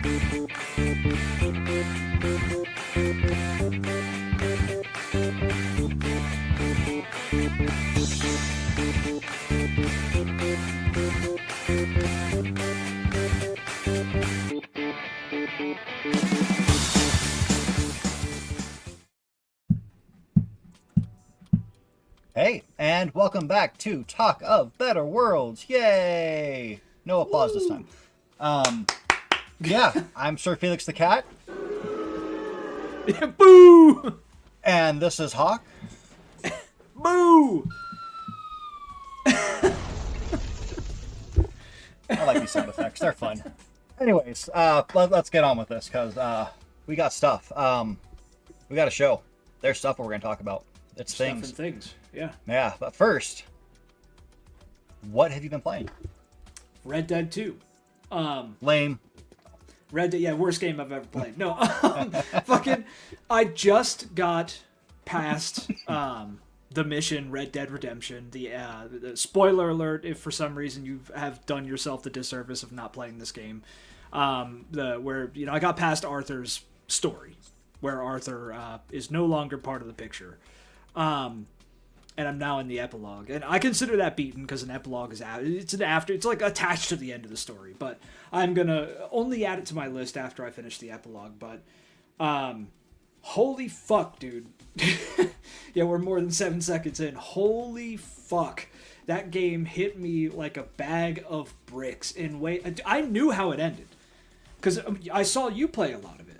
Hey, and welcome back to Talk of Better Worlds. Yay! No applause this time. Yeah, I'm Sir Felix the Cat. Boo! And this is Hawk. Boo! I like these sound effects. They're fun. Anyways, let's get on with this, because we got stuff. We got a show. There's stuff we're going to talk about. It's Stuff things. and things, yeah. Yeah, but first, what have you been playing? Red Dead 2. Lame. Red Dead, yeah, worst game I've ever played. No, fucking, I just got past the mission Red Dead Redemption. The spoiler alert, if for some reason you have done yourself the disservice of not playing this game. Where I got past Arthur's story, where Arthur is no longer part of the picture. And I'm now in the epilogue, and I consider that beaten because an epilogue is it's like attached to the end of the story, but I'm gonna only add it to my list after I finish the epilogue. But holy fuck, dude. Yeah, we're more than 7 seconds in. Holy fuck, that game hit me like a bag of bricks in way. I knew how it ended because I saw you play a lot of it.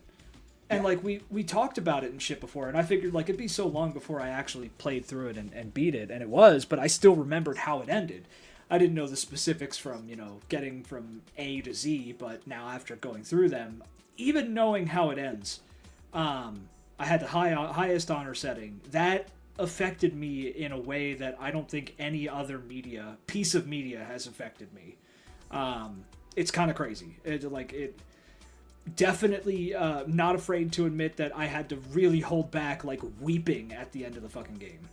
And, like, we talked about it and shit before, and I figured, like, it'd be so long before I actually played through it and beat it, and it was, but I still remembered how it ended. I didn't know the specifics from, getting from A to Z, but now after going through them, even knowing how it ends, I had the highest honor setting. That affected me in a way that I don't think any other piece of media has affected me. It's kind of crazy. Definitely not afraid to admit that I had to really hold back, like, weeping at the end of the fucking game.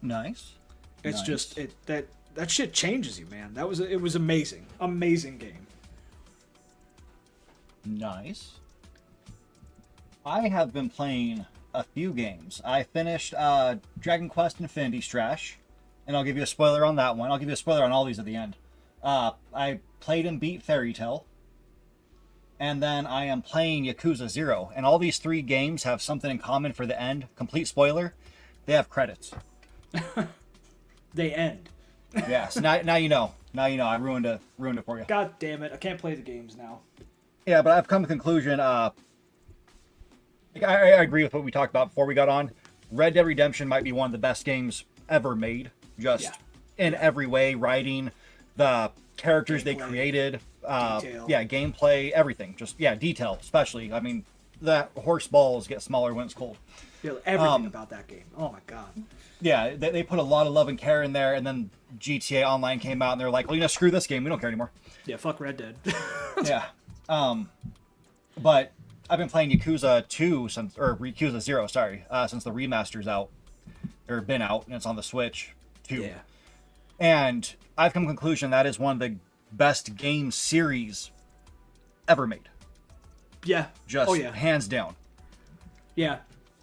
Nice. It's nice. Just that shit changes you, man. It was amazing game. Nice. I have been playing a few games. I finished Dragon Quest Infinity Strash, and I'll give you a spoiler on that one. I'll give you a spoiler on all these at the end. I played and beat Fairy Tail. And then I am playing Yakuza 0. And all these 3 games have something in common for the end. Complete spoiler. They have credits. They end. Yeah, so now you know. Now you know. I ruined it for you. God damn it. I can't play the games now. Yeah, but I've come to the conclusion. I agree with what we talked about before we got on. Red Dead Redemption might be one of the best games ever made. Just in every way. Writing, the characters they created. Detail. Yeah, gameplay, everything. Just, detail, especially. I mean, the horse balls get smaller when it's cold. Yeah, everything about that game. Oh my god. Yeah, they put a lot of love and care in there, and then GTA Online came out, and they're like, well, screw this game. We don't care anymore. Yeah, fuck Red Dead. Yeah. But I've been playing Yakuza 2 Yakuza 0, since the remaster's out, or been out, and it's on the Switch, too. Yeah. And I've come to the conclusion that is one of the best game series ever made. Yeah. Just hands down. Yeah.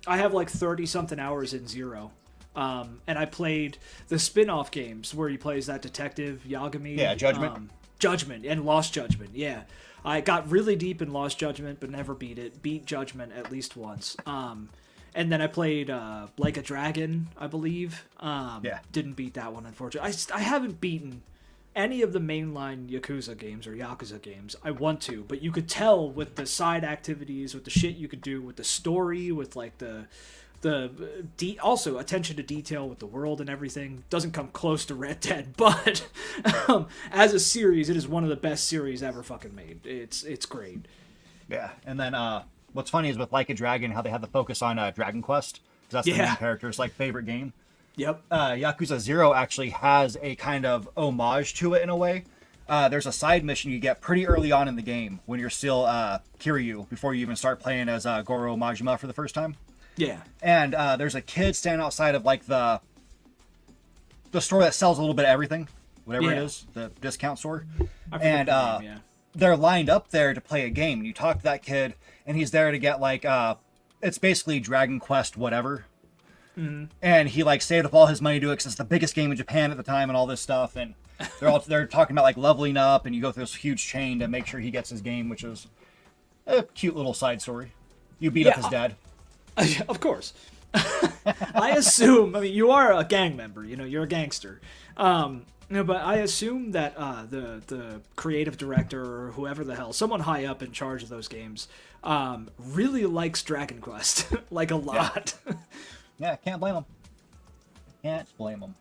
I have like 30-something hours in 0. And I played the spin-off games where he plays that detective, Yagami. Yeah, Judgment. Judgment and Lost Judgment, yeah. I got really deep in Lost Judgment, but never beat it. Beat Judgment at least once. And then I played Like a Dragon, I believe. Didn't beat that one, unfortunately. I haven't beaten any of the mainline Yakuza games or Yakuza games. I want to, but you could tell with the side activities, with the shit you could do, with the story, with like also attention to detail with the world and everything. Doesn't come close to Red Dead, but as a series, it is one of the best series ever fucking made. It's great. Yeah, and then what's funny is with Like a Dragon, how they have the focus on Dragon Quest, because that's the main character's favorite game. Yep. Yakuza 0 actually has a kind of homage to it in a way. There's a side mission you get pretty early on in the game when you're still Kiryu, before you even start playing as Goro Majima for the first time. Yeah. And there's a kid standing outside of like the store that sells a little bit of everything, whatever it is, the discount store. I forget the name, they're lined up there to play a game. And you talk to that kid, and he's there to get like it's basically Dragon Quest whatever. And he like saved up all his money to do it because it's the biggest game in Japan at the time and all this stuff. And they're talking about like leveling up, and you go through this huge chain to make sure he gets his game, which is a cute little side story. You beat up his dad. Of course. I assume. I mean, you are a gang member. You know, you're a gangster. But I assume that the creative director or whoever the hell, someone high up in charge of those games, really likes Dragon Quest like a lot. Yeah, can't blame him. Can't blame him.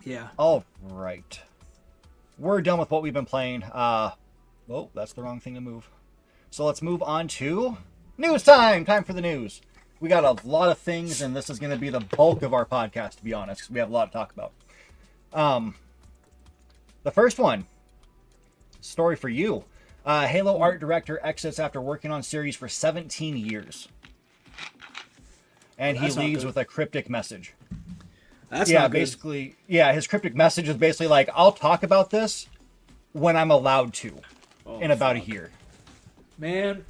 Yeah. All right. We're done with what we've been playing. Oh, that's the wrong thing to move. So let's move on to news time. Time for the news. We got a lot of things, and this is going to be the bulk of our podcast, to be honest, because we have a lot to talk about. The first one, story for you. Halo art director exits after working on series for 17 years. And he leaves with a cryptic message. That's not good. Basically, his cryptic message is basically like, I'll talk about this when I'm allowed to in about a year. Man.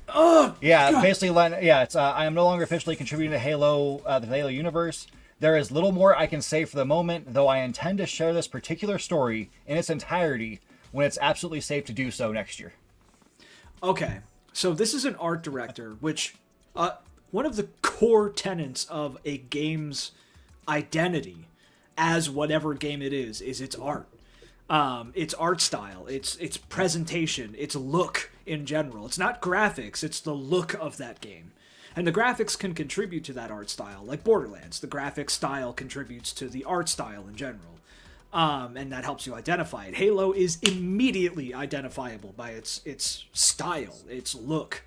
Basically, it's I am no longer officially contributing to Halo, the Halo universe. There is little more I can say for the moment, though I intend to share this particular story in its entirety when it's absolutely safe to do so next year. Okay, so this is an art director, which one of the core tenets of a game's identity as whatever game it is its art. Its art style, its presentation, its look in general. It's not graphics, it's the look of that game. And the graphics can contribute to that art style, like Borderlands. The graphic style contributes to the art style in general. And that helps you identify it. Halo is immediately identifiable by its style, its look.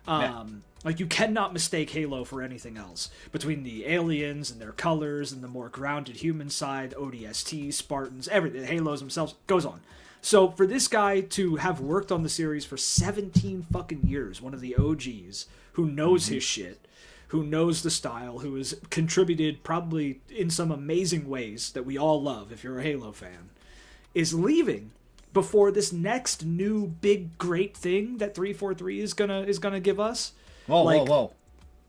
Like, you cannot mistake Halo for anything else. Between the aliens and their colors and the more grounded human side, ODST, Spartans, everything, Halos themselves, goes on. So for this guy to have worked on the series for 17 fucking years, one of the OGs, who knows his shit, who knows the style, who has contributed probably in some amazing ways that we all love if you're a Halo fan, is leaving before this next new big great thing that 343 is gonna give us. Whoa.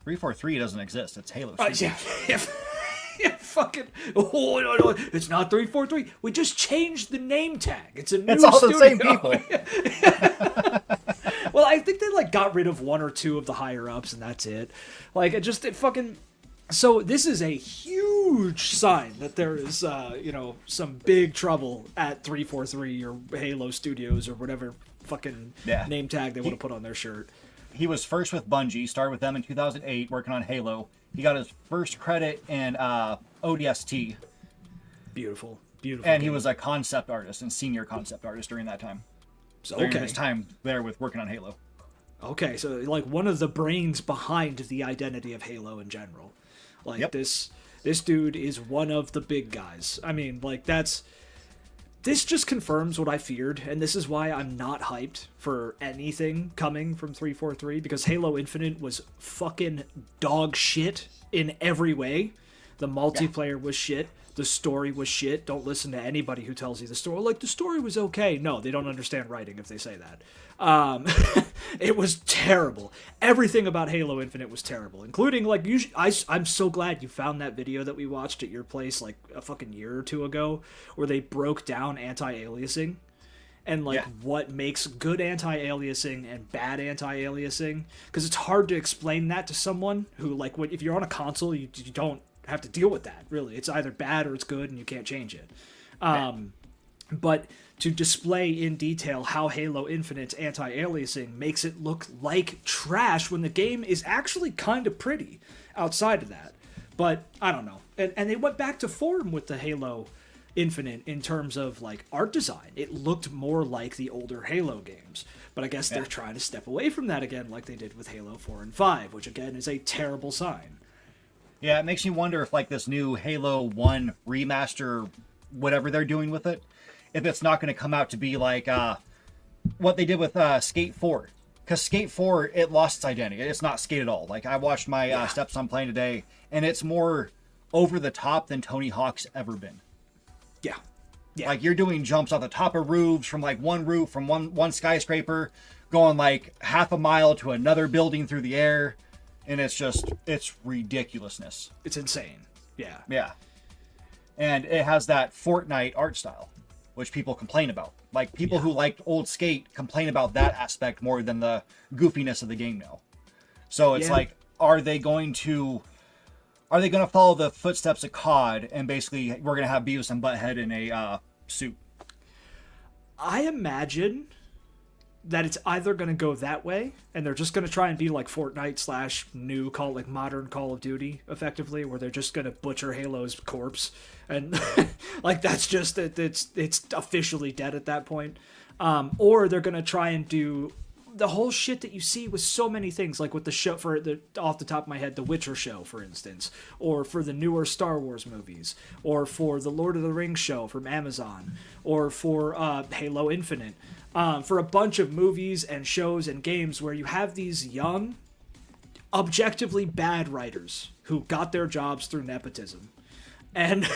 343 doesn't exist. It's Halo. Yeah, fucking. Oh, no. It's not 343. We just changed the name tag. It's a new It's all studio. the same people. Well, I think they got rid of one or two of the higher ups, and that's it. It fucking. So this is a huge sign that there is, some big trouble at 343 or Halo Studios or whatever fucking name tag they want to put on their shirt. He was first with Bungie, started with them in 2008, working on Halo. He got his first credit in ODST. Beautiful. And game. he was a concept artist and senior concept artist during that time. So, during his time there with working on Halo. Okay, so one of the brains behind the identity of Halo in general. This dude is one of the big guys. I mean, this just confirms what I feared, and this is why I'm not hyped for anything coming from 343, because Halo Infinite was fucking dog shit in every way. The multiplayer was shit. The story was shit. Don't listen to anybody who tells you the story. The story was okay. No, they don't understand writing if they say that. It was terrible. Everything about Halo Infinite was terrible, including, I'm so glad you found that video that we watched at your place, a fucking year or two ago, where they broke down anti-aliasing and, what makes good anti-aliasing and bad anti-aliasing. Because it's hard to explain that to someone who, if you're on a console, you don't have to deal with that, really. It's either bad or it's good, and you can't change it. But to display in detail how Halo Infinite's anti-aliasing makes it look like trash when the game is actually kind of pretty outside of that. But I don't know. And they went back to form with the Halo Infinite in terms of art design. It looked more like the older Halo games. But I guess they're trying to step away from that again, like they did with Halo 4 and 5, which again is a terrible sign. Yeah, it makes me wonder if this new Halo 1 remaster, whatever they're doing with it, if it's not going to come out to be what they did with Skate 4. Because Skate 4, it lost its identity. It's not Skate at all. I watched my stepson playing today, and it's more over the top than Tony Hawk's ever been. Yeah. Like you're doing jumps off the top of roofs from like one roof from one skyscraper, going like half a mile to another building through the air, and it's ridiculousness. It's insane. Yeah. Yeah. And it has that Fortnite art style, which people complain about. Like people who liked old Skate complain about that aspect more than the goofiness of the game now. So it's like, are they going to follow the footsteps of COD and basically we're going to have Beavis and Butthead in a suit? I imagine that it's either going to go that way and they're just going to try and be like Fortnite / new like modern Call of Duty effectively, where they're just going to butcher Halo's corpse and like that's just it's officially dead at that point. Or they're going to try and do the whole shit that you see with so many things, like with the show off the top of my head, the Witcher show, for instance, or for the newer Star Wars movies, or for the Lord of the Rings show from Amazon, or for Halo Infinite, for a bunch of movies and shows and games where you have these young, objectively bad writers who got their jobs through nepotism. And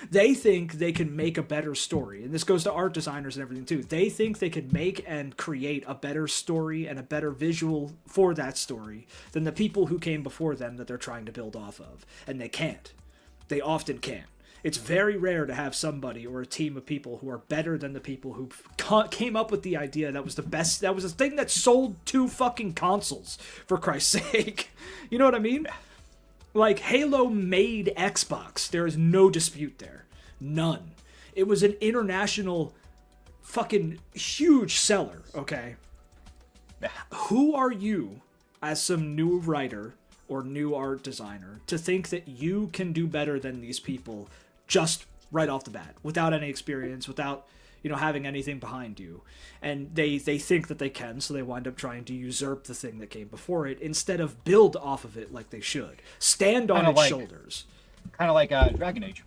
they think they can make a better story. And this goes to art designers and everything too. They think they can make and create a better story and a better visual for that story than the people who came before them that they're trying to build off of. And they can't. They often can't. It's very rare to have somebody or a team of people who are better than the people who came up with the idea that was the best. That was a thing that sold 2 fucking consoles, for Christ's sake. You know what I mean? Like, Halo made Xbox. There is no dispute there. None. It was an international fucking huge seller, okay? Who are you, as some new writer or new art designer, to think that you can do better than these people just right off the bat, without any experience, without, having anything behind you? And they think that they can, so they wind up trying to usurp the thing that came before it instead of build off of it like they should. Stand on its shoulders. Kind of like Dragon Age.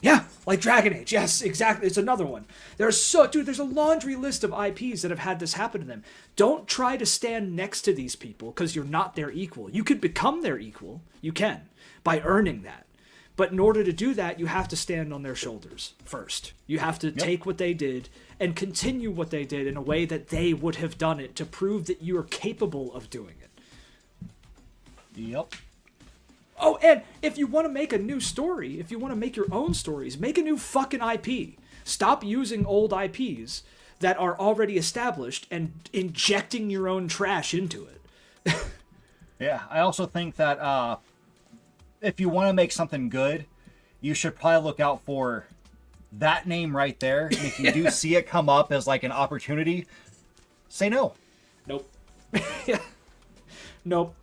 Yeah, like Dragon Age. Yes, exactly. It's another one. There's a laundry list of IPs that have had this happen to them. Don't try to stand next to these people because you're not their equal. You could become their equal. You can, by earning that. But in order to do that, you have to stand on their shoulders first. You have to take what they did and continue what they did in a way that they would have done it to prove that you are capable of doing it. Yep. Oh, and if you want to make a new story, if you want to make your own stories, make a new fucking IP. Stop using old IPs that are already established and injecting your own trash into it. Yeah, I also think that if you want to make something good, you should probably look out for that name right there. And if you do see it come up as like an opportunity, say no. Nope. Yeah. Nope.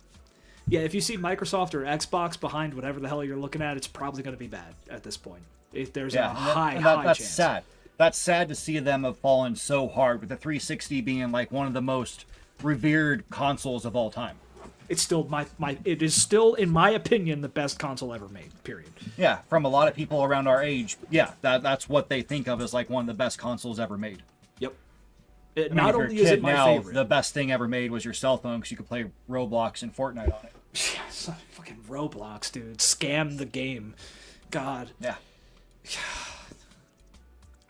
Yeah, if you see Microsoft or Xbox behind whatever the hell you're looking at, it's probably going to be bad at this point. There's a high that's chance. Sad. That's sad to see them have fallen so hard, with the 360 being like one of the most revered consoles of all time. It's still it is still, in my opinion, the best console ever made, period. Yeah, from a lot of people around our age, that's what they think of as like one of the best consoles ever made. Yep. Not only is it my favorite, the best thing ever made was your cell phone because you could play Roblox and Fortnite on it. Yeah, fucking Roblox, dude. Scam the game. God. Yeah.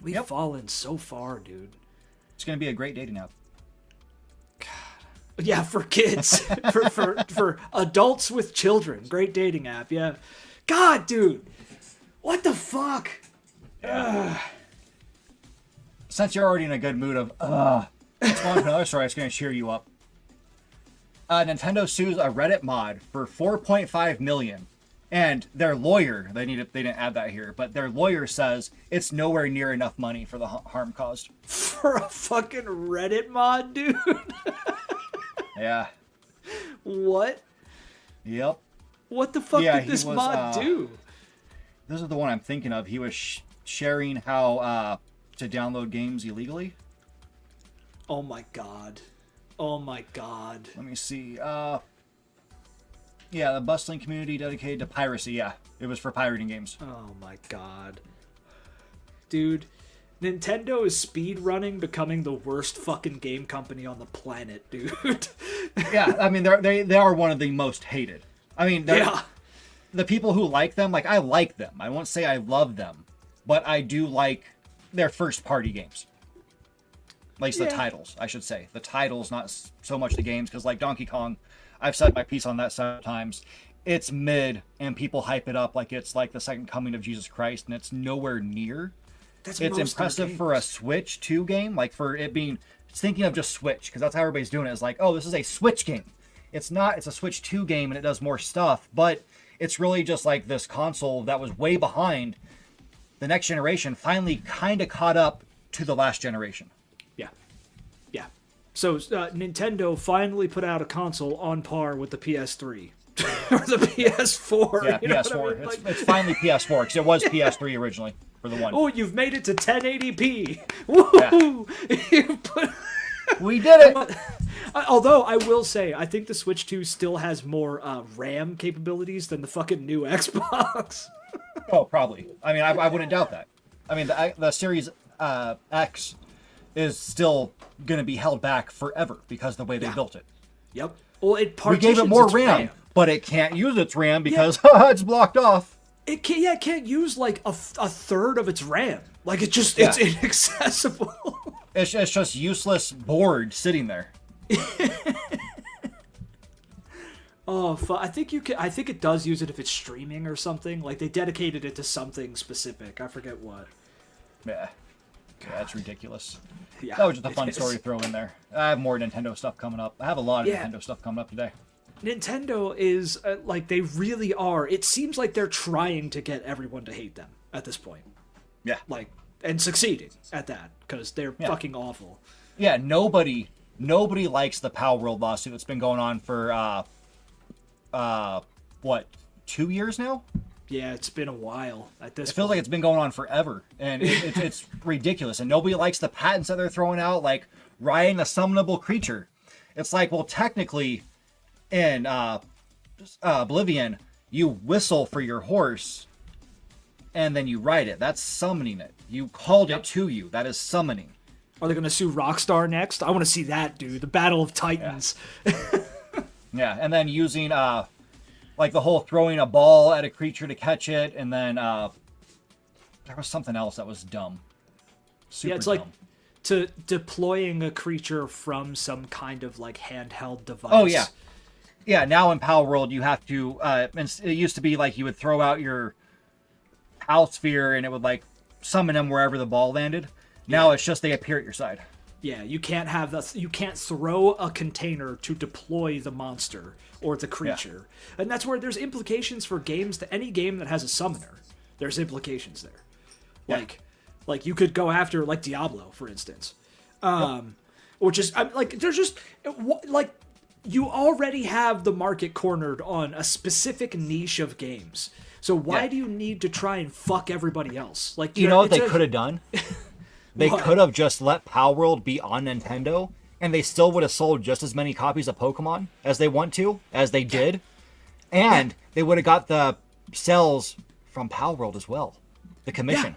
We've fallen so far, dude. It's going to be a great dating app. Yeah, for kids. for adults with children. Great dating app, yeah. God, dude. What the fuck? Yeah. Since you're already in a good mood of, let's go on to another story that's going to cheer you up. Nintendo sues a Reddit mod for $4.5 million. And their lawyer, they didn't add that here, but their lawyer says it's nowhere near enough money for the harm caused. For a fucking Reddit mod, dude? Yeah. What? Yep. What the fuck did this mod do? This is the one I'm thinking of. He was sharing how to download games illegally. Oh my god. Oh my god. Let me see. Yeah, the bustling community dedicated to piracy. Yeah, it was for pirating games. Oh my god. Dude, Nintendo is speedrunning becoming the worst fucking game company on the planet, dude. Yeah, I mean, they are one of the most hated. I mean, the people who like them, like, I like them. I won't say I love them, but I do like their first party games. At least the Yeah. titles, I should say. The titles, not so much the games, because like Donkey Kong, I've said my piece on that sometimes. It's mid, and people hype it up like it's like the second coming of Jesus Christ, and it's nowhere near. That's It's most of the impressive for a games. Switch 2 game, like for it being, thinking of just Switch, because that's how everybody's doing it, is like, oh, this is a Switch game. It's not, it's a Switch 2 game, and it does more stuff, but it's really just like this console that was way behind the next generation, finally kind of caught up to the last generation. Yeah. Yeah. So Nintendo finally put out a console on par with the PS3 or the PS4. Yeah, you know PS4. what I mean? It's finally PS4, because it was PS3 originally for the one. Oh, you've made it to 1080p. Woo! You put... We did it! Although I will say, I think the Switch 2 still has more RAM capabilities than the fucking new Xbox. Oh, probably. I mean, I wouldn't doubt that. I mean, the Series X is still going to be held back forever because of the way they built it. Yep. Well, it We partitions gave it more its RAM, but it can't use its RAM because it's blocked off. It can't use like a third of its RAM. Like it's inaccessible. It's just useless board sitting there. Oh, I think you can. I think it does use it if it's streaming or something. Like they dedicated it to something specific. I forget what. Yeah, that's ridiculous. Yeah, That was just a fun it is. story to throw in there. I have more Nintendo stuff coming up. I have a lot of Nintendo stuff coming up today. Nintendo is like they really are. It seems like they're trying to get everyone to hate them at this point. Yeah. Like and succeeding at that because they're fucking awful. Yeah, nobody likes the Power World lawsuit that's been going on for what, 2 years now? Yeah, it's been a while at this It feels like it's been going on forever, and it's ridiculous. And nobody likes the patents that they're throwing out, like riding a summonable creature. It's like, well, technically, in Oblivion, you whistle for your horse, and then you ride it. That's summoning it. You called it to you. That is summoning. Are they going to sue Rockstar next? I want to see that, dude. The Battle of Titans. Yeah, and then using like the whole throwing a ball at a creature to catch it, and then there was something else that was dumb. Super It's like dumb. to deploying a creature from some kind of like handheld device. Oh yeah, yeah. Now in Power World, you have to. It used to be like you would throw out your Owl Sphere, and it would like summon them wherever the ball landed. Now it's just they appear at your side. Yeah, you can't have you can't throw a container to deploy the monster or the creature. And that's where there's implications for games that any game that has a summoner. There's implications there. Yeah. Like you could go after like Diablo, for instance. Or just like there's just like you already have the market cornered on a specific niche of games. So why do you need to try and fuck everybody else? Like You know what they could have done? They What? could have just let Power World be on Nintendo, and they still would have sold just as many copies of Pokemon as they did, and they would have got the sales from Power World as well, the commission.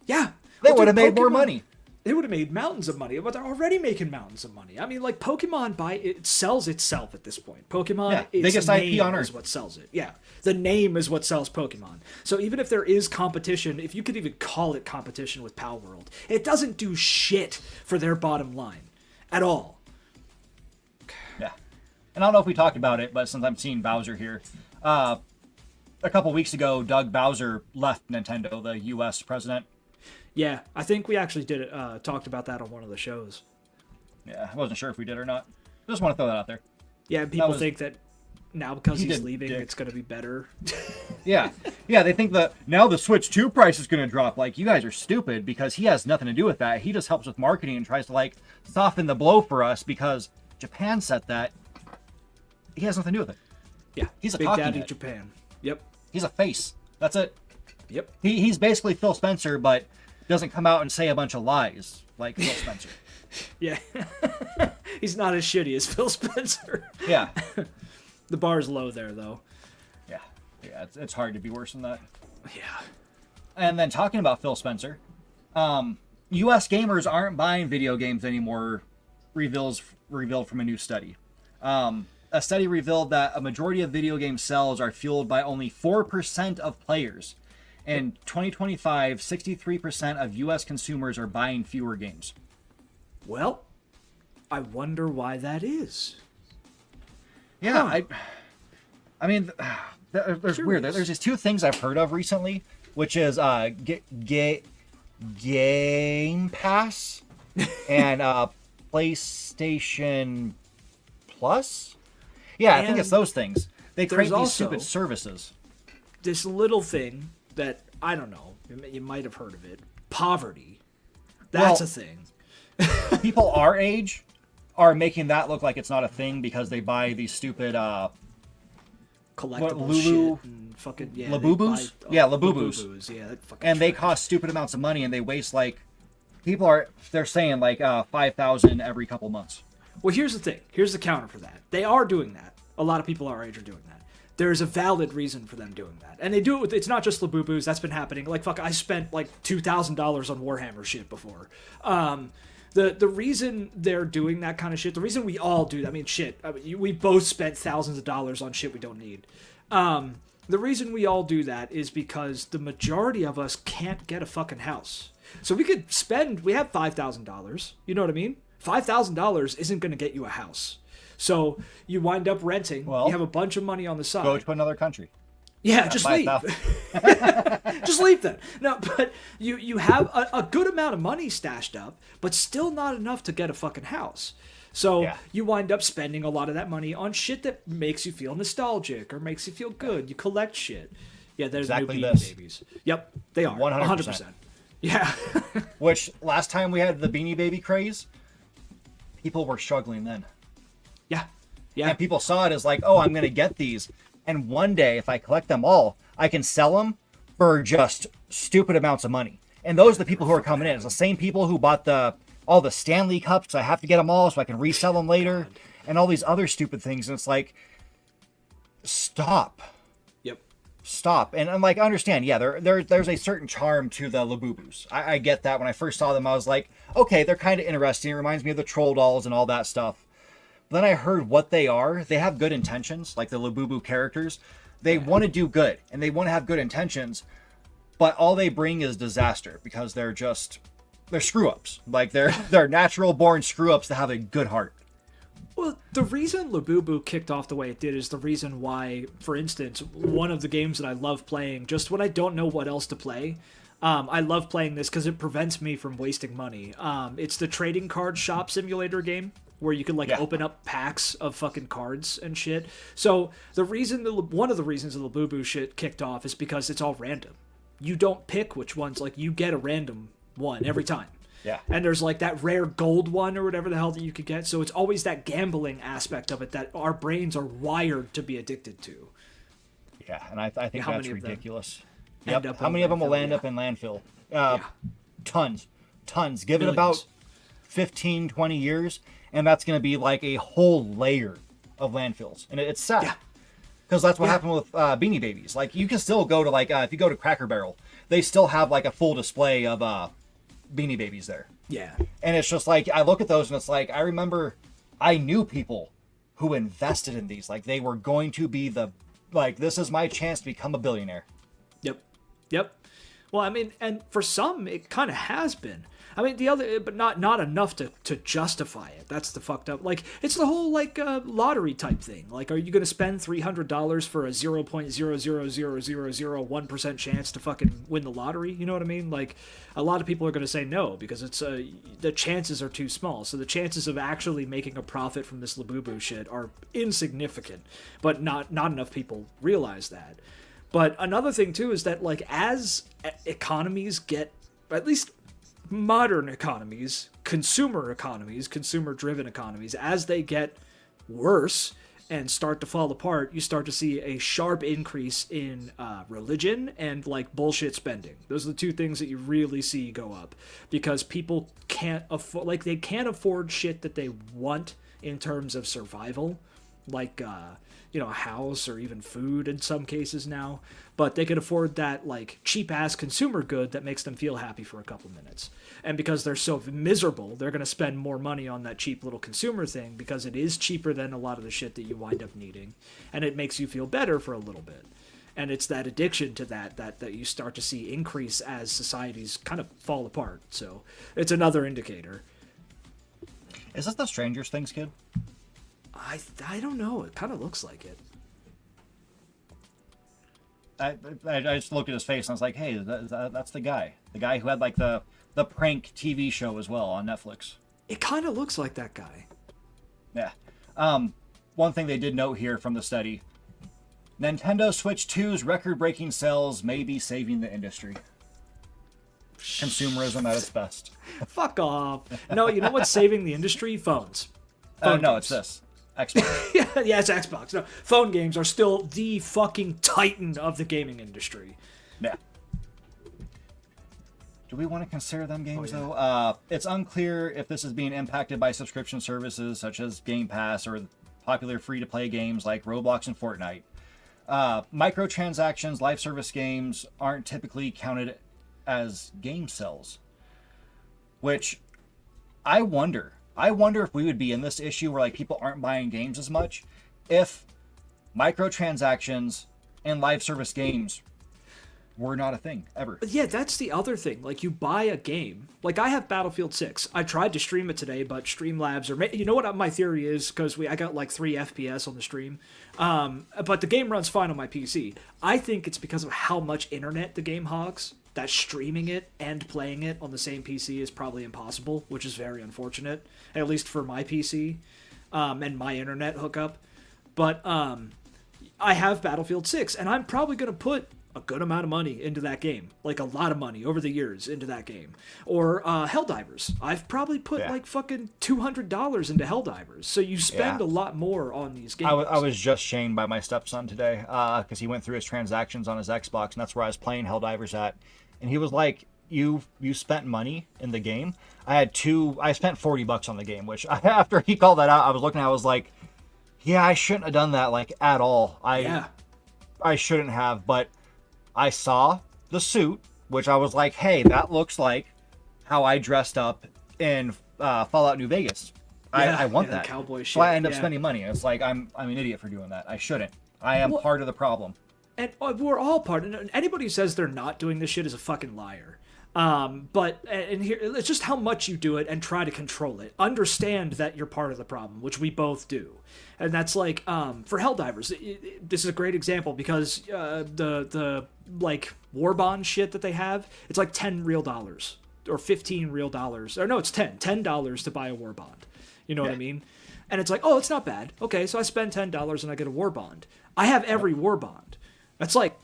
Yeah. They Well, would have dude, made more Pokemon- money. They would have made mountains of money, but they're already making mountains of money. I mean, like Pokemon it sells itself at this point. Pokemon, Yeah, its biggest IP name on is Earth. what sells it. Yeah, the name is what sells Pokemon. So even if there is competition, if you could even call it competition with Power World, it doesn't do shit for their bottom line at all. Yeah. And I don't know if we talked about it, but since I'm seeing Bowser here, a couple weeks ago, Doug Bowser left Nintendo, the U.S. president. Yeah, I think we actually did it. Talked about that on one of the shows. Yeah, I wasn't sure if we did or not. Just want to throw that out there. Yeah, people was- think that now because He he's did leaving, dick. it's going to be better. Yeah. Yeah, they think that now the Switch 2 price is going to drop. Like, you guys are stupid because he has nothing to do with that. He just helps with marketing and tries to, like, soften the blow for us because Japan set that. He has nothing to do with it. Yeah, He's a Big talking Daddy head. Japan. Yep. He's a face. That's it. Yep. He's basically Phil Spencer, but doesn't come out and say a bunch of lies like Phil Spencer. Yeah. He's not as shitty as Phil Spencer. Yeah. The bar's low there, though. Yeah. Yeah, it's hard to be worse than that. Yeah. And then talking about Phil Spencer, U.S. gamers aren't buying video games anymore, revealed from a new study. A study revealed that a majority of video game sales are fueled by only 4% of players, In 2025, 63% of U.S. consumers are buying fewer games. Well, I wonder why that is. Yeah, Huh. I mean, there's weird. Curious. There's these two things I've heard of recently, which is Game Pass and PlayStation Plus. Yeah, I think it's And those things. They there's create these also- stupid services. This little thing that, I don't know, you might have heard of it. Poverty. That's Well- a thing. People our age are making that look like it's not a thing because they buy these stupid Collectible Lulu- shit and fucking, yeah. Labubus? they buy- Yeah, Labubus. Labubus, yeah, that fucking and they trash. cost stupid amounts of money and they waste like they're saying like 5,000 every couple months. Well, here's the thing. Here's the counter for that. They are doing that. A lot of people our age are doing that. There's a valid reason for them doing that. And they do it with, it's not just Labubus, that's been happening. Like, fuck, I spent like $2,000 on Warhammer shit before. The reason they're doing that kind of shit, the reason we all do that, we both spent thousands of dollars on shit we don't need. The reason we all do that is because the majority of us can't get a fucking house. So we have $5,000, you know what I mean? $5,000 isn't going to get you a house. So you wind up renting, Well, you have a bunch of money on the side. Go to another country. Yeah, just leave. 5,000. Just leave then. No, but you have a good amount of money stashed up, but still not enough to get a fucking house. So Yeah. you wind up spending a lot of that money on shit that makes you feel nostalgic or makes you feel good. You collect shit. Yeah, there's Exactly new Beanie this. Babies. Yep, they are. 100%. Yeah. Which last time we had the Beanie Baby craze, people were struggling then. Yeah. Yeah. And people saw it as like, oh, I'm going to get these. And one day, if I collect them all, I can sell them for just stupid amounts of money. And those are the people who are coming in. It's the same people who bought all the Stanley Cups. I have to get them all so I can resell them later. And all these other stupid things. And it's like, stop. Yep. Stop. And I'm like, I understand. Yeah, there's a certain charm to the Labubus. I get that. When I first saw them, I was like, okay, they're kind of interesting. It reminds me of the troll dolls and all that stuff. Then I heard what they are. They have good intentions, like the Labubu characters. They want to do good, and they want to have good intentions, but all they bring is disaster because they're screw-ups. Like, they're natural-born screw-ups that have a good heart. Well, the reason Labubu kicked off the way it did is the reason why, for instance, one of the games that I love playing, just when I don't know what else to play, I love playing this because it prevents me from wasting money. It's the trading card shop simulator game where you can open up packs of fucking cards and shit. So one of the reasons the Labubu shit kicked off is because it's all random. You don't pick which ones, like you get a random one every time. Yeah. And there's like that rare gold one or whatever the hell that you could get. So it's always that gambling aspect of it that our brains are wired to be addicted to. Yeah, and I think How that's many of them ridiculous. end Yep. up How in many of them will landfill? end Yeah. up in landfill? Yeah. Tons. Give it Millions. about 15, 20 years, and that's going to be like a whole layer of landfills. And it's sad. Yeah. Because that's what Yeah. happened with Beanie Babies. Like, you can still go to, if you go to Cracker Barrel, they still have, a full display of Beanie Babies there. Yeah. And it's just like, I look at those and it's like, I remember I knew people who invested in these. Like, they were going to be this is my chance to become a billionaire. Yep. Well, I mean, and for some, it kind of has been. I mean, but not enough to justify it. That's the fucked up. Like, it's the whole lottery type thing. Like, are you going to spend $300 for a 0.00001% chance to fucking win the lottery? You know what I mean? Like, a lot of people are going to say no because it's the chances are too small. So the chances of actually making a profit from this Labubu shit are insignificant. But not enough people realize that. But another thing too is that as economies get, at least modern economies, consumer-driven economies, as they get worse and start to fall apart, you start to see a sharp increase in religion and bullshit spending. Those are the two things that you really see go up because people can't afford, they can't afford shit that they want in terms of survival, a house or even food in some cases now, but they can afford that cheap ass consumer good that makes them feel happy for a couple minutes. And because they're so miserable, they're going to spend more money on that cheap little consumer thing because it is cheaper than a lot of the shit that you wind up needing, and it makes you feel better for a little bit. And it's that addiction to that you start to see increase as societies kind of fall apart. So it's another indicator. Is this the Stranger Things kid? I don't know. It kind of looks like it. I just looked at his face and I was like, hey, that's the guy. The guy who had like the prank TV show as well on Netflix. It kind of looks like that guy. Yeah. One thing they did note here from the study, Nintendo Switch 2's record-breaking sales may be saving the industry. Consumerism at its best. Fuck off. No, you know what's saving the industry? Phones. Oh, no, games. it's this. Xbox. Yeah, it's Xbox. No, phone games are still the fucking titan of the gaming industry. Yeah. Do we want to consider them games, yeah. though? It's unclear if this is being impacted by subscription services such as Game Pass or popular free-to-play games like Roblox and Fortnite. Microtransactions, live service games aren't typically counted as game sales. Which, I wonder if we would be in this issue where like people aren't buying games as much if microtransactions and live service games were not a thing ever. Yeah, that's the other thing. Like, you buy a game. Like, I have Battlefield 6. I tried to stream it today, but Streamlabs are... You know what my theory is? Because I got like 3 FPS on the stream. But the game runs fine on my PC. I think it's because of how much internet the game hogs, that streaming it and playing it on the same PC is probably impossible, which is very unfortunate, at least for my PC and my internet hookup. But I have Battlefield 6, and I'm probably going to put a good amount of money into that game, like a lot of money over the years into that game. Or Helldivers. I've probably put like fucking $200 into Helldivers. So you spend a lot more on these games. I was just shamed by my stepson today because he went through his transactions on his Xbox, and that's where I was playing Helldivers at. And he was like, you spent money in the game? I spent $40 on the game, which after he called that out, I was looking at it, I was like, yeah, I shouldn't have done that like at all. I shouldn't have, but I saw the suit, which I was like, hey, that looks like how I dressed up in Fallout New Vegas. I want that. Cowboy shit. So I end up spending money. It's like, I'm an idiot for doing that. I shouldn't. I am part of the problem. And we're all part of it. Anybody who says they're not doing this shit is a fucking liar. But here, it's just how much you do it and try to control it. Understand that you're part of the problem, which we both do. And that's like, for Helldivers, this is a great example because the like war bond shit that they have, it's like $10 real or $15 real, or no, it's $10 to buy a war bond. You know what I mean? And it's like, oh, it's not bad. Okay, so I spend $10 and I get a war bond. I have every war bond. It's like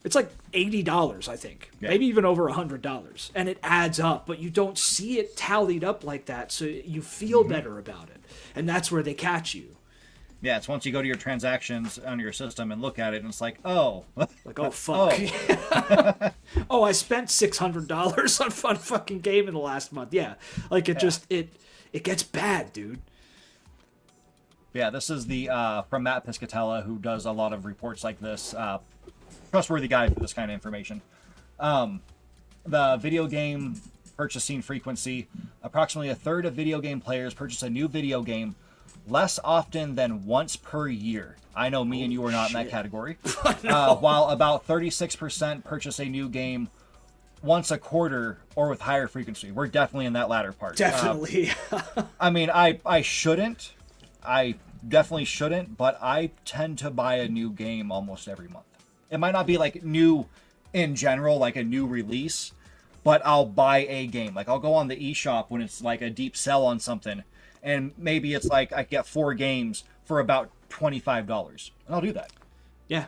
$80, I think, maybe even over $100, and it adds up. But you don't see it tallied up like that, so you feel better about it, and that's where they catch you. Yeah, it's once you go to your transactions on your system and look at it, and it's like, oh, like, oh fuck, oh, I spent $600 on fun fucking game in the last month. Yeah, like it just it gets bad, dude. Yeah, this is the from Matt Piscatella, who does a lot of reports like this. Trustworthy guy for this kind of information. The video game purchasing frequency. Approximately a third of video game players purchase a new video game less often than once per year. I know me and you are not in that category. While about 36% purchase a new game once a quarter or with higher frequency. We're definitely in that latter part. Definitely. I mean, I shouldn't. I definitely shouldn't, but I tend to buy a new game almost every month. It might not be like new in general, like a new release, but I'll buy a game. Like I'll go on the eShop when it's like a deep sell on something, and maybe it's like I get 4 games for about $25, and I'll do that. Yeah.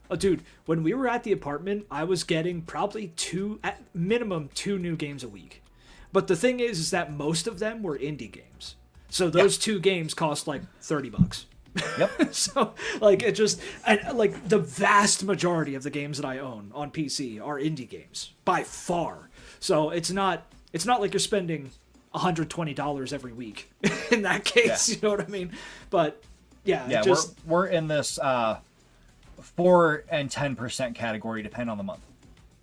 Oh, dude, when we were at the apartment, I was getting probably at minimum 2 new games a week. But the thing is that most of them were indie games. So those 2 games cost like $30. Yep. So like it just, and like the vast majority of the games that I own on PC are indie games by far. So it's not like you're spending $120 every week in that case. You know what I mean? But yeah, we're in this 4 and 10% category depending on the month.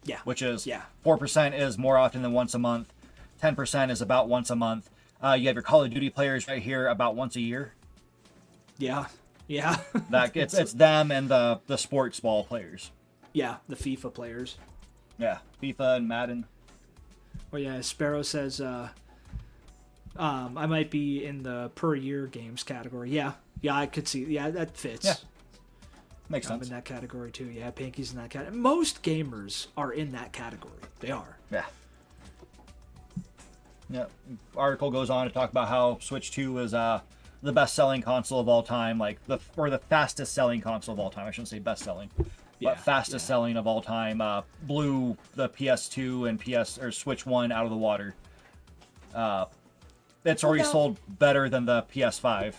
Yeah. Which is 4% is more often than once a month. 10% is about once a month. You have your Call of Duty players right here about once a year. Yeah. That it's them and the sports ball players. Yeah, the FIFA players. Yeah, FIFA and Madden. Well, yeah, Sparrow says, I might be in the per year games category. Yeah, I could see. Yeah, that fits. Yeah, makes I'm sense. in that category too. Yeah, Pinky's in that category. Most gamers are in that category. They are. Yeah. Yeah. Article goes on to talk about how Switch 2 is the best-selling console of all time, or the fastest-selling console of all time. I shouldn't say best-selling, Yeah, but fastest-selling of all time. Blew the PS2 and Switch 1 out of the water. It's already sold better than the PS5.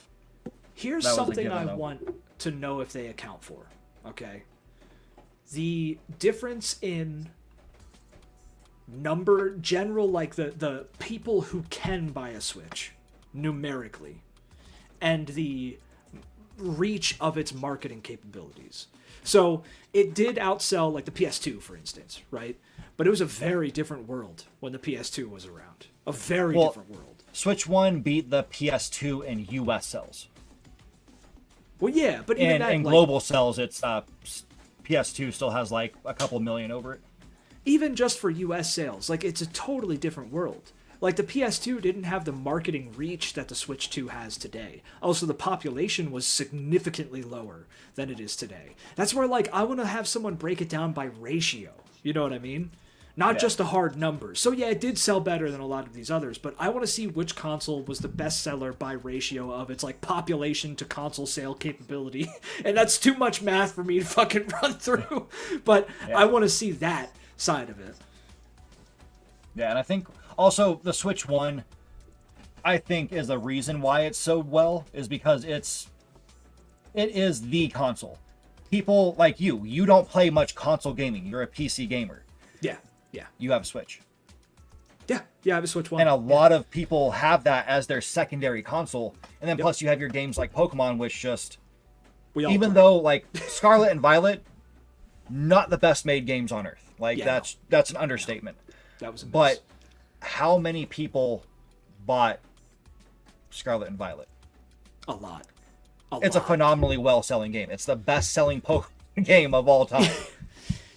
Here's That was a something given, I though. want to know if they account for. Okay. The difference in like the people who can buy a Switch numerically and the reach of its marketing capabilities. So it did outsell like the PS2, for instance, right? But it was a very different world when the PS2 was around. A very different world. Switch 1 beat the PS2 in US sales. Well, yeah, but even In global sales, it's PS2 still has like a couple million over it. Even just for US sales, like it's a totally different world. Like the PS2 didn't have the marketing reach that the Switch 2 has today. Also, the population was significantly lower than it is today. That's where like I want to have someone break it down by ratio. You know what I mean? Not just the hard numbers. So yeah, it did sell better than a lot of these others, but I want to see which console was the best seller by ratio of its like population to console sale capability. And that's too much math for me to fucking run through. But I want to see that side of it. Yeah, and I think also the Switch 1, I think, is the reason why it's so well is because it is the console. People like you don't play much console gaming. You're a PC gamer. Yeah. You have a Switch. Yeah, I have a Switch 1. And a lot of people have that as their secondary console. And then plus you have your games like Pokemon, which just... Even though, like, Scarlet and Violet, not the best made games on Earth. Like, that's an understatement. That was a miss. But how many people bought Scarlet and Violet? A lot. It's a phenomenally well-selling game. It's the best-selling Pokemon game of all time.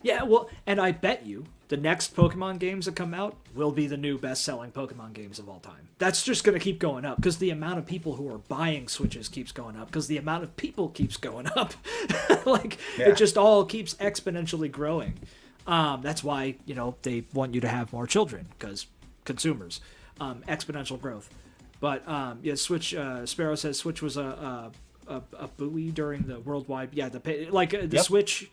Yeah, well, and I bet you the next Pokemon games that come out will be the new best-selling Pokemon games of all time. That's just going to keep going up because the amount of people who are buying Switches keeps going up because the amount of people keeps going up. It just all keeps exponentially growing. That's why, they want you to have more children because consumers. Exponential growth. But, Switch, Sparrow says Switch was a buoy during the worldwide, the Switch...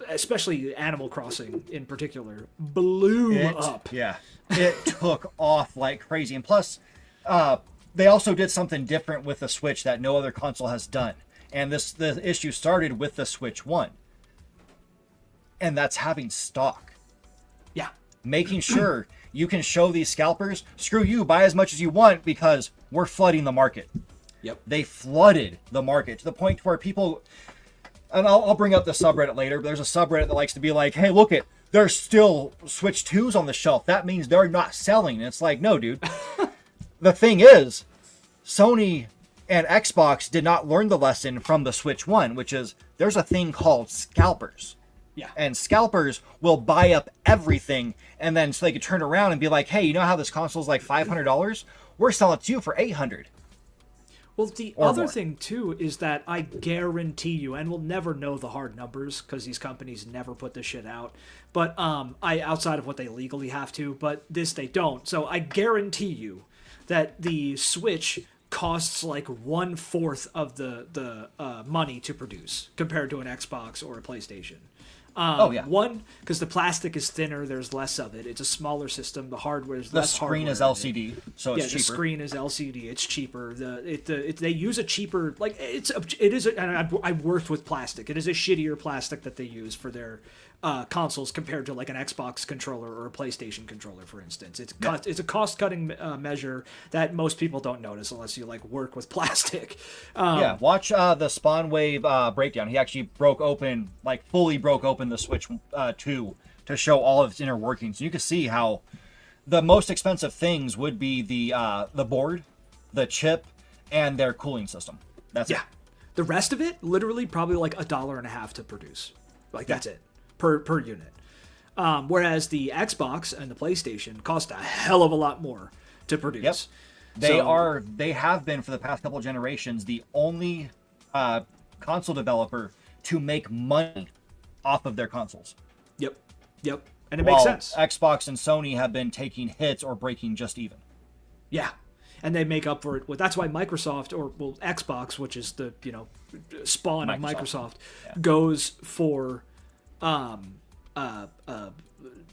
especially Animal Crossing in particular, blew up. Yeah, it took off like crazy. And plus, they also did something different with the Switch that no other console has done. And the issue started with the Switch 1. And that's having stock. Yeah. Making sure you can show these scalpers, screw you, buy as much as you want because we're flooding the market. Yep. They flooded the market to the point where people... And I'll bring up the subreddit later, but there's a subreddit that likes to be like, hey, look it, there's still Switch 2s on the shelf. That means they're not selling. And it's like, no, dude. The thing is, Sony and Xbox did not learn the lesson from the Switch 1, which is there's a thing called scalpers. Yeah. And scalpers will buy up everything, and then so they could turn around and be like, hey, you know how this console's like $500? We're selling it to you for $800. Well, the other thing, too, is that I guarantee you, and we'll never know the hard numbers because these companies never put this shit out, but outside of what they legally have to, but this they don't. So I guarantee you that the Switch costs like 1/4 of the money to produce compared to an Xbox or a PlayStation. One, because the plastic is thinner, there's less of it. It's a smaller system. The hardware is less hardware. The screen is LCD, so it's cheaper. The screen is LCD. It's cheaper. They use a cheaper and I worked with plastic. It is a shittier plastic that they use for their consoles compared to like an Xbox controller or a PlayStation controller, for instance. It's a cost cutting measure that most people don't notice unless you like work with plastic. Watch the Spawn Wave breakdown. He actually fully broke open the Switch 2 to show all of its inner workings. You can see how the most expensive things would be the board, the chip, and their cooling system. That's it. The rest of it, literally, probably like $1.50 to produce. That's it. per unit. Whereas the Xbox and the PlayStation cost a hell of a lot more to produce. Yep. They have been for the past couple of generations the only console developer to make money off of their consoles. Yep. And it makes sense. Xbox and Sony have been taking hits or breaking just even. Yeah. And they make up for it. That's why Microsoft, or Xbox, which is the spawn of Microsoft, goes for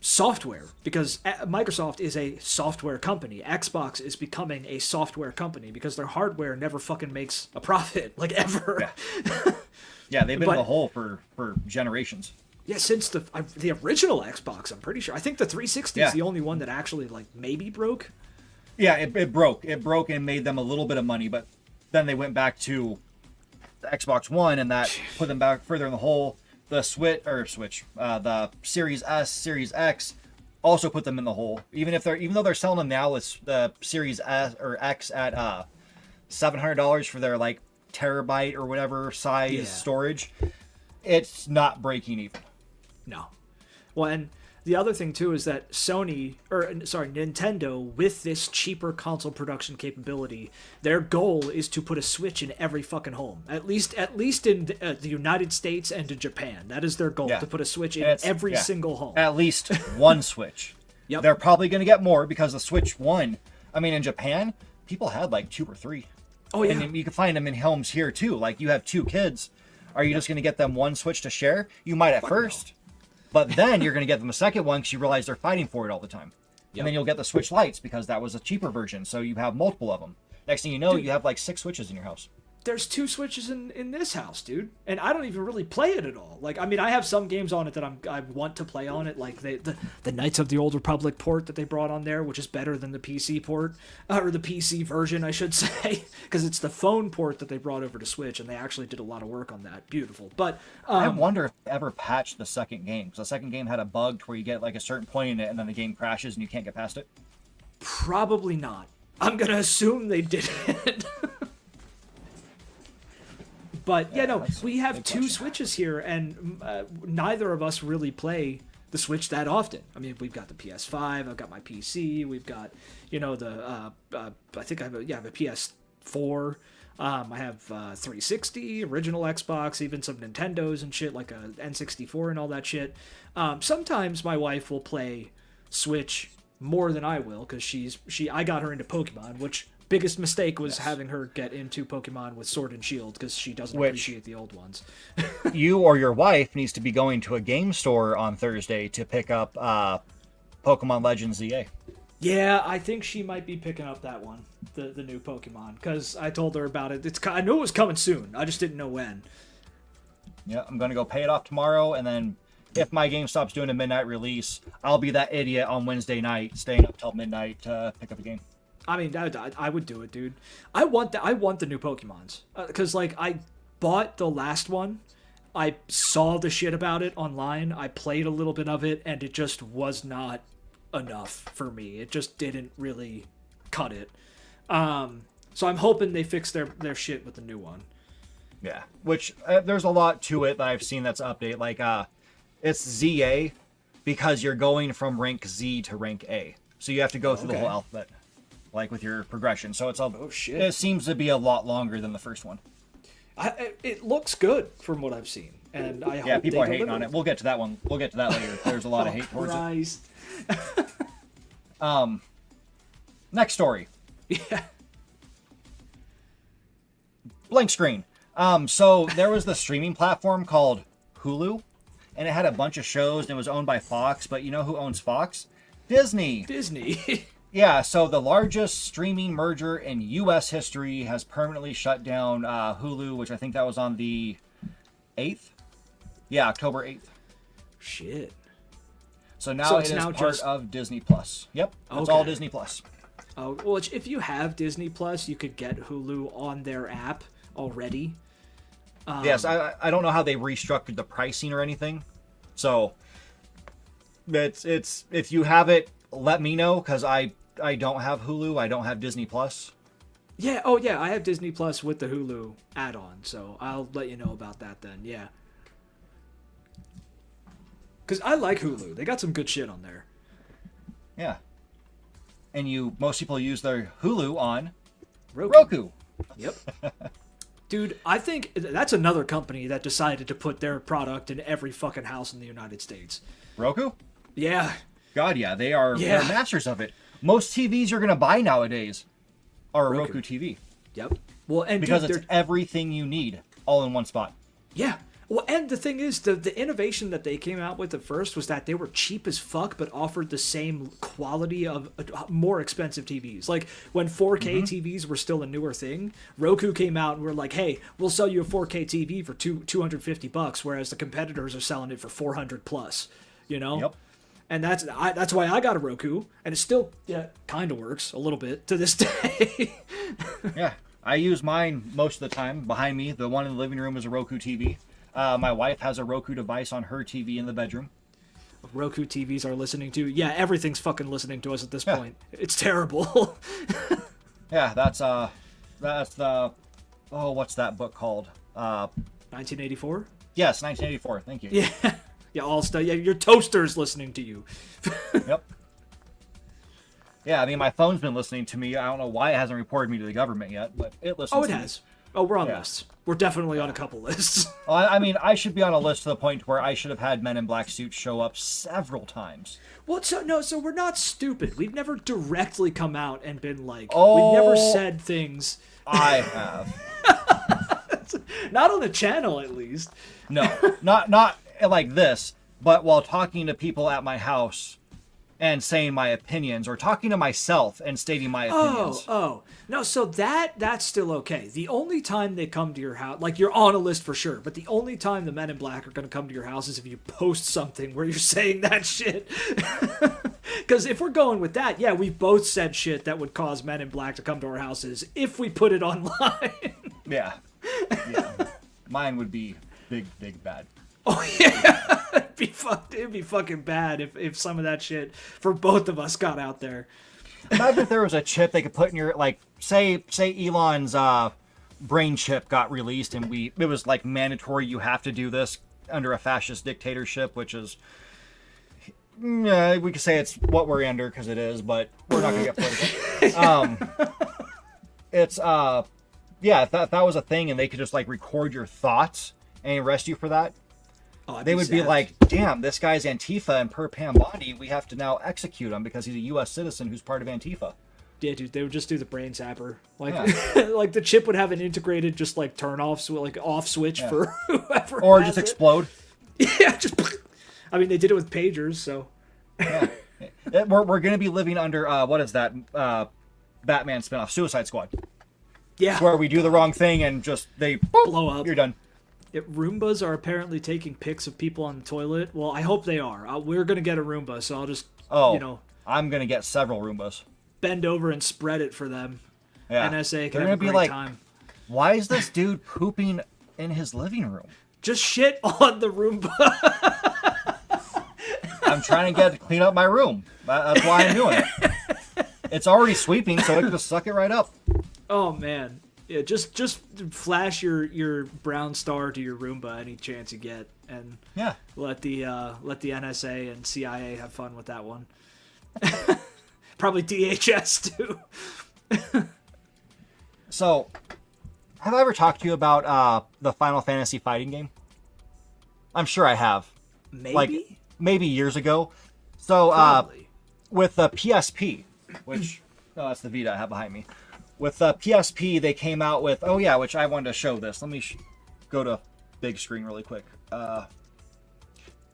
software, because Microsoft is a software company. Xbox is becoming a software company because their hardware never fucking makes a profit, like ever. Yeah, they've been in the hole for generations. Yeah, since the original Xbox, I'm pretty sure. I think the 360 is the only one that actually like maybe broke. Yeah, it broke. It broke and made them a little bit of money, but then they went back to the Xbox One, and that put them back further in the hole. The the Series S, Series X also put them in the hole. Even though they're selling them now, it's the Series S or X at $700 for their like terabyte or whatever size storage. It's not breaking even. No. Well, and the other thing too is that Nintendo, with this cheaper console production capability, their goal is to put a Switch in every fucking home. At least in the United States and in Japan. That is their goal, to put a Switch in every single home. At least one Switch. Yep. They're probably going to get more because the Switch 1, I mean, in Japan, people had like 2 or 3. Oh, yeah. And you can find them in homes here too. Like, you have 2 kids. Are you just going to get them one Switch to share? You might at first. But then you're going to get them a second one because you realize they're fighting for it all the time. And then you'll get the Switch Lights because that was a cheaper version. So you have multiple of them. Next thing you know, you have like 6 Switches in your house. There's 2 Switches in this house, dude. And I don't even really play it at all. Like, I mean, I have some games on it that I want to play on it. Like the Knights of the Old Republic port that they brought on there, which is better than the PC port. Or the PC version, I should say. Because it's the phone port that they brought over to Switch. And they actually did a lot of work on that. Beautiful. But I wonder if they ever patched the second game. Because the second game had a bug to where you get like a certain point in it and then the game crashes and you can't get past it. Probably not. I'm going to assume they didn't. But we have 2 Switches here, and neither of us really play the Switch that often. I mean, we've got the PS5, I've got my PC, we've got, I think I have a PS4, I have 360, original Xbox, even some Nintendos and shit, like a N64 and all that shit. Sometimes my wife will play Switch more than I will, because I got her into Pokemon, which... biggest mistake was having her get into Pokemon with Sword and Shield, because she doesn't appreciate the old ones. You or your wife needs to be going to a game store on Thursday to pick up Pokemon Legends ZA. Yeah, I think she might be picking up that one, the new Pokemon, because I told her about it. I knew it was coming soon. I just didn't know when. Yeah, I'm going to go pay it off tomorrow, and then if my GameStop's doing a midnight release, I'll be that idiot on Wednesday night staying up till midnight to pick up a game. I mean, I would do it, dude. I want the new Pokemons, because like I bought the last one, I saw the shit about it online, I played a little bit of it, and it just was not enough for me. It just didn't really cut it. So I'm hoping they fix their shit with the new one. Yeah, which there's a lot to it that I've seen that's an update. Like it's ZA because you're going from rank Z to rank A, so you have to go through the whole alphabet. Like with your progression, so it seems to be a lot longer than the first one. It looks good from what I've seen, and I hope people are hating on it. We'll get to that one. We'll get to that later. There's a lot of hate towards it. Next story. Yeah. Blank screen. So there was the streaming platform called Hulu, and it had a bunch of shows, and it was owned by Fox. But you know who owns Fox? Disney. Yeah, so the largest streaming merger in U.S. history has permanently shut down Hulu, which I think that was on the 8th? Yeah, October 8th. Shit. So now it is part of Disney Plus. Yep, it's all Disney Plus. Oh, well, if you have Disney Plus, you could get Hulu on their app already. Yes, I don't know how they restructured the pricing or anything. So it's if you have it, let me know, because I don't have Hulu. I don't have Disney Plus. Yeah. Oh, yeah. I have Disney Plus with the Hulu add-on, so I'll let you know about that then. Yeah. Because I like Hulu. They got some good shit on there. Yeah. And most people use their Hulu on Roku. Yep. Dude, I think that's another company that decided to put their product in every fucking house in the United States. Roku? Yeah. God, yeah, they're masters of it. Most TVs you're gonna buy nowadays are a Roku TV. Yep. Well, and because it's everything you need all in one spot. Yeah. Well, and the thing is, the innovation that they came out with at first was that they were cheap as fuck, but offered the same quality of more expensive TVs. Like when 4K TVs were still a newer thing, Roku came out and were like, "Hey, we'll sell you a 4K TV for $250," whereas the competitors are selling it for 400 plus. You know. Yep. And that's why I got a Roku, and it still kind of works a little bit to this day. Yeah, I use mine most of the time. Behind me, the one in the living room is a Roku TV. My wife has a Roku device on her TV in the bedroom. Roku TVs are listening to. Yeah, everything's fucking listening to us at this point. It's terrible. Yeah, that's the what's that book called? 1984? Yes, 1984. Thank you. Yeah. Yeah, all stuff. Yeah, your toaster's listening to you. Yep. Yeah, I mean, my phone's been listening to me. I don't know why it hasn't reported me to the government yet, but it listens Oh, it to has. me. Oh, we're on lists. We're definitely on a couple lists. I mean, I should be on a list to the point where I should have had Men in Black suits show up several times. Well, so we're not stupid. We've never directly come out and been like, Oh, we've never said things. I have. Not on the channel, at least. No, not like this, but while talking to people at my house and saying my opinions, or talking to myself and stating my opinions. Oh, no, so that's still okay. The only time they come to your house, like you're on a list for sure, but the only time the Men in Black are going to come to your house is if you post something where you're saying that shit. Because if we're going with that, yeah, we've both said shit that would cause Men in Black to come to our houses if we put it online. Yeah. Mine would be big bad. Oh yeah, it'd be fucking bad if some of that shit for both of us got out there. Imagine if there was a chip they could put in your, like, say Elon's brain chip got released and it was like mandatory, you have to do this under a fascist dictatorship, which is, we could say it's what we're under because it is, but we're not gonna get political. It's if that was a thing and they could just like record your thoughts and arrest you for that. They would be like, damn, this guy's Antifa and per Pam Bondi, we have to now execute him because he's a U.S. citizen who's part of Antifa. Yeah, dude, they would just do the brain zapper. Like, like the chip would have an integrated just like turn off, like off switch for whoever. Or just explode. Yeah, just. I mean, they did it with pagers, so. Yeah. We're going to be living under, what is that, Batman spinoff, Suicide Squad. Yeah. Where we do the wrong thing and just, they blow up. You're done. Roombas are apparently taking pics of people on the toilet. Well, I hope they are. We're going to get a Roomba, so I'll just, I'm going to get several Roombas. Bend over and spread it for them. Yeah. NSA can have a great time. Why is this dude pooping in his living room? Just shit on the Roomba. I'm trying to clean up my room. That's why I'm doing it. It's already sweeping, so I can just suck it right up. Oh, man. Yeah, just flash your brown star to your Roomba any chance you get, and let the NSA and CIA have fun with that one. Probably DHS too. So, have I ever talked to you about the Final Fantasy fighting game? I'm sure I have. Maybe years ago. So, with the PSP, which that's the Vita I have behind me. With the PSP, they came out with, which I wanted to show this. Let me go to big screen really quick.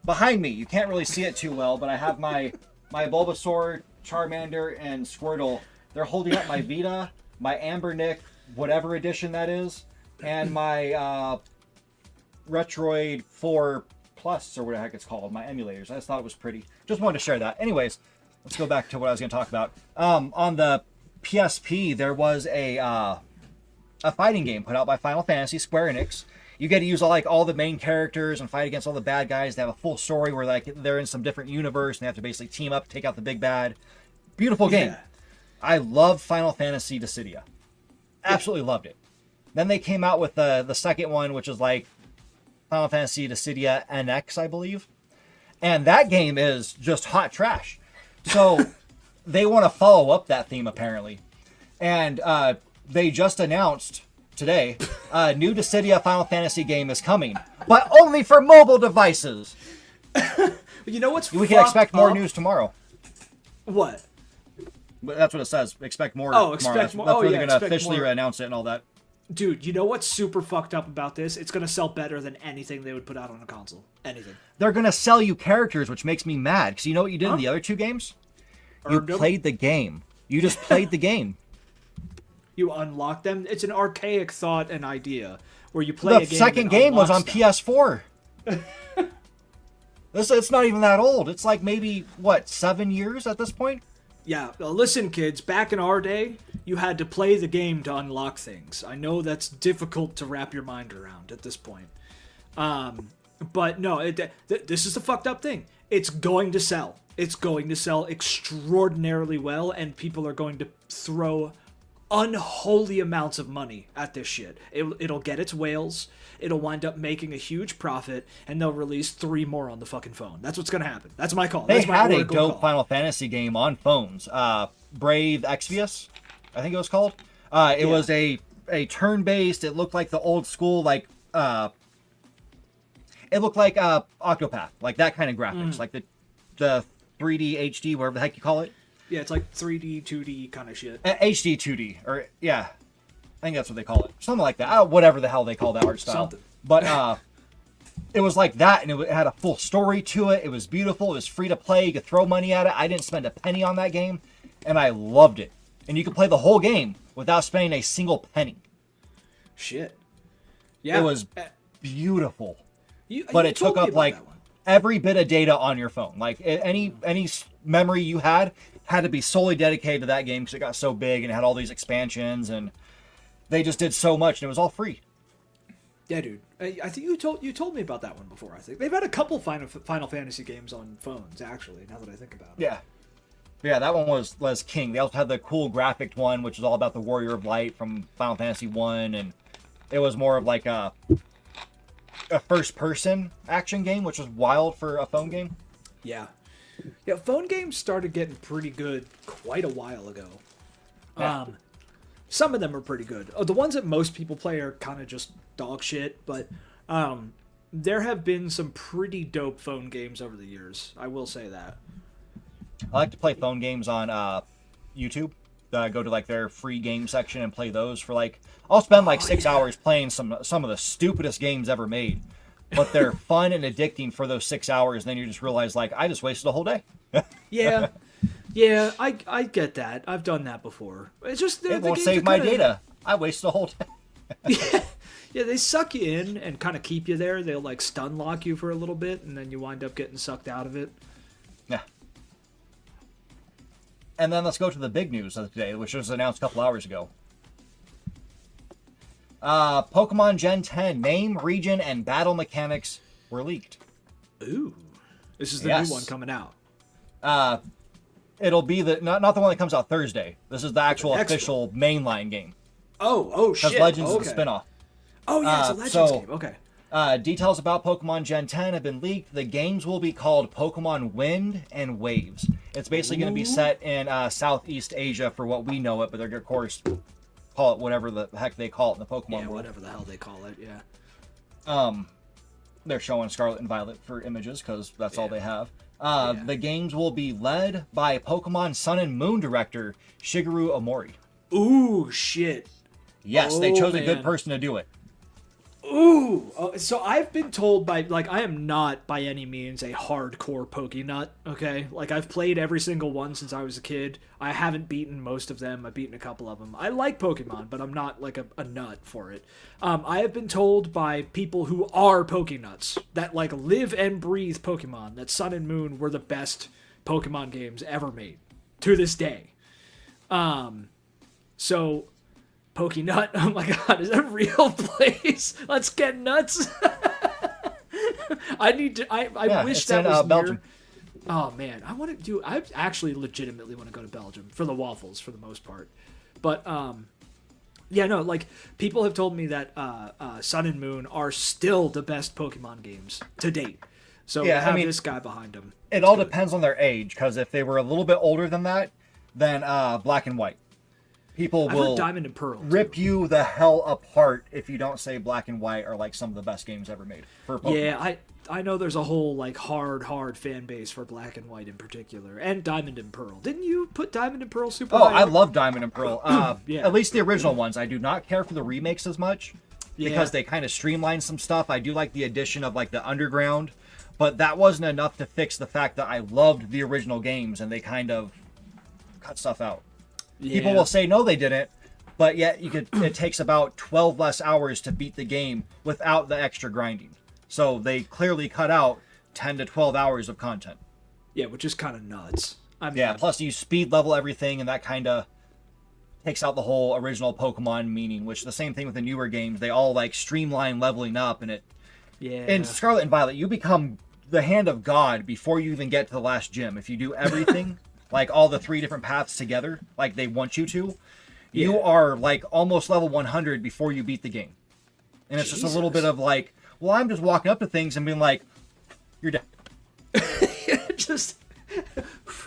Behind me, you can't really see it too well, but I have my Bulbasaur, Charmander, and Squirtle. They're holding up my Vita, my Amber Nick, whatever edition that is, and my Retroid 4 Plus, or what the heck it's called, my emulators. I just thought it was pretty. Just wanted to share that. Anyways, let's go back to what I was going to talk about. On the PSP, there was a fighting game put out by Final Fantasy, Square Enix. You get to use all the main characters and fight against all the bad guys. They have a full story where they're in some different universe and they have to basically team up to take out the big bad. Beautiful game. Yeah. I love Final Fantasy Dissidia. Absolutely loved it. Then they came out with the second one, which is like Final Fantasy Dissidia NX, I believe. and that game is just hot trash. So they want to follow up that theme apparently, and they just announced today a new Dissidia Final Fantasy game is coming, but only for mobile devices. You know what's We can expect more up? news tomorrow. What? But that's what it says. Expect more. Oh, tomorrow. expect That's, more. That's Oh, where yeah, they're gonna expect officially more. announce it and all that. Dude, you know what's super fucked up about this? It's gonna sell better than anything they would put out on a console. Anything. They're gonna sell you characters, which makes me mad. Because you know what you did in the other 2 games? You Earned 'em. played the game. You just played the game. You unlock them. It's an archaic thought and idea where you play a The game. second and game was on unlocks them. PS4. It's not even that old. It's like maybe, what, 7 years at this point? Yeah, well, listen, kids. Back in our day, you had to play the game to unlock things. I know that's difficult to wrap your mind around at this point. But no, this is the fucked up thing. It's going to sell. It's going to sell extraordinarily well, and people are going to throw unholy amounts of money at this shit. It'll get its whales. It'll wind up making a huge profit, and they'll release 3 more on the fucking phone. That's what's gonna happen. That's my call. They That's my had a oracle dope call. Final Fantasy game on phones. Brave Exvius, I think it was called. It was a turn-based. It looked like the old school, like it looked like Octopath, like that kind of graphics, like the 3D HD, whatever the heck you call it. Yeah, it's like 3D, 2D kind of shit. HD 2D, or yeah, I think that's what they call it, something like that. Whatever the hell they call that art style. Something. But it was like that, and it had a full story to it. It was beautiful. It was free to play. You could throw money at it. I didn't spend a penny on that game, and I loved it. And you could play the whole game without spending a single penny. Shit. Yeah. It was beautiful, You but it told took me up about like that one. every bit of data on your phone. Like any memory you had to be solely dedicated to that game because it got so big and it had all these expansions, and they just did so much, and it was all free. Yeah, dude. I think you told me about that one before. I think they've had a couple Final Fantasy games on phones, actually. Now that I think about it. Yeah, that one was king. They also had the cool graphic one, which was all about the Warrior of Light from Final Fantasy 1, and it was more of like a first-person action game, which was wild for a phone game. Yeah. Yeah, phone games started getting pretty good quite a while ago. Yeah. Some of them are pretty good. The ones that most people play are kind of just dog shit, but there have been some pretty dope phone games over the years. I will say that. I like to play phone games on YouTube. Go to like their free game section and play those for like. I'll spend like 6 hours playing some of the stupidest games ever made, but they're fun and addicting for those 6 hours. And then you just realize like I just wasted a whole day. Yeah. Yeah, I get that. I've done that before. It's just It won't save my data. I wasted a whole day. Yeah, they suck you in and kind of keep you there. They'll like stun lock you for a little bit, and then you wind up getting sucked out of it. Yeah. And then let's go to the big news of the day, which was announced a couple hours ago. Pokemon Gen 10 name, region, and battle mechanics were leaked. Ooh, this is the Yes. new one coming out. It'll be the not the one that comes out Thursday. This is the actual Next official mainline game. Oh Because shit! Legends okay. is the spinoff. Oh yeah, it's a Legends so- game. Okay. Details about Pokemon Gen 10 have been leaked. The games will be called Pokemon Wind and Waves. It's basically going to be set in Southeast Asia for what we know it, but they're going to, of course, call it whatever the heck they call it in the Pokemon Yeah, world. whatever the hell they call it. Yeah. They're showing Scarlet and Violet for images because that's all Yeah. they have. Yeah. The games will be led by Pokemon Sun and Moon director Shigeru Omori. Ooh shit. Yes, they Oh, chose a man. good person to do it. Ooh, so I've been told by, like, I am not by any means a hardcore Pokenut, okay? Like, I've played every single one since I was a kid. I haven't beaten most of them. I've beaten a couple of them. I like Pokemon, but I'm not, like, a nut for it. I have been told by people who are Pokenuts that, like, live and breathe Pokemon, that Sun and Moon were the best Pokemon games ever made, to this day. So... Pokenut, oh my god, is that a real place? Let's get nuts. I need to. I Yeah, wish it's that in, was Belgium. near. Oh man, I want to do. I actually legitimately want to go to Belgium for the waffles for the most part, but yeah, no, like people have told me that Sun and Moon are still the best Pokemon games to date. So Yeah, to have I mean, this guy behind him. it all depends on their age, because if they were a little bit older than that, then black and white. People I've heard will Diamond and Pearl rip too. you the hell apart if you don't say black and white are like some of the best games ever made for Pokemon. Yeah, I know there's a whole like hard fan base for Black and White in particular, and Diamond and Pearl. Didn't you put Diamond and Pearl super Oh, high I up? love Diamond and Pearl. Yeah. At least the original ones. I do not care for the remakes as much Yeah. because they kind of streamline some stuff. I do like the addition of like the underground, but that wasn't enough to fix the fact that I loved the original games and they kind of cut stuff out. People Yeah. will say no, they didn't, but yet it takes about 12 less hours to beat the game without the extra grinding. So they clearly cut out 10 to 12 hours of content. Yeah, which is kind of nuts. I mean, Yeah, plus you speed level everything, and that kind of takes out the whole original Pokemon meaning, which the same thing with the newer games. They all like streamline leveling up, and yeah. in Scarlet and Violet, you become the hand of God before you even get to the last gym. If you do everything, like all the 3 different paths together, like they want you to, you Yeah. are like almost level 100 before you beat the game. And it's just a little Jesus. bit of like, well, I'm just walking up to things and being like, you're dead. Just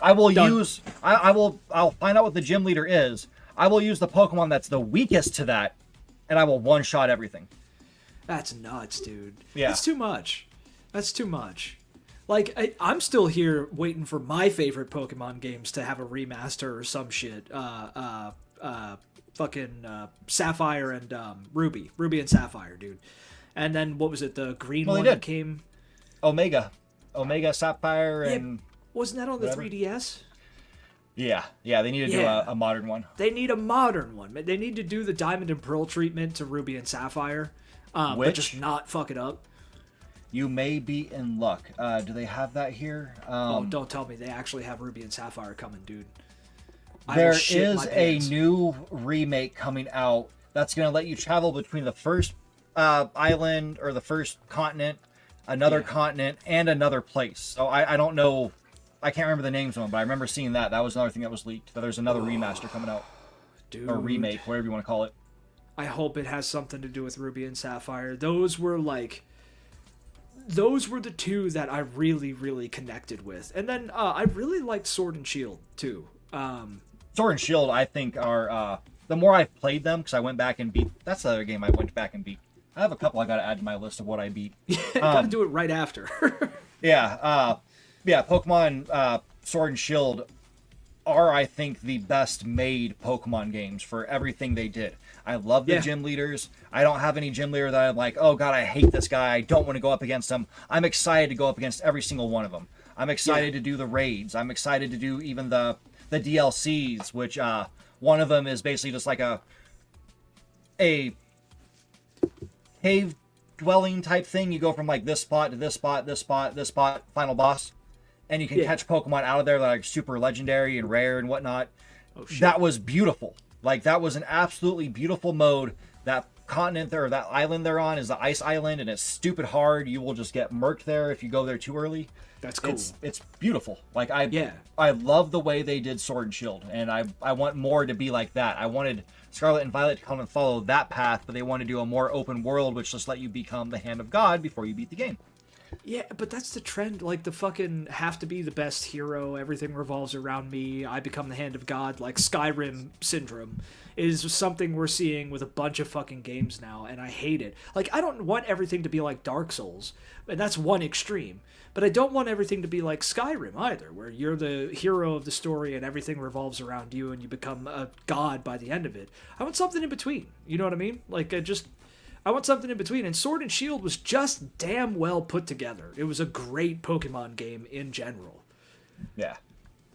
I will Done. use. I'll find out what the gym leader is. I will use the Pokemon that's the weakest to that, and I will one shot everything. that's nuts, dude. Yeah. That's too much. That's too much. Like I'm still here waiting for my favorite Pokemon games to have a remaster or some shit. Fucking Sapphire and Ruby and Sapphire, dude. And then what was it? The green Well, they one did. that came. Omega Sapphire, Yeah, and wasn't that on the whatever. 3DS? yeah. They need to do Yeah. a modern one. They need a modern one. They need to do the Diamond and Pearl treatment to Ruby and Sapphire, but Which- just not fuck it up. You may be in luck. Do they have that here? Oh, don't tell me they actually have Ruby and Sapphire coming, dude. I will There shit is my a pants. new remake coming out that's going to let you travel between the first island or the first continent, another Yeah. continent, and another place. So I don't know. I can't remember the names of them, but I remember seeing that. That was another thing that was leaked. That there's another remaster coming out, dude. or remake, whatever you want to call it. I hope it has something to do with Ruby and Sapphire. Those were the two that I really, really connected with. And then I really liked Sword and Shield too. Sword and Shield, I think, are the more I've played them, because I went back and beat. That's the other game I went back and beat. I have a couple I got to add to my list of what I beat. Gotta do it right after. Yeah, Pokemon Sword and Shield are, I think, the best made Pokemon games for everything they did. I love the Yeah. gym leaders. I don't have any gym leader that I'm like, oh god, I hate this guy. I don't want to go up against him. I'm excited to go up against every single one of them. I'm excited to do the raids. I'm excited to do even the DLCs, which one of them is basically just like a cave dwelling type thing. You go from like this spot to this spot, this spot, this spot, final boss, and you can Yeah. catch Pokemon out of there that are like super legendary and rare and whatnot. Oh, shit. That was beautiful. Like that was an absolutely beautiful mode. That continent there, or that island they're on, is the ice island, and it's stupid hard. You will just get murked there if you go there too early. That's cool. It's beautiful. Like Yeah. I love the way they did Sword and Shield, and I want more to be like that. I wanted Scarlet and Violet to come and follow that path, but they want to do a more open world, which just let you become the hand of God before you beat the game. Yeah, but that's the trend. Like the fucking have to be the best hero. Everything revolves around me. I become the hand of God. Like Skyrim syndrome is something we're seeing with a bunch of fucking games now, and I hate it. Like I don't want everything to be like Dark Souls, and that's one extreme. But I don't want everything to be like Skyrim either, where you're the hero of the story and everything revolves around you and you become a god by the end of it. I want something in between. You know what I mean? Like I want something in between, and Sword and Shield was just damn well put together. It was a great Pokemon game in general. Yeah,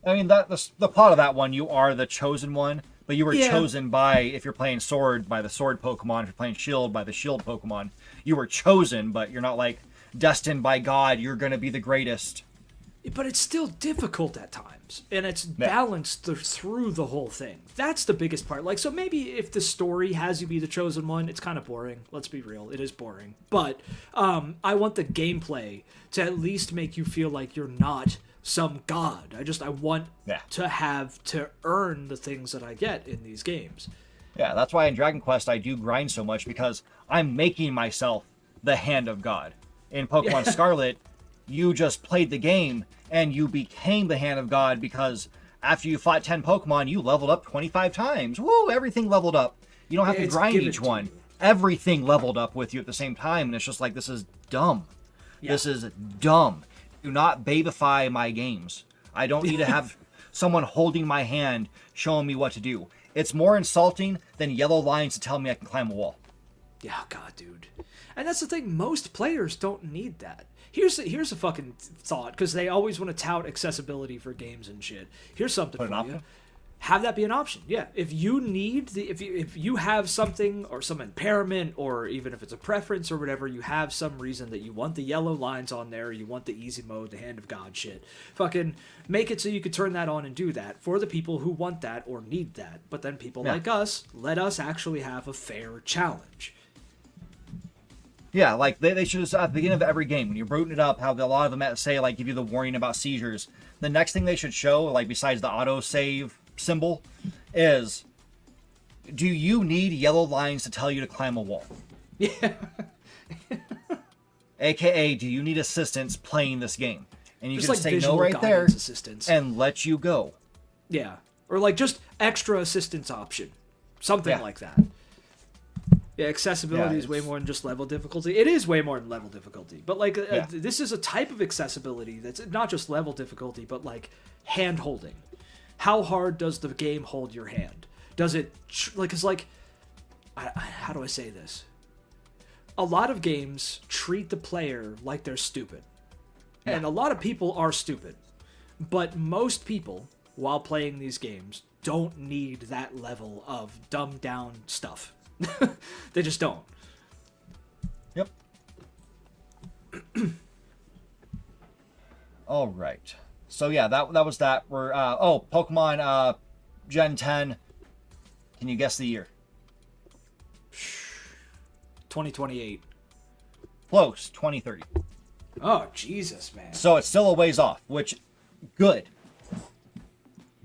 I mean the plot of that one, you are the chosen one, but you were Yeah. chosen by, if you're playing Sword, by the Sword Pokemon. If you're playing Shield, by the Shield Pokemon. You were chosen, but you're not like destined by God. You're gonna be the greatest. But it's still difficult at times, and it's balanced through the whole thing. That's the biggest part. Like, so maybe if the story has you be the chosen one, it's kind of boring. Let's be real, it is boring. But I want the gameplay to at least make you feel like you're not some god. I want to have to earn the things that I get in these games. Yeah, that's why in Dragon Quest I do grind so much, because I'm making myself the hand of God. In Pokemon Scarlet, You just played the game and you became the hand of God because after you fought 10 Pokemon, you leveled up 25 times. Woo, everything leveled up. You don't have to grind each one. Everything leveled up with you at the same time, and it's just like, this is dumb. Yeah. This is dumb. Do not babify my games. I don't need to have someone holding my hand showing me what to do. It's more insulting than yellow lines to tell me I can climb a wall. Yeah, God, dude. And that's the thing, most players don't need that. Here's a fucking thought, because they always want to tout accessibility for games and shit. Here's something for you. Have that be an option. Yeah, if you need if you have something or some impairment, or even if it's a preference or whatever, you have some reason that you want the yellow lines on there, you want the easy mode, the hand of God shit. Fucking make it so you could turn that on and do that for the people who want that or need that. But then people like us, let us actually have a fair challenge. Yeah, like they should have, at the beginning of every game, when you're booting it up, how a lot of them say, like, give you the warning about seizures. The next thing they should show, like, besides the auto-save symbol, is, do you need yellow lines to tell you to climb a wall? Yeah. AKA, do you need assistance playing this game? And you just can like say no right there assistance. And let you go. Yeah. Or like just extra assistance option. Something like that. Yeah, accessibility is way more than just level difficulty. It is way more than level difficulty. But, like, this is a type of accessibility that's not just level difficulty, but, like, hand-holding. How hard does the game hold your hand? Does it, how do I say this? A lot of games treat the player like they're stupid. Yeah. And a lot of people are stupid. But most people, while playing these games, don't need that level of dumbed-down stuff. They just don't. Yep. All right. So yeah, that was that. We're Pokemon Gen 10. Can you guess the year? 2028. Close. 2030. Oh, Jesus, man. So it's still a ways off, which good.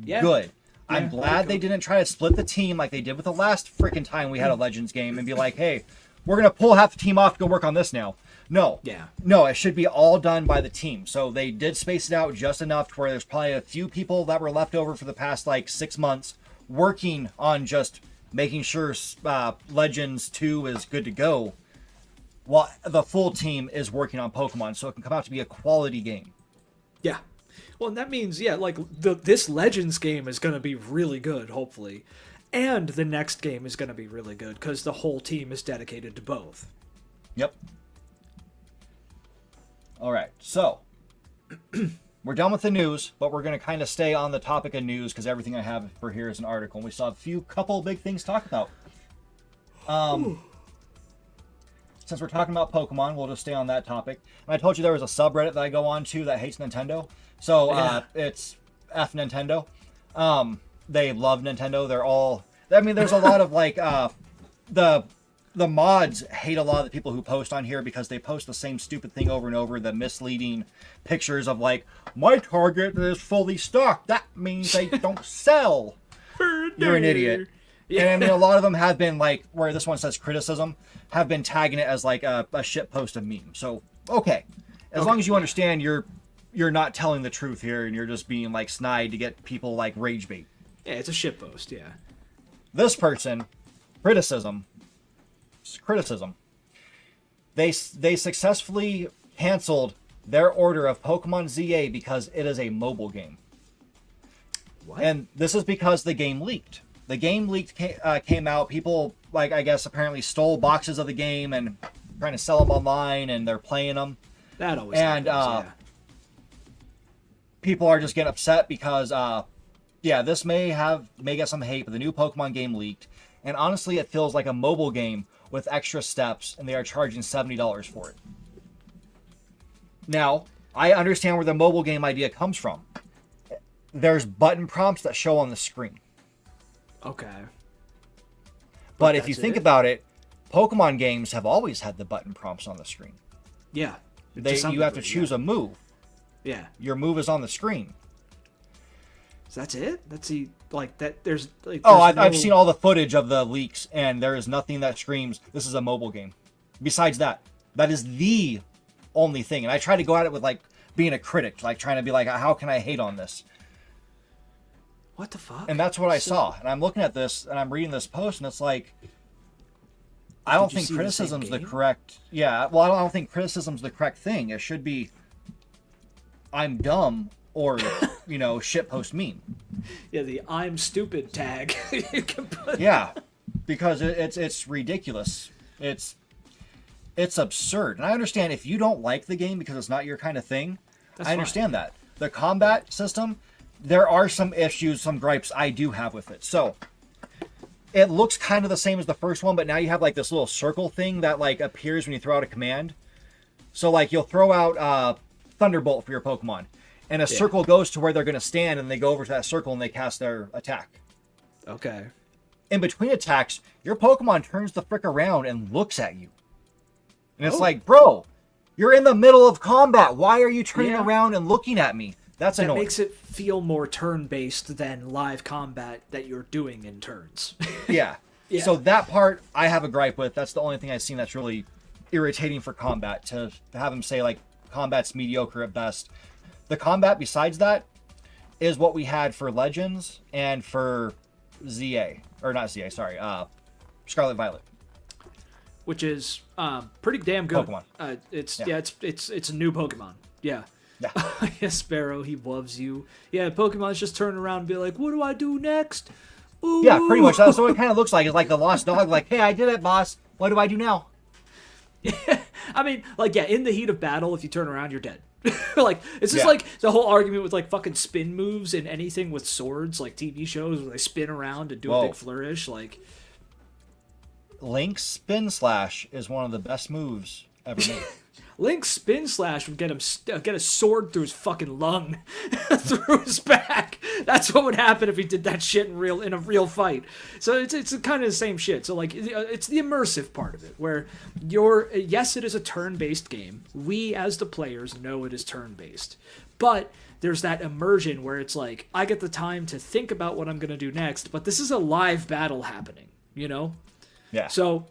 Yeah. Good. I'm glad they didn't try to split the team like they did with the last freaking time we had a Legends game and be like, hey, we're going to pull half the team off to go work on this now. No. Yeah. No, it should be all done by the team. So they did space it out just enough to where there's probably a few people that were left over for the past, 6 months working on just making sure Legends 2 is good to go, while the full team is working on Pokemon, so it can come out to be a quality game. Yeah. Well, and that means, this Legends game is going to be really good, hopefully. And the next game is going to be really good, because the whole team is dedicated to both. Yep. All right, so we're done with the news, but we're going to kind of stay on the topic of news, because everything I have for here is an article, and we saw a couple big things to talk about. Since we're talking about Pokemon, we'll just stay on that topic. And I told you there was a subreddit that I go on to that hates Nintendo. So it's F Nintendo. They love Nintendo. They're all... I mean, there's a lot of, the mods hate a lot of the people who post on here because they post the same stupid thing over and over, the misleading pictures of, my Target is fully stocked. That means they don't sell. You're an idiot. Yeah. And I mean, a lot of them have been, where this one says criticism, have been tagging it as, a shit post of meme. So, okay. As long as you understand you're not telling the truth here and you're just being, snide to get people, rage bait. Yeah, it's a shit post, yeah. This person, criticism. They successfully canceled their order of Pokemon ZA because it is a mobile game. What? And this is because the game leaked. The game came out. People, I guess, apparently stole boxes of the game and trying to sell them online, and they're playing them. That always happens, people are just getting upset because, this may get some hate, but the new Pokemon game leaked. And honestly, it feels like a mobile game with extra steps, and they are charging $70 for it. Now, I understand where the mobile game idea comes from. There's button prompts that show on the screen. Okay. But if you think about it, Pokemon games have always had the button prompts on the screen. Yeah. You have to choose a move. Yeah. Your move is on the screen. So that's it? That's that. There's I've seen all the footage of the leaks, and there is nothing that screams this is a mobile game. Besides that, that is the only thing. And I try to go at it with being a critic, like trying to be like, how can I hate on this? What the fuck? And that's what I saw. And I'm looking at this and I'm reading this post and it's like, I don't think criticism's the correct. Yeah, well, I don't think criticism's the correct thing. It should be, I'm dumb or, shitpost meme. Yeah, the I'm stupid tag. You can put... Yeah, because it's ridiculous. It's absurd. And I understand if you don't like the game because it's not your kind of thing. I understand that. The combat system, there are some issues, some gripes I do have with it. So it looks kind of the same as the first one, but now you have like this little circle thing that like appears when you throw out a command. So like you'll throw out Thunderbolt for your Pokemon, and a circle goes to where they're going to stand, and they go over to that circle and they cast their attack. Okay. In between attacks, your Pokemon turns the frick around and looks at you. And it's like, bro, you're in the middle of combat. Why are you turning around and looking at me? That's annoying. That makes it feel more turn-based than live combat that you're doing in turns. Yeah. So that part I have a gripe with. That's the only thing I've seen that's really irritating for combat, to have him say like combat's mediocre at best. The combat besides that is what we had for Legends and for ZA. Or not ZA, sorry. Scarlet Violet. Which is pretty damn good. Pokemon. It's a new Pokemon. Yeah. Yeah. Yeah, Sparrow, he loves you. Yeah, Pokemon's just turn around and be like, what do I do next? Ooh. Yeah, pretty much. That's what it kind of looks like. It's like the lost dog, like, hey, I did it, boss. What do I do now? I mean, like, yeah, in the heat of battle, if you turn around, you're dead. Like, it's just like the whole argument with like fucking spin moves and anything with swords, like TV shows where they spin around and do a big flourish. Like, Link's Spin Slash is one of the best moves ever made. Link's Spin Slash would get him get a sword through his fucking lung, through his back. That's what would happen if he did that shit in a real fight. So it's kind of the same shit. So like it's the immersive part of it, where yes, it is a turn-based game. We as the players know it is turn-based, but there's that immersion where it's like I get the time to think about what I'm gonna do next, but this is a live battle happening. Yeah. So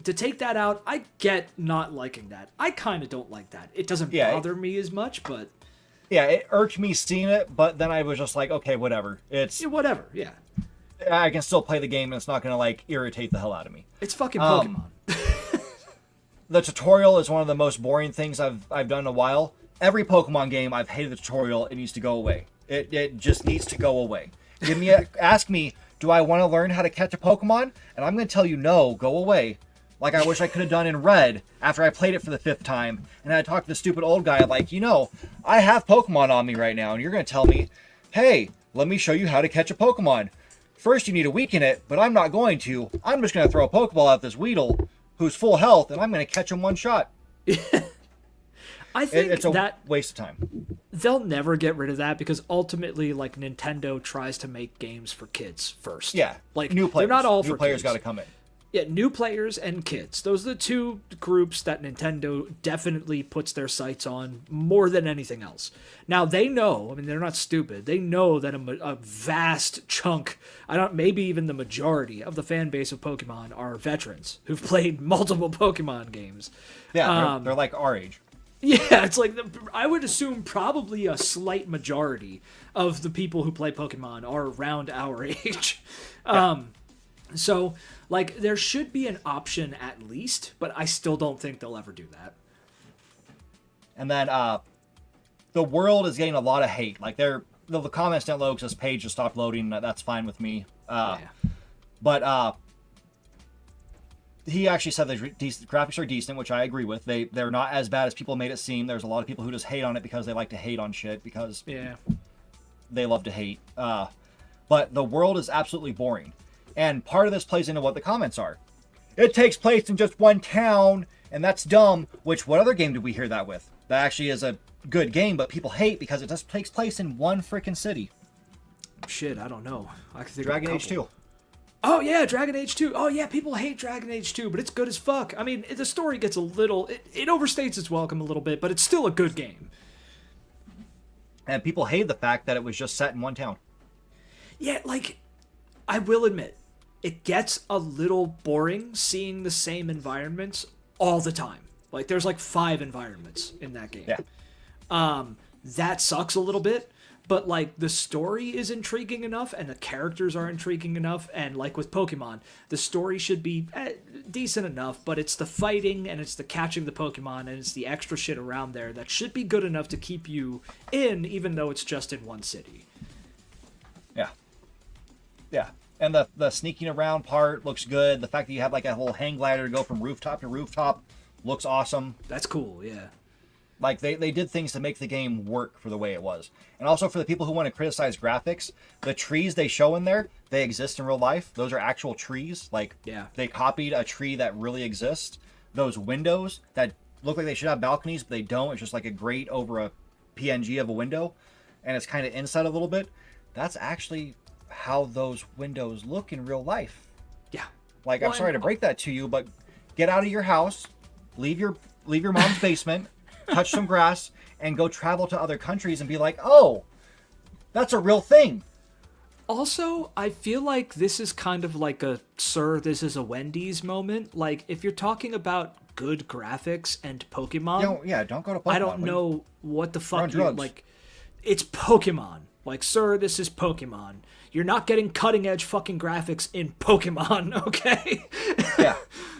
to take that out, I get not liking that. I kind of don't like that. It doesn't bother me as much, but... Yeah, it irked me seeing it, but then I was just like, okay, whatever. It's... Yeah, whatever, yeah. I can still play the game, and it's not going to, like, irritate the hell out of me. It's fucking Pokemon. The tutorial is one of the most boring things I've done in a while. Every Pokemon game, I've hated the tutorial. It needs to go away. It just needs to go away. Ask me, do I want to learn how to catch a Pokemon? And I'm going to tell you, no, go away. Like I wish I could have done in Red after I played it for the 5th time. And I talked to the stupid old guy like, I have Pokemon on me right now. And you're going to tell me, hey, let me show you how to catch a Pokemon. First, you need to weaken it, but I'm not going to. I'm just going to throw a Pokeball at this Weedle who's full health, and I'm going to catch him one shot. I think it's a waste of time. They'll never get rid of that because ultimately, like, Nintendo tries to make games for kids first. Yeah, like new players. They're not all new for players. Kids. Got to come in. Yeah, new players and kids. Those are the two groups that Nintendo definitely puts their sights on more than anything else. Now, they know, I mean, they're not stupid. They know that a vast chunk, maybe even the majority of the fan base of Pokemon are veterans who've played multiple Pokemon games. Yeah, they're like our age. Yeah, it's like, I would assume probably a slight majority of the people who play Pokemon are around our age. Yeah. So, like, there should be an option at least, but I still don't think they'll ever do that. And then, the world is getting a lot of hate. Like, the comments don't load because this page just stopped loading. That's fine with me. But, he actually said the graphics are decent, which I agree with. They're not as bad as people made it seem. There's a lot of people who just hate on it because they like to hate on shit, because they love to hate. But the world is absolutely boring. And part of this plays into what the comments are. It takes place in just one town, and that's dumb. Which, what other game did we hear that with? That actually is a good game, but people hate because it just takes place in one freaking city. Shit, I don't know. I can think Dragon of Age 2. Oh, yeah, Dragon Age 2. Oh, yeah, people hate Dragon Age 2, but it's good as fuck. I mean, the story gets a little... It overstates its welcome a little bit, but it's still a good game. And people hate the fact that it was just set in one town. Yeah, like, I will admit, it gets a little boring seeing the same environments all the time. Like, there's like 5 environments in that game. Yeah. That sucks a little bit. But like the story is intriguing enough and the characters are intriguing enough, and like with Pokemon, the story should be decent enough, but it's the fighting and it's the catching the Pokemon and it's the extra shit around there that should be good enough to keep you in, even though it's just in one city. Yeah. Yeah. And the sneaking around part looks good. The fact that you have like a whole hang glider to go from rooftop to rooftop looks awesome. That's cool, yeah. Like, they did things to make the game work for the way it was. And also for the people who want to criticize graphics, the trees they show in there, they exist in real life. Those are actual trees. Like, yeah. They copied a tree that really exists. Those windows that look like they should have balconies, but they don't. It's just like a grate over a PNG of a window. And it's kind of inside a little bit. That's actually how those windows look in real life. Yeah. Like, I'm sorry to break that to you, but get out of your house, leave your mom's basement, touch some grass, and go travel to other countries and be like, oh, that's a real thing. Also, I feel like this is kind of like a "Sir, this is a Wendy's" moment. Like, if you're talking about good graphics and Pokemon, don't go to Pokemon. I don't know what the fuck you like. It's Pokemon. Like, sir, this is Pokemon. You're not getting cutting edge fucking graphics in Pokemon, okay? Yeah.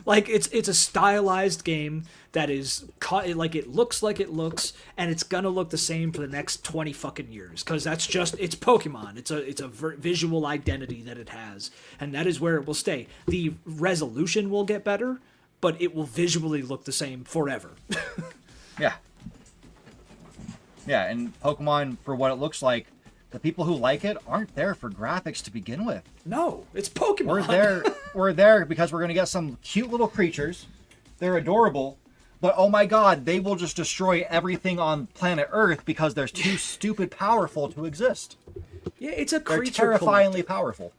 Like, it's a stylized game that is like it looks, and it's gonna look the same for the next 20 fucking years, because it's Pokemon. It's a visual identity that it has, and that is where it will stay. The resolution will get better, but it will visually look the same forever. Yeah. Yeah, and Pokemon, for what it looks like, the people who like it aren't there for graphics to begin with. No, it's Pokemon. We're there because we're going to get some cute little creatures. They're adorable. But oh my god, they will just destroy everything on planet Earth because they're too stupid powerful to exist. Yeah, it's a creature. They're terrifyingly powerful.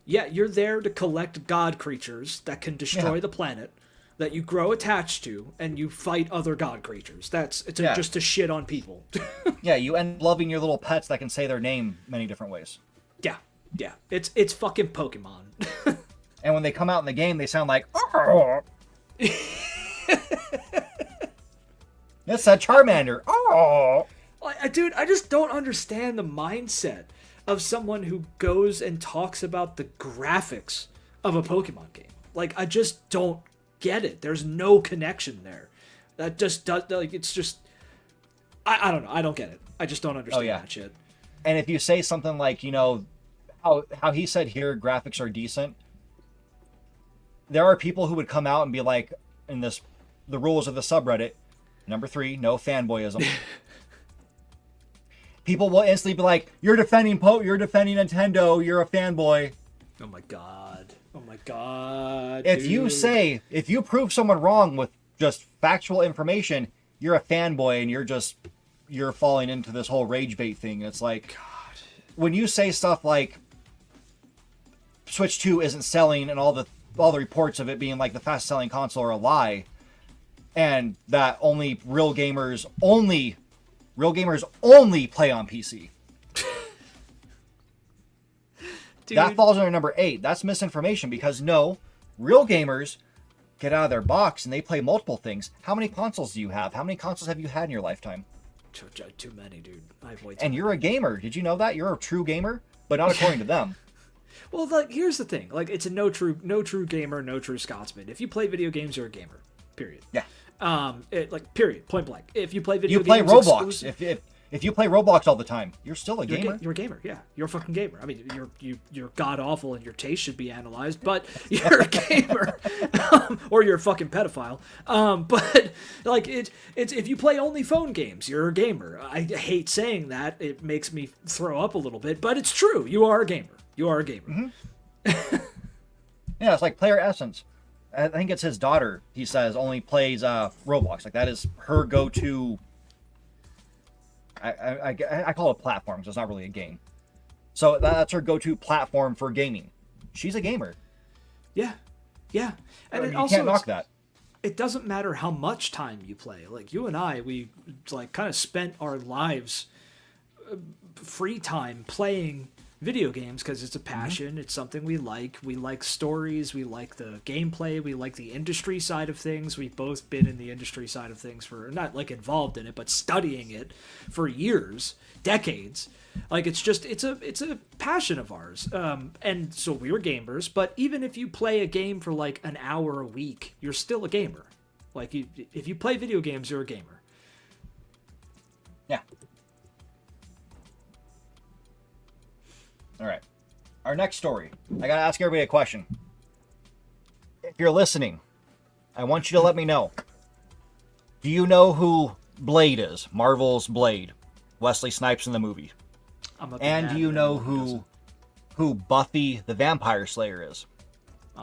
Yeah, you're there to collect god creatures that can destroy the planet, that you grow attached to, and you fight other god creatures. Just to shit on people. Yeah, you end up loving your little pets that can say their name many different ways. Yeah. It's fucking Pokemon. And when they come out in the game, they sound like, oh. It's a Charmander. Oh. Dude, I just don't understand the mindset of someone who goes and talks about the graphics of a Pokemon game. Like, I just don't get it. There's no connection there. That just does, like, it's just, I don't know. I don't get it. I just don't understand that shit. And if you say something like, how he said here graphics are decent, there are people who would come out and be like, in the rules of the subreddit, number 3, no fanboyism. People will instantly be like, you're defending Nintendo, you're a fanboy. Oh my god. If you prove someone wrong with just factual information, you're a fanboy and you're falling into this whole rage bait thing. It's like, God, when you say stuff like Switch 2 isn't selling and all the reports of it being like the fastest selling console are a lie, and that real gamers only play on PC. Dude. That falls under number 8. That's misinformation, because no, real gamers get out of their box and they play multiple things. How many consoles do you have? How many consoles have you had in your lifetime? Too many, dude. I have way too And many. you're a gamer. Did you know that? You're a true gamer, but not according to them. Well, like, here's the thing. Like, it's a no true gamer, no true Scotsman. If you play video games, you're a gamer. Period. Yeah. Period. Point blank. If you play video games, you play Roblox. If you play Roblox all the time, you're still a gamer. You're a gamer. Yeah, you're a fucking gamer. I mean, you're god awful and your taste should be analyzed, but you're a gamer, or you're a fucking pedophile. But like it's if you play only phone games, you're a gamer. I hate saying that. It makes me throw up a little bit, but it's true. You are a gamer. You are a gamer. Mm-hmm. Yeah, it's like Player Essence. I think it's his daughter. He says only plays Roblox. Like, that is her go-to. I call it platform, because it's not really a game. So that's her go-to platform for gaming. She's a gamer. Yeah. And you can't knock that. It doesn't matter how much time you play. Like, you and I, we like kind of spent our lives, free time, playing video games because it's a passion. It's something we like. We like stories. We like the gameplay. We like the industry side of things. We've both been in the industry side of things for, not like involved in it, but studying it for years, decades. Like it's a passion of ours. And so we were gamers, but even if you play a game for like an hour a week, you're still a gamer. Like if you play video games, you're a gamer. Yeah. All right. Our next story. I got to ask everybody a question. If you're listening, I want you to let me know. Do you know who Blade is? Marvel's Blade. Wesley Snipes in the movie. And do you know who Buffy the Vampire Slayer is?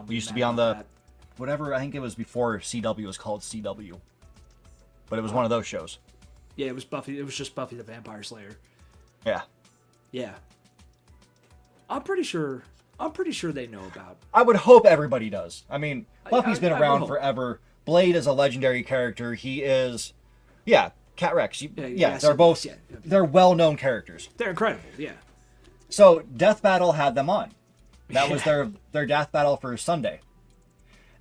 We used to be on the whatever, I think it was before CW was called CW. But it was one of those shows. Yeah, it was Buffy. It was just Buffy the Vampire Slayer. Yeah. Yeah. I'm pretty sure they know about. I would hope everybody does. I mean, Buffy's been I around forever. Blade is a legendary character. He is, Cat Rex. They're both, they're well-known characters. They're incredible, yeah. So Death Battle had them on. That was their Death Battle for Sunday.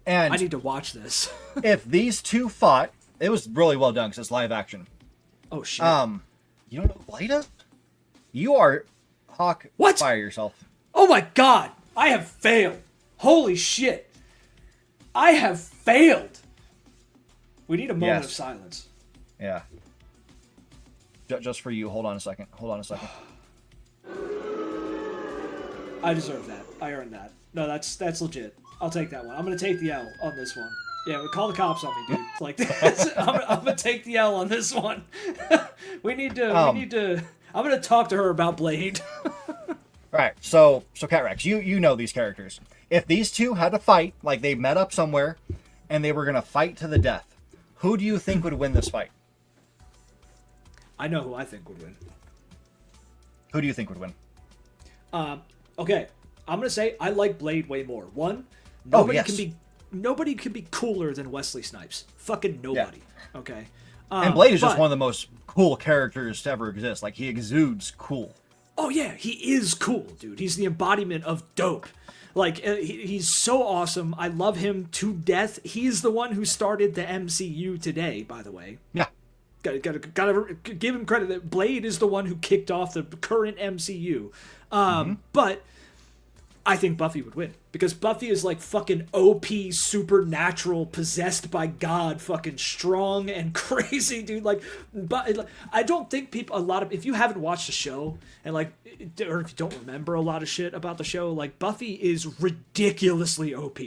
And I need to watch this. if these two fought, it was really well done because it's live action. Oh shit. You don't know who Blade is? You are Hawk. What? Fire yourself. Oh my god! I have failed. Holy shit! I have failed. We need a moment of silence. Yeah. Just for you. Hold on a second. I deserve that. I earned that. No, that's legit. I'll take that one. I'm gonna take the L on this one. Yeah, call the cops on me, dude. Like this. I'm gonna take the L on this one. We need to. I'm gonna talk to her about Blade. Right. So Cat Rex, you know these characters. If these two had to fight, like they met up somewhere, and they were gonna fight to the death, who do you think would win this fight? I know who I think would win. Who do you think would win? Okay, I'm gonna say I like Blade way more. One, nobody can be cooler than Wesley Snipes. Fucking nobody. Yeah. Okay. And Blade is just one of the most cool characters to ever exist. Like he exudes cool. Oh yeah, he is cool, dude. He's the embodiment of dope. Like he's so awesome. I love him to death. He's the one who started the MCU today, by the way. Yeah. Gotta give him credit that Blade is the one who kicked off the current MCU. But I think Buffy would win because Buffy is like fucking OP, supernatural, possessed by God, fucking strong and crazy, dude. Like, but I don't think if you haven't watched the show and or if you don't remember a lot of shit about the show, like Buffy is ridiculously OP.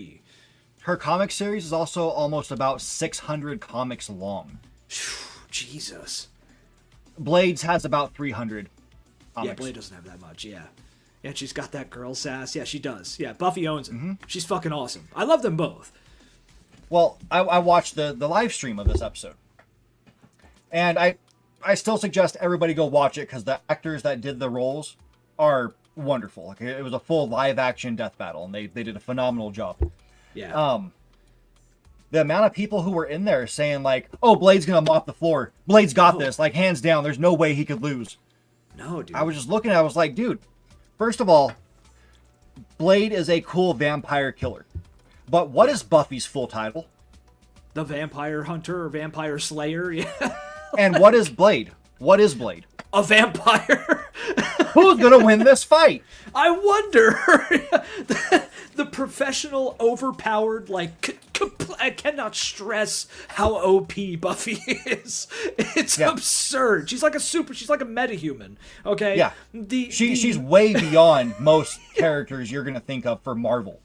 Her comic series is also almost about 600 comics long. Jesus. Blades has about 300 comics. Yeah, Blade doesn't have that much, yeah. Yeah, she's got that girl sass. Yeah, she does. Yeah, Buffy owns it. Mm-hmm. She's fucking awesome. I love them both. Well, I watched the live stream of this episode. And I still suggest everybody go watch it because the actors that did the roles are wonderful. Like, it was a full live action death battle, and they did a phenomenal job. Yeah. The amount of people who were in there saying like, "Oh, Blade's gonna mop the floor. Blade's got this. Like hands down, there's no way he could lose." No, dude. I was just looking at it, I was like, dude, first of all, Blade is a cool vampire killer. But what is Buffy's full title? The Vampire Hunter or Vampire Slayer, yeah. And what is Blade? What is Blade? A vampire. Who's gonna win this fight? I wonder. The professional, overpowered, like, I cannot stress how OP Buffy is. It's absurd. She's like a metahuman. Okay. Yeah. She's way beyond most characters you're gonna think of for Marvel.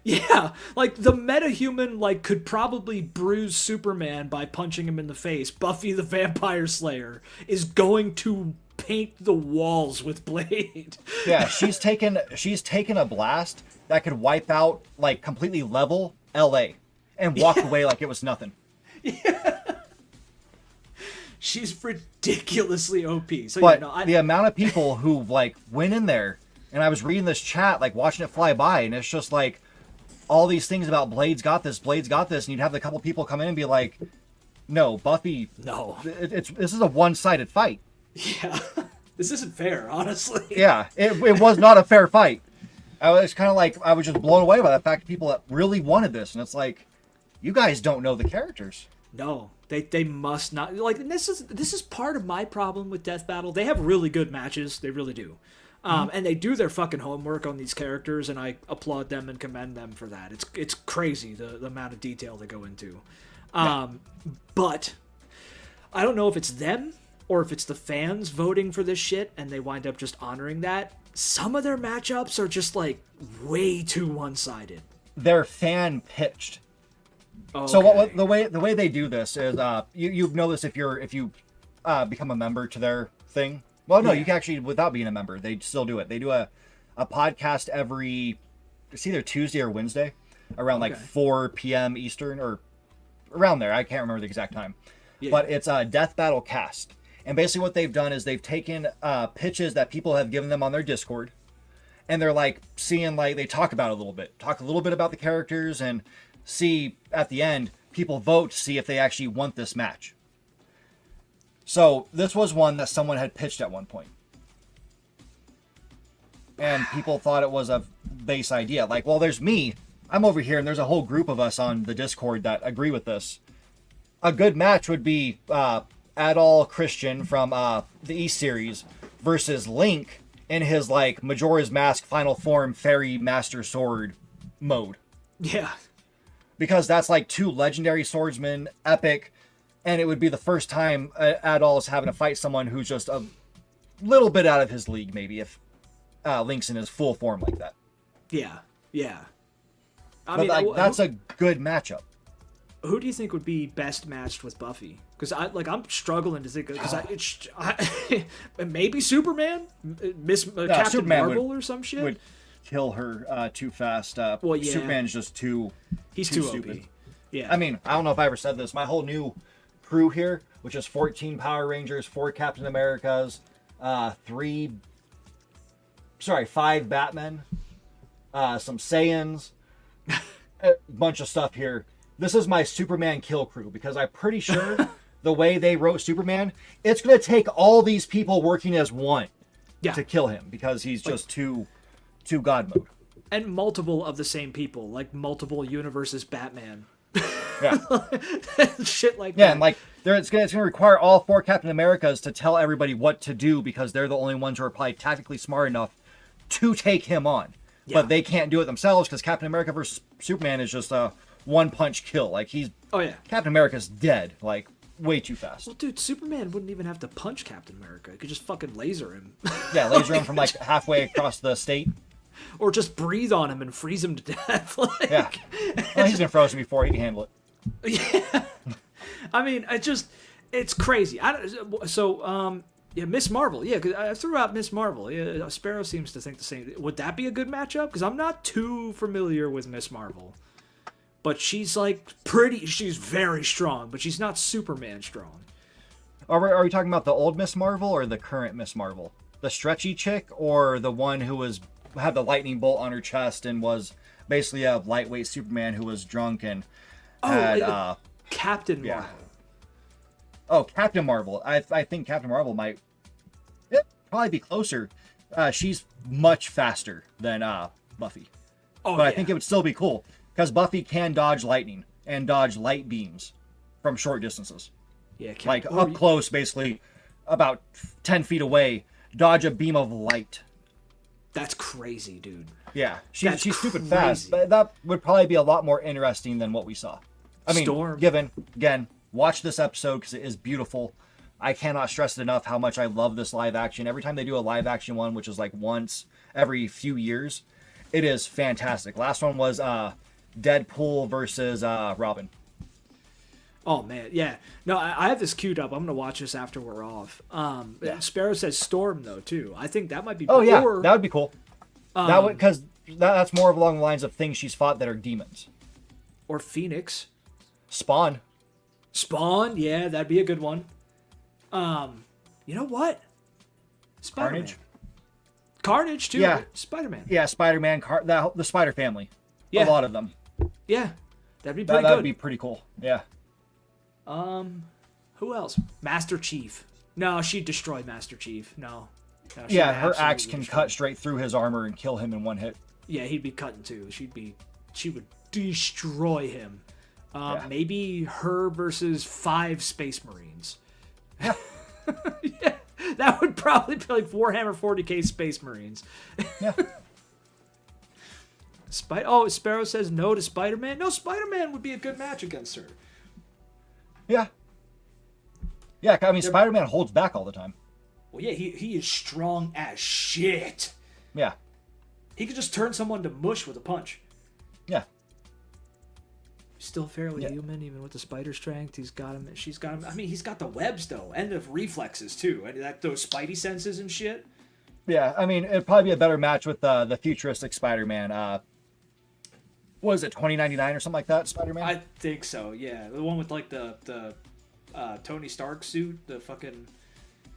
Yeah, like the metahuman could probably bruise Superman by punching him in the face. Buffy the Vampire Slayer is going to paint the walls with Blade. Yeah, she's taken a blast that could wipe out completely level LA and walk away like it was nothing. Yeah. She's ridiculously OP. So but the amount of people who went in there, and I was reading this chat, watching it fly by, and it's just all these things about Blade's got this, and you'd have a couple people come in and be like, "No, Buffy, no, this is a one-sided fight." Yeah. This isn't fair, honestly. Yeah, it was not a fair fight. I was kind of like, I was just blown away by the fact that people that really wanted this, and it's like, you guys don't know the characters. No, they must not. Like, and this is part of my problem with Death Battle. They have really good matches, they really do, and they do their fucking homework on these characters, and I applaud them and commend them for that. It's crazy the amount of detail they go into, but I don't know if it's them or if it's the fans voting for this shit, and they wind up just honoring that. Some of their matchups are just like way too one-sided. They're fan pitched. Okay. So what the way they do this is you know this if you become a member to their thing. Well, no, you can actually, without being a member, they still do it. They do a podcast it's either Tuesday or Wednesday around like 4 p.m. Eastern or around there. I can't remember the exact time. Yeah. But it's a Death Battle cast. And basically what they've done is they've taken pitches that people have given them on their Discord, and they're like seeing, like, they talk about it a little bit, talk a little bit about the characters, and see at the end, people vote to see if they actually want this match. So this was one that someone had pitched at one point. And people thought it was a base idea. Like, well, there's me. I'm over here, and there's a whole group of us on the Discord that agree with this. A good match would be Adol Christian from the East series versus Link in his, like, Majora's Mask Final Form Fairy Master Sword mode. Yeah. Because that's like two legendary swordsmen, epic, and it would be the first time Adol is having to fight someone who's just a little bit out of his league, maybe, if Link's in his full form like that. Yeah, yeah. I mean, like, that's a good matchup. Who do you think would be best matched with Buffy? Because I'm struggling to think, because maybe Superman, Captain Superman Marvel or some shit would kill her too fast. Well, yeah. Superman's just he's too stupid. OP. Yeah. I mean, I don't know if I ever said this. My whole new crew here, which is 14 Power Rangers, 4 Captain Americas, 5 Batmen, some Saiyans, a bunch of stuff here. This is my Superman kill crew, because I'm pretty sure the way they wrote Superman, it's going to take all these people working as one to kill him, because he's just too God mode. And multiple of the same people, like multiple universes Batman. Yeah. Shit like that. Yeah, and like it's going to require all 4 Captain Americas to tell everybody what to do, because they're the only ones who are probably tactically smart enough to take him on. Yeah. But they can't do it themselves, because Captain America versus Superman is just a one-punch kill. Like, Captain America's dead, like, way too fast. Well, dude, Superman wouldn't even have to punch Captain America. He could just fucking laser him. Yeah, laser him from, like, halfway across the state. Or just breathe on him and freeze him to death. Like, yeah. Well, he's been frozen before. He can handle it. Yeah. I mean, it's crazy. Miss Marvel. Yeah, because I threw out Miss Marvel. Yeah, Sparrow seems to think the same. Would that be a good matchup? Because I'm not too familiar with Miss Marvel. But she's, like, she's very strong, but she's not Superman strong. Are we talking about the old Miss Marvel or the current Miss Marvel? The stretchy chick, or the one who had the lightning bolt on her chest and was basically a lightweight Superman who was drunk and had... Captain Marvel. Oh, Captain Marvel. I think Captain Marvel might probably be closer. She's much faster than Buffy. But I think it would still be cool, because Buffy can dodge lightning and dodge light beams from short distances. Yeah, like up close, basically about 10 feet away, dodge a beam of light. That's crazy, dude. Yeah, she's stupid fast, but that would probably be a lot more interesting than what we saw. I mean, again, watch this episode because it is beautiful. I cannot stress it enough how much I love this live action. Every time they do a live action one, which is like once every few years, it is fantastic. Last one was Deadpool versus Robin. Oh, man, yeah. No, I have this queued up. I'm going to watch this after we're off. Sparrow says Storm, though, too. I think that might be... Oh, yeah, that would be cool. Because that's more along the lines of things she's fought that are demons. Or Phoenix. Spawn, yeah, that'd be a good one. You know what? Spider-Man. Carnage, too. Yeah. Spider-Man. Yeah, Spider-Man, the Spider family. Yeah. A lot of them. Yeah, that'd be pretty good. That'd be pretty cool, yeah. Who else? Master Chief. No, she'd destroy Master Chief. No. Now, she Yeah, would her axe absolutely can destroy cut him. straight through his armor and kill him in one hit. Yeah, he'd be cutting too. She would destroy him. Yeah. Maybe her versus 5 Space Marines. Yeah. Yeah, that would probably be like Warhammer 40k Space Marines. Yeah. Sparrow says no to Spider-Man. No, Spider-Man would be a good match against her. Yeah. Yeah, I mean, Spider-Man holds back all the time. Well, yeah, he is strong as shit. Yeah. He could just turn someone to mush with a punch. Yeah. Still fairly human, even with the spider strength. He's got him. She's got him. I mean, he's got the webs though, and the reflexes too, and those spidey senses and shit. Yeah, I mean, it'd probably be a better match with the futuristic Spider-Man. What is it, 2099 or something like that, Spider-Man? I think so. Yeah, the one with like the Tony Stark suit, the fucking.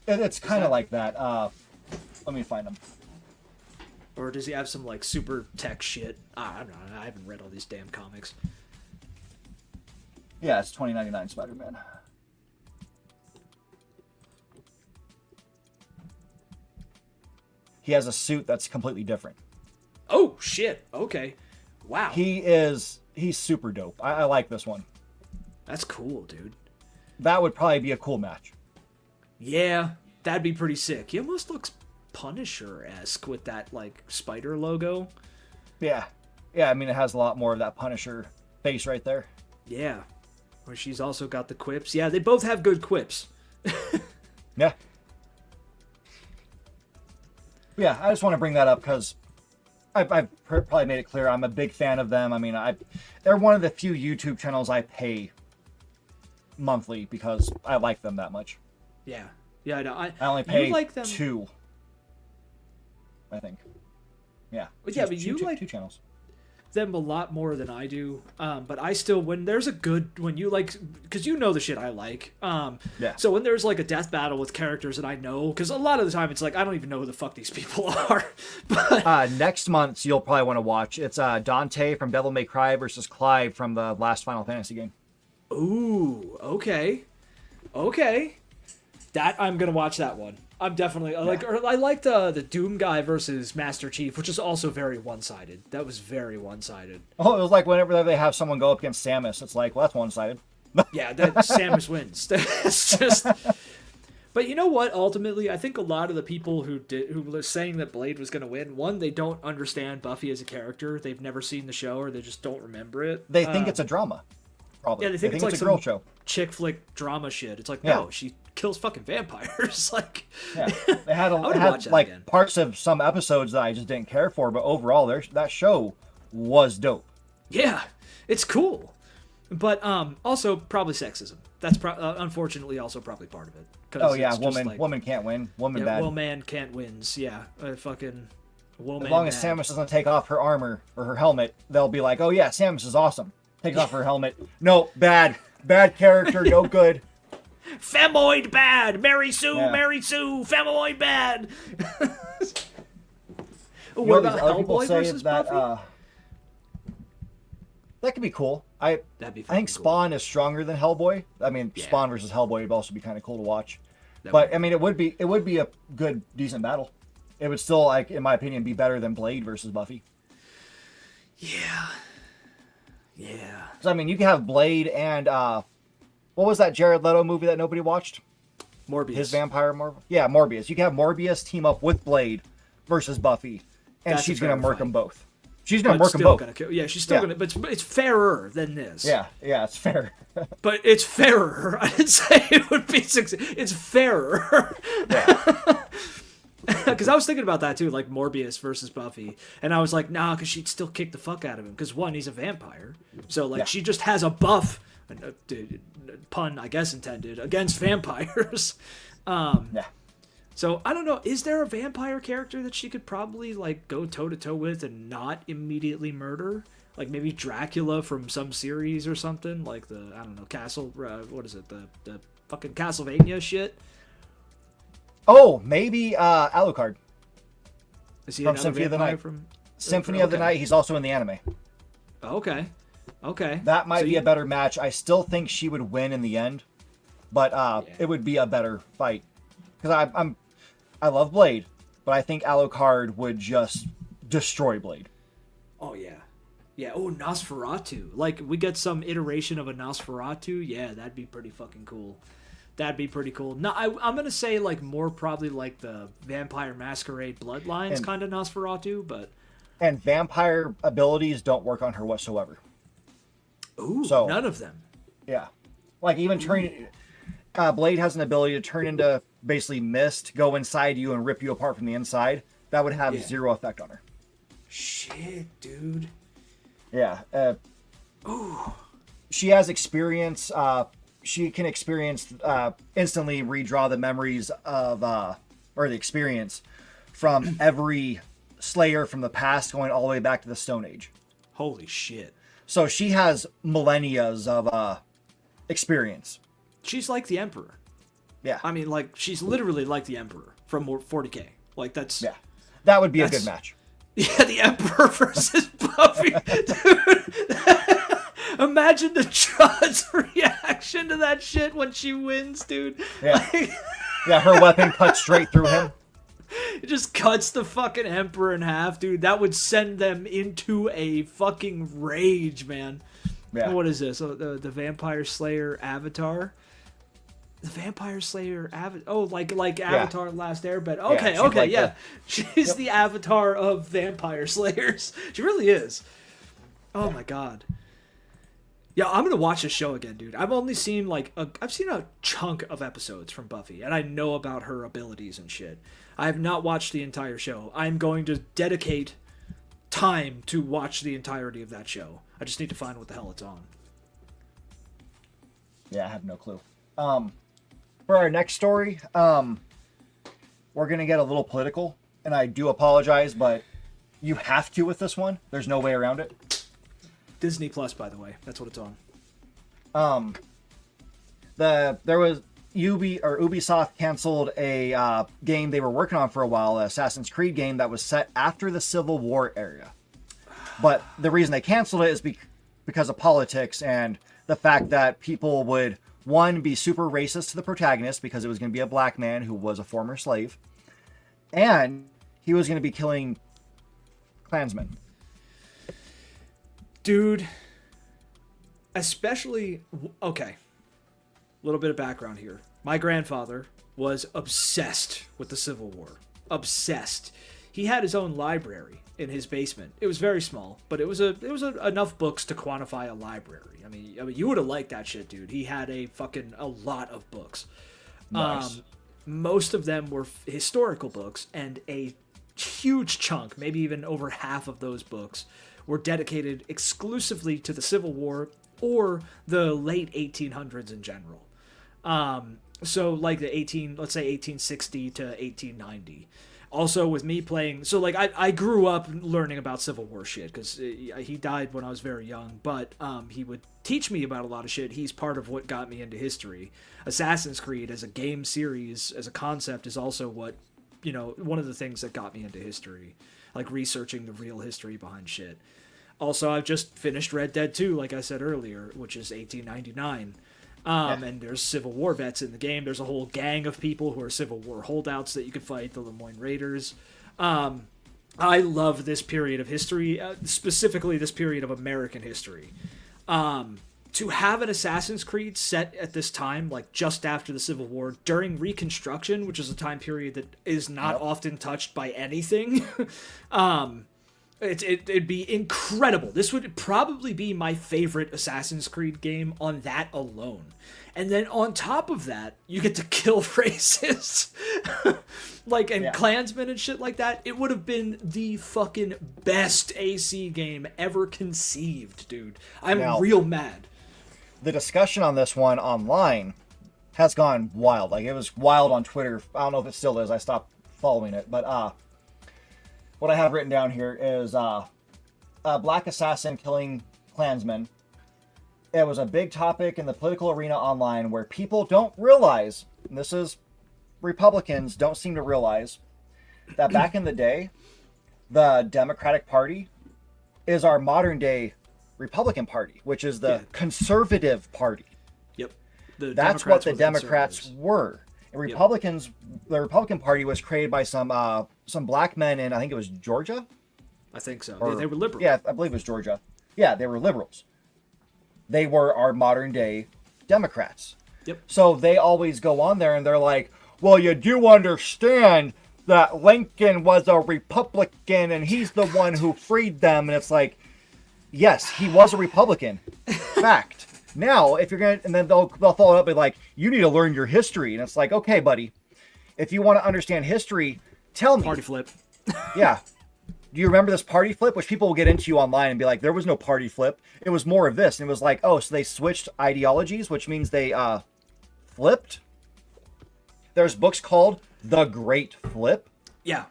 It's kind of like that. Let me find him. Or does he have some like super tech shit? I don't know. I haven't read all these damn comics. Yeah, it's 2099 Spider-Man. He has a suit that's completely different. Oh shit! Okay, wow. He's super dope. I like this one. That's cool, dude. That would probably be a cool match. Yeah, that'd be pretty sick. He almost looks Punisher-esque with that like spider logo. Yeah. Yeah, I mean, it has a lot more of that Punisher face right there. Yeah. Where she's also got the quips. Yeah, they both have good quips. Yeah. Yeah, I just want to bring that up because I've probably made it clear I'm a big fan of them. I mean, they're one of the few YouTube channels I pay monthly because I like them that much. Yeah. Yeah, I know. I only pay like them... 2, I think. Yeah. But yeah, but you like... 2 channels. them a lot more than I do, but I still, when there's a good, when you like, because you know the shit I like, Yeah. so when there's like a death battle with characters that I know, because a lot of the time it's like I don't even know who the fuck these people are. But next month you'll probably want to watch. It's Dante from Devil May Cry versus Clive from the last Final Fantasy game. Ooh, okay, that I'm gonna watch that one. I'm definitely I liked the Doom guy versus Master Chief, which is also very one-sided. That was very one-sided. Oh, it was like whenever they have someone go up against Samus, it's like, well, that's one-sided. Yeah, that Samus wins. It's just. But you know what? Ultimately, I think a lot of the people who were saying that Blade was going to win, one, they don't understand Buffy as a character. They've never seen the show, or they just don't remember it. They think it's a drama. Probably. Yeah, they think it's like a some girl show. Chick flick drama shit. It's like, Yeah. no, she kills fucking vampires. Like, Yeah, they had, I would had watch that like again. parts of some episodes that I just didn't care for, but overall, that show was dope. Yeah, it's cool. But also probably sexism. That's unfortunately also probably part of it. 'Cause Oh yeah, it's just woman can't win. Woman yeah, bad. woman can't wins. Yeah, fucking woman. As long as bad. Samus doesn't take off her armor or her helmet, they'll be like, oh yeah, Samus is awesome. Takes off her helmet. No, bad character, no good. Femoid bad. Mary Sue, Yeah. Mary Sue. Femoid bad. You What know, about these other people Hellboy say versus that Buffy? that could be cool. That'd be I think fucking cool. Spawn is stronger than Hellboy. I mean, Yeah. Spawn versus Hellboy would also be kind of cool to watch. That But would- I mean, it would be a good, decent battle. It would still, like, in my opinion, be better than Blade versus Buffy. Yeah. 'Cause, I mean, you can have Blade and what was that Jared Leto movie that nobody watched? Morbius. His vampire Morbius. Yeah, Morbius. You can have Morbius team up with Blade versus Buffy, and That's a she's gonna fair murk fight. them both. She's gonna But murk them still both. gonna kill. Yeah, she's still Yeah. gonna. But it's fairer than this. Yeah, it's fair. But it's fairer. I didn't say it would be It's fairer. Yeah. Because I was thinking about that too, like Morbius versus Buffy, and I was like, nah, because she'd still kick the fuck out of him. Because one, he's a vampire, so like Yeah. she just has a buff, pun I guess intended, against vampires. Yeah. So I don't know. Is there a vampire character that she could probably like go toe to toe with and not immediately murder? Like maybe Dracula from some series or something, like the I don't know Castle. What is it? The fucking Castlevania shit. Oh, maybe Alucard. Is he From another Symphony of the vampire Night. from Symphony of the okay. Night. He's also in the anime. Okay. That might So be you- a better match. I still think she would win in the end, but it would be a better fight because I love Blade. but I think Alucard would just destroy Blade. Oh yeah, yeah. Oh, Nosferatu. Like we get some iteration of a Nosferatu. Yeah, that'd be pretty fucking cool. That'd be pretty cool. No, I'm gonna say like more probably like the Vampire Masquerade Bloodlines kind of Nosferatu, but and vampire abilities don't work on her whatsoever. Ooh, so, none of them. Yeah, like even turning. Blade has an ability to turn into basically mist, go inside you, and rip you apart from the inside. That would have zero effect on her. Shit, dude. Yeah. Ooh. She has experience. She can experience instantly redraw the memories of or the experience from every Slayer from the past going all the way back to the Stone Age. Holy shit. So she has millennias of experience. She's like the Emperor. Yeah. I mean, like, she's literally like the Emperor from 40K. Like, that's... Yeah. That would be a good match. Yeah, the Emperor versus Buffy. Dude. Imagine the Trud's reaction to that shit when she wins, dude. Yeah. Like... Yeah, her weapon cuts straight through him. It just cuts the fucking Emperor in half, dude. That would send them into a fucking rage, man. Yeah. What is this? Oh, the Vampire Slayer Avatar? The Vampire Slayer Avatar? Oh, like Avatar Last Airbender. Okay, yeah, okay, like yeah. She's the Avatar of Vampire Slayers. She really is. Oh my god. Yeah, I'm gonna watch this show again, dude. I've only seen I've seen a chunk of episodes from Buffy, and I know about her abilities and shit. I have not watched the entire show. I'm going to dedicate time to watch the entirety of that show. I just need to find what the hell it's on. Yeah, I have no clue. For our next story, we're gonna get a little political, and I do apologize, but you have to with this one. There's no way around it. Disney Plus, by the way, that's what it's on. There was Ubisoft canceled a game they were working on for a while, an Assassin's Creed game that was set after the Civil War era. But the reason they canceled it is because of politics and the fact that people would, one, be super racist to the protagonist because it was going to be a black man who was a former slave, and he was going to be killing Klansmen. Dude, especially... Okay, a little bit of background here. My grandfather was obsessed with the Civil War. Obsessed. He had his own library in his basement. It was very small, but it was enough books to quantify a library. I mean, you would have liked that shit, dude. He had a lot of books. Nice. Most of them were historical books, and a huge chunk, maybe even over half of those books, were dedicated exclusively to the Civil War or the late 1800s in general. So like let's say 1860 to 1890. Also with me playing, so like I grew up learning about Civil War shit because he died when I was very young, but he would teach me about a lot of shit. He's part of what got me into history. Assassin's Creed as a game series, as a concept, is also what, one of the things that got me into history, like researching the real history behind shit. Also, I've just finished Red Dead 2, like I said earlier, which is 1899. And there's Civil War vets in the game. There's a whole gang of people who are Civil War holdouts that you can fight, the Lemoyne Raiders. I love this period of history, specifically this period of American history. To have an Assassin's Creed set at this time, like just after the Civil War, during Reconstruction, which is a time period that is not often touched by anything, it'd be incredible. This would probably be my favorite Assassin's Creed game on that alone. And then on top of that, you get to kill racists. Klansmen and shit like that. It would have been the fucking best AC game ever conceived, dude. I'm real mad. The discussion on this one online has gone wild. Like, it was wild on Twitter. I don't know if it still is. I stopped following it. But, what I have written down here is a black assassin killing Klansmen. It was a big topic in the political arena online where people don't realize, and this is Republicans don't seem to realize, that back in the day, the Democratic Party is our modern day Republican Party, which is the conservative party. Yep. That's what the Democrats were. The Republican Party was created by some black men in, I think it was Georgia. I think so. Or, they were liberal. Yeah, I believe it was Georgia. Yeah, they were liberals. They were our modern day Democrats. Yep. So they always go on there and they're like, well, you do understand that Lincoln was a Republican and he's the one who freed them. And it's like, yes, he was a Republican. Fact. Now, if you're going to, and then they'll follow up with like, you need to learn your history. And it's like, okay, buddy, if you want to understand history, tell me. Party flip. Yeah. Do you remember this party flip? Which people will get into you online and be like, there was no party flip. It was more of this. And it was like, oh, so they switched ideologies, which means they flipped. There's books called The Great Flip. Yeah.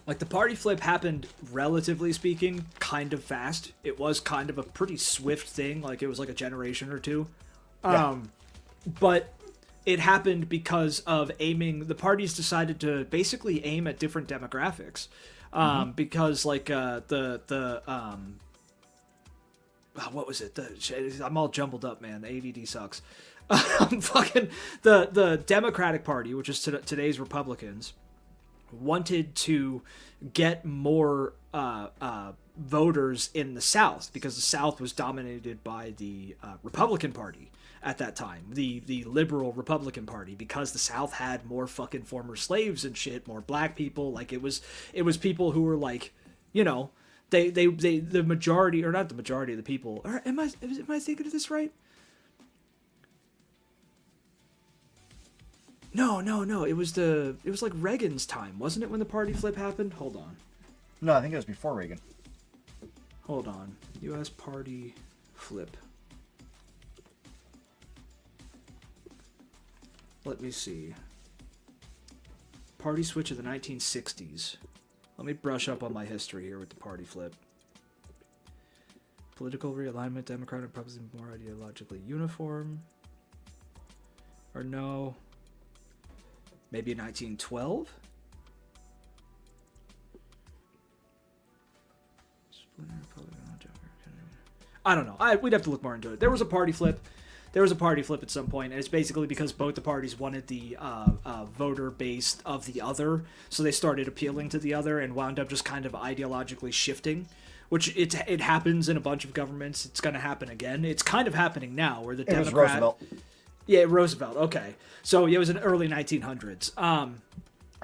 Like, the party flip happened, relatively speaking, kind of fast. It was kind of a pretty swift thing. Like, it was like a generation or two. Yeah. But it happened because of aiming... The parties decided to basically aim at different demographics. Because, like, what was it? I'm all jumbled up, man. The ADD sucks. Fucking... The Democratic Party, which is today's Republicans, wanted to get more voters in the South because the South was dominated by the Republican Party at that time, the liberal Republican Party, because the South had more fucking former slaves and shit, more black people. Like, it was people who were like, you know, they the majority, or not the majority of the people. Or am I thinking of this right? No. It was like Reagan's time, wasn't it, when the party flip happened? Hold on. No, I think it was before Reagan. Hold on. U.S. party flip. Let me see. Party switch of the 1960s. Let me brush up on my history here with the party flip. Political realignment, Democratic Republican more ideologically uniform. Or no. Maybe 1912? I don't know. We'd have to look more into it. There was a party flip. At some point, and it's basically because both the parties wanted the voter base of the other, so they started appealing to the other and wound up just kind of ideologically shifting, which it happens in a bunch of governments. It's going to happen again. It's kind of happening now, where the Democrat... It was Roosevelt. Yeah, Roosevelt. Okay, so it was in the early 1900s.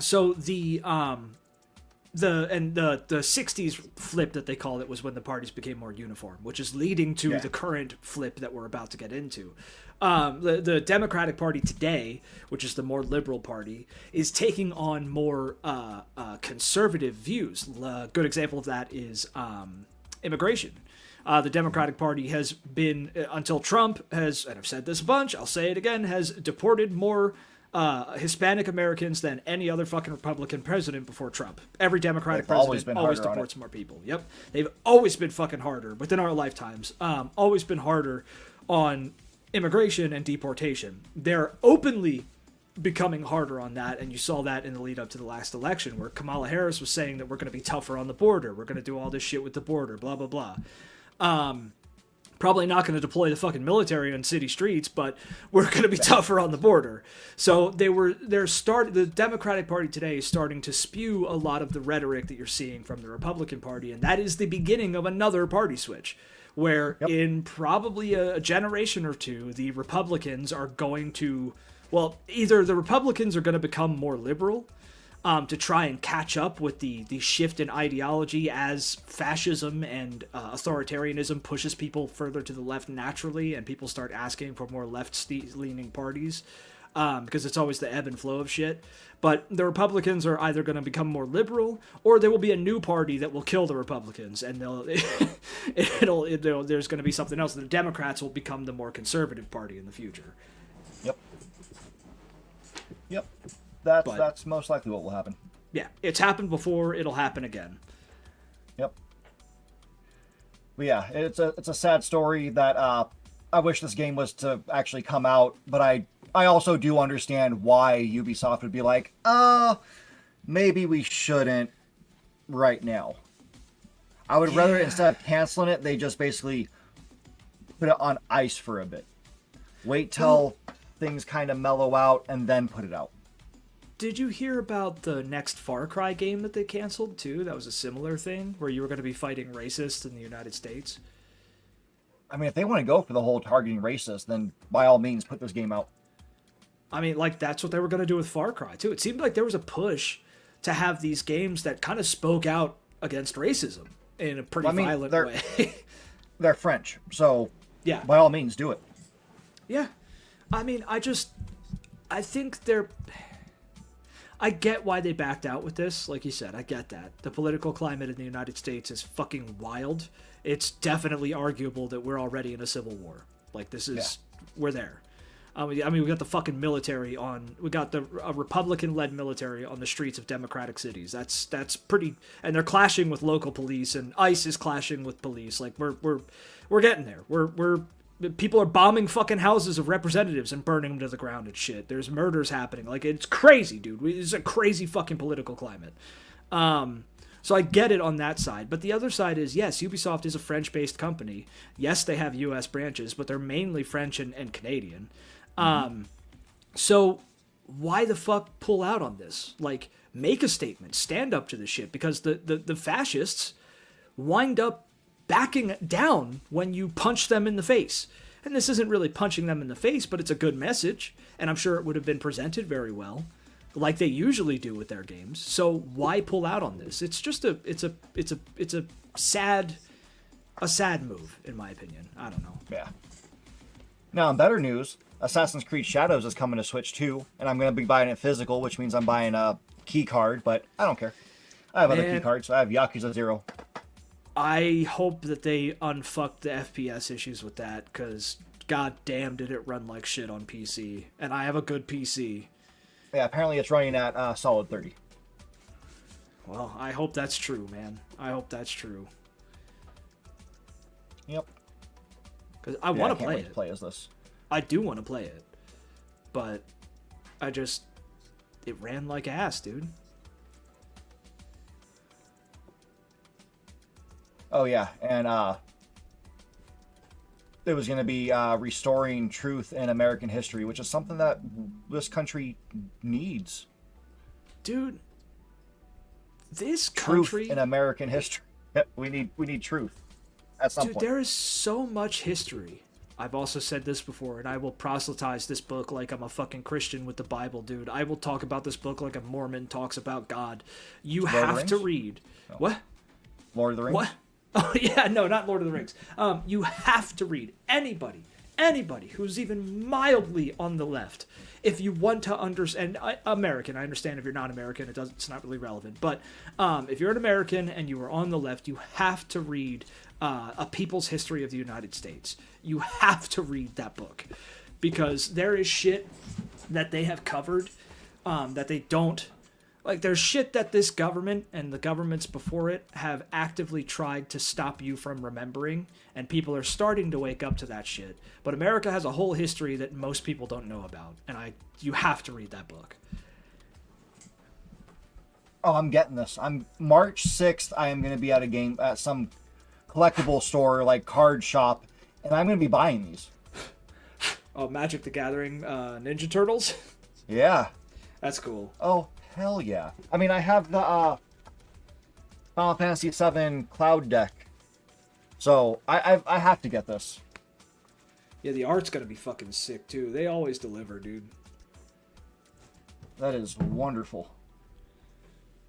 So the 60s flip that they called it was when the parties became more uniform, which is leading to the current flip that we're about to get into. The Democratic Party today, which is the more liberal party, is taking on more conservative views. A good example of that is immigration. The Democratic Party has been, until Trump has, and I've said this a bunch, I'll say it again, has deported more Hispanic Americans than any other fucking Republican president before Trump. Every Democratic president always deports more people. Yep. They've always been fucking harder within our lifetimes. Always been harder on immigration and deportation. They're openly becoming harder on that, and you saw that in the lead up to the last election, where Kamala Harris was saying that we're going to be tougher on the border. We're going to do all this shit with the border, blah, blah, blah. Probably not going to deploy the fucking military on city streets, but we're going to be tougher on the border. So the Democratic Party today is starting to spew a lot of the rhetoric that you're seeing from the Republican Party, and that is the beginning of another party switch, where in probably a generation or two, the Republicans are going to, well, either the Republicans are going to become more liberal, to try and catch up with the shift in ideology as fascism and authoritarianism pushes people further to the left naturally, and people start asking for more left-leaning parties, because it's always the ebb and flow of shit. But the Republicans are either going to become more liberal, or there will be a new party that will kill the Republicans, and there's going to be something else. The Democrats will become the more conservative party in the future. Yep. That's most likely what will happen. Yeah, it's happened before. It'll happen again. Yep. But yeah, it's a sad story that I wish this game was to actually come out, but I also do understand why Ubisoft would be like, maybe we shouldn't right now. I would rather, instead of canceling it, they just basically put it on ice for a bit. Wait till things kind of mellow out, and then put it out. Did you hear about the next Far Cry game that they canceled too? That was a similar thing where you were going to be fighting racists in the United States. I mean, if they want to go for the whole targeting racist, then by all means, put this game out. I mean, like, that's what they were going to do with Far Cry too. It seemed like there was a push to have these games that kind of spoke out against racism in a pretty violent way. They're French, so yeah, by all means, do it. Yeah. I mean, I think they're... I get why they backed out with this. Like you said, I get that. The political climate in the United States is fucking wild. It's definitely arguable that we're already in a civil war. Like, this is... Yeah. We're there. I mean, we got the fucking military on... We got a Republican-led military on the streets of democratic cities. That's pretty... And they're clashing with local police, and ICE is clashing with police. Like, we're getting there. People are bombing fucking houses of representatives and burning them to the ground and shit. There's murders happening. Like, it's crazy, dude. It's a crazy fucking political climate. So I get it on that side. But the other side is, yes, Ubisoft is a French-based company. Yes, they have U.S. branches, but they're mainly French and Canadian. So why the fuck pull out on this? Like, make a statement. Stand up to this shit. Because the fascists wind up backing down when you punch them in the face. And this isn't really punching them in the face, but it's a good message, and I'm sure it would have been presented very well, like they usually do with their games. So why pull out on this? It's just a sad move, in my opinion. I don't know. Yeah. Now, in better news, Assassin's Creed Shadows is coming to Switch too, and I'm going to be buying it physical, which means I'm buying a key card, but I don't care. I have other key cards. I have Yakuza 0. I hope that they unfuck the FPS issues with that, because god damn did it run like shit on PC. And I have a good PC. Yeah, apparently it's running at solid 30. Well, I hope that's true, man. I hope that's true. Yep. Because I want to play it. Play as this. I do want to play it. But it ran like ass, dude. Oh, yeah, and it was going to be restoring truth in American history, which is something that this country needs. Dude, this country... Truth in American history. We need truth at some point. Dude, there is so much history. I've also said this before, and I will proselytize this book like I'm a fucking Christian with the Bible, dude. I will talk about this book like a Mormon talks about God. You have to read... No. What? Lord of the Rings? What? Oh, yeah, no, not Lord of the Rings. You have to read. Anybody who's even mildly on the left, if you want to understand, American, I understand if you're not American, it's not really relevant, but if you're an American and you are on the left, you have to read A People's History of the United States. You have to read that book, because there is shit that they have covered that they don't. Like, there's shit that this government and the governments before it have actively tried to stop you from remembering, and people are starting to wake up to that shit. But America has a whole history that most people don't know about, and you have to read that book. Oh, I'm getting this. March 6th, I am going to be at some collectible store, like card shop, and I'm going to be buying these. Oh, Magic the Gathering Ninja Turtles? Yeah. That's cool. Oh, hell yeah. I mean, I have the Final Fantasy VII Cloud deck. So, I have to get this. Yeah, the art's gonna be fucking sick, too. They always deliver, dude. That is wonderful.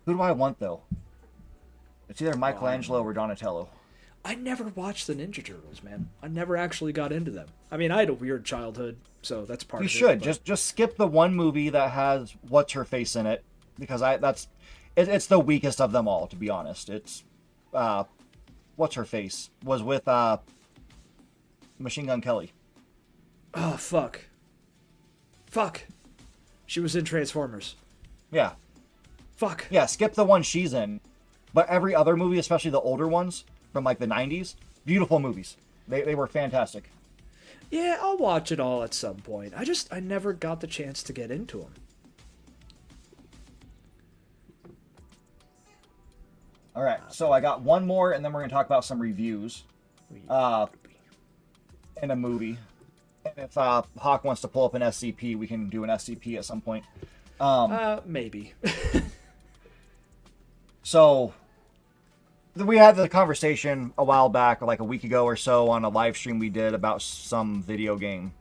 Who do I want, though? It's either Michelangelo or Donatello. I never watched the Ninja Turtles, man. I never actually got into them. I mean, I had a weird childhood, so that's part of it. You should. Just skip the one movie that has What's-Her-Face in it, because it's the weakest of them all, to be honest. It's What's-Her-Face was with Machine Gun Kelly. Oh, fuck. She was in Transformers. Yeah. Fuck. Yeah, skip the one she's in. But every other movie, especially the older ones from like the 90s, beautiful movies. They were fantastic. Yeah, I'll watch it all at some point. I never got the chance to get into them. All right, so I got one more, and then we're going to talk about some reviews in a movie. if Hawk wants to pull up an SCP, we can do an SCP at some point. Maybe. So we had the conversation a while back, like a week ago or so, on a live stream we did about some video game.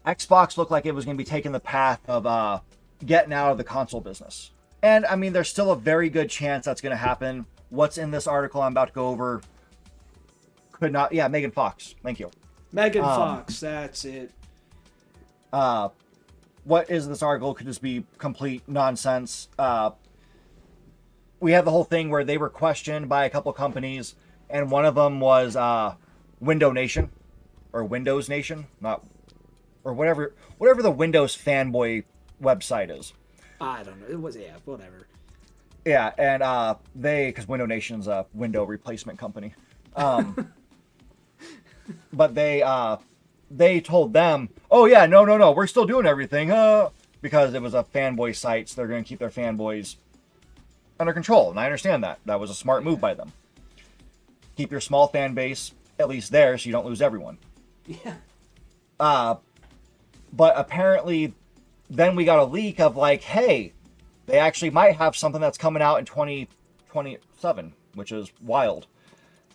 Xbox looked like it was going to be taking the path of getting out of the console business. And, I mean, there's still a very good chance that's going to happen. What's in this article I'm about to go over could not... Yeah, Megan Fox. Thank you. Megan Fox, that's it. What is this article could just be complete nonsense. We have the whole thing where they were questioned by a couple companies, and one of them was Window Nation, or Windows Nation, or whatever the Windows fanboy website is. I don't know. It was, yeah, whatever. Yeah, and because Window Nation's a window replacement company. But they told them, oh yeah, no, we're still doing everything, because it was a fanboy site, so they're going to keep their fanboys under control, and I understand that. That was a smart move by them. Keep your small fan base at least there, so you don't lose everyone. Yeah. But apparently, then we got a leak of like, hey, they actually might have something that's coming out in 2027, which is wild.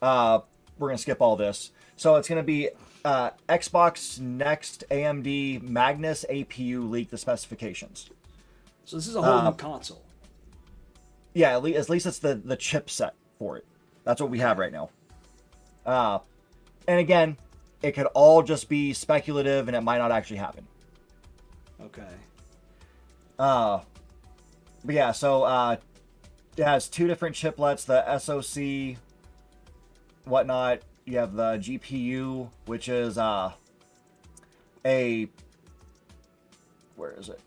We're going to skip all this. So it's going to be Xbox Next AMD Magnus APU leak the specifications. So this is a whole new console. Yeah, at least it's the chipset for it. That's what we have right now. And again, it could all just be speculative, and it might not actually happen. Okay. But yeah, so it has two different chiplets, the SoC, whatnot. You have the GPU, which is where is it?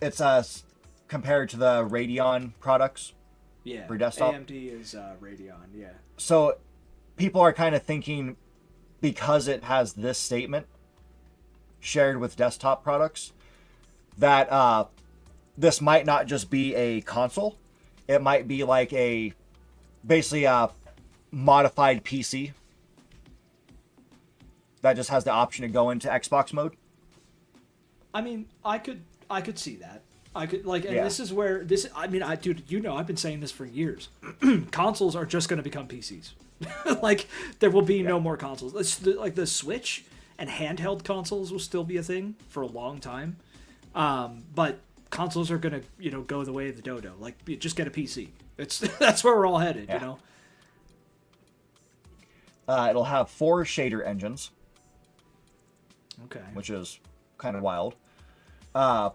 It's compared to the Radeon products. Yeah. For desktop. AMD is Radeon, yeah. So people are kind of thinking, because it has this statement shared with desktop products, that this might not just be a console. It might be like basically a modified PC that just has the option to go into Xbox mode. I mean, I could see that. I could, like, and Yeah. this is where this. I mean, dude, you know, I've been saying this for years. Consoles are just going to become PCs. Like, there will be no more consoles. Like the Switch and handheld consoles will still be a thing for a long time. But consoles are going to, go the way of the dodo. Like, just get a PC. That's where we're all headed. Yeah. You know. It'll have 4 shader engines, Okay. which is kind of wild. For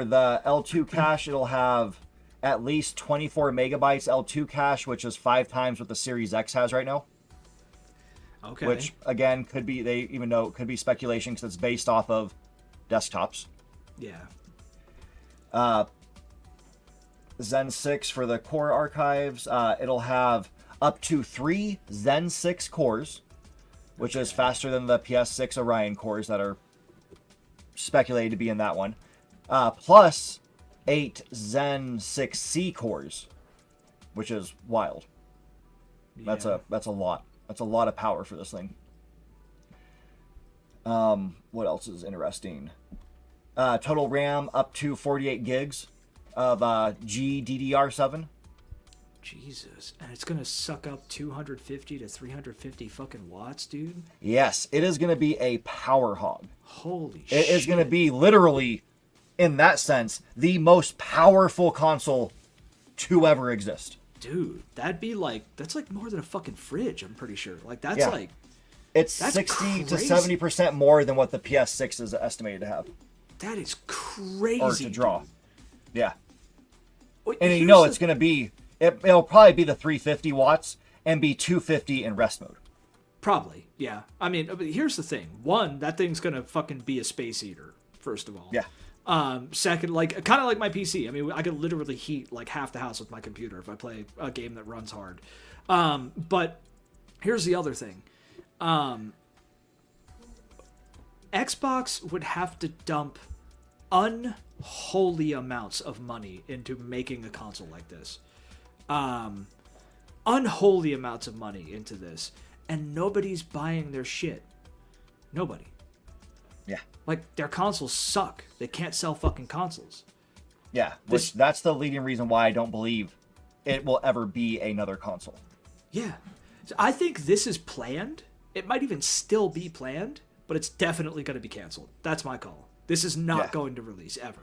the L2 cache, it'll have at least 24 megabytes L2 cache, which is 5 times what the Series X has right now. Okay. Which, again, could be, they even know it could be speculation because it's based off of desktops. Yeah. Zen 6 for the core archives. It'll have up to 3 Zen 6 cores, which is faster than the PS6 Orion cores that are speculated to be in that one. Plus 8 Zen 6C cores, which is wild. Yeah. That's a lot. That's a lot of power for this thing. What else is interesting? Total RAM up to 48 gigs of GDDR7. Jesus, and it's gonna suck up 250 to 350 fucking watts, dude. Yes, it is going to be a power hog. Holy shit! It is going to be literally, in that sense, the most powerful console to ever exist. Dude, that's like more than a fucking fridge. I'm pretty sure. Like that's Yeah. like It's That's 60 to crazy. 70% more than what the PS6 is estimated to have, that is crazy. or to draw. dude. Yeah, Wait, and here's the- it's going to be. It'll probably be the 350 watts and be 250 in rest mode. Probably, yeah. I mean, but here's the thing. One, that thing's gonna fucking be a space eater. First of all. Yeah. Second, like kind of like my PC. I mean, I could literally heat like half the house with my computer if I play a game that runs hard. But here's the other thing. Xbox would have to dump unholy amounts of money into making a console like this. unholy amounts of money into this, and nobody's buying their shit. Nobody. Yeah. Like, their consoles suck. They can't sell fucking consoles. Yeah, which that's the leading reason why I don't believe it will ever be another console. Yeah. So I think this is planned. It might even still be planned, but it's definitely going to be canceled. That's my call. This is not going to release ever.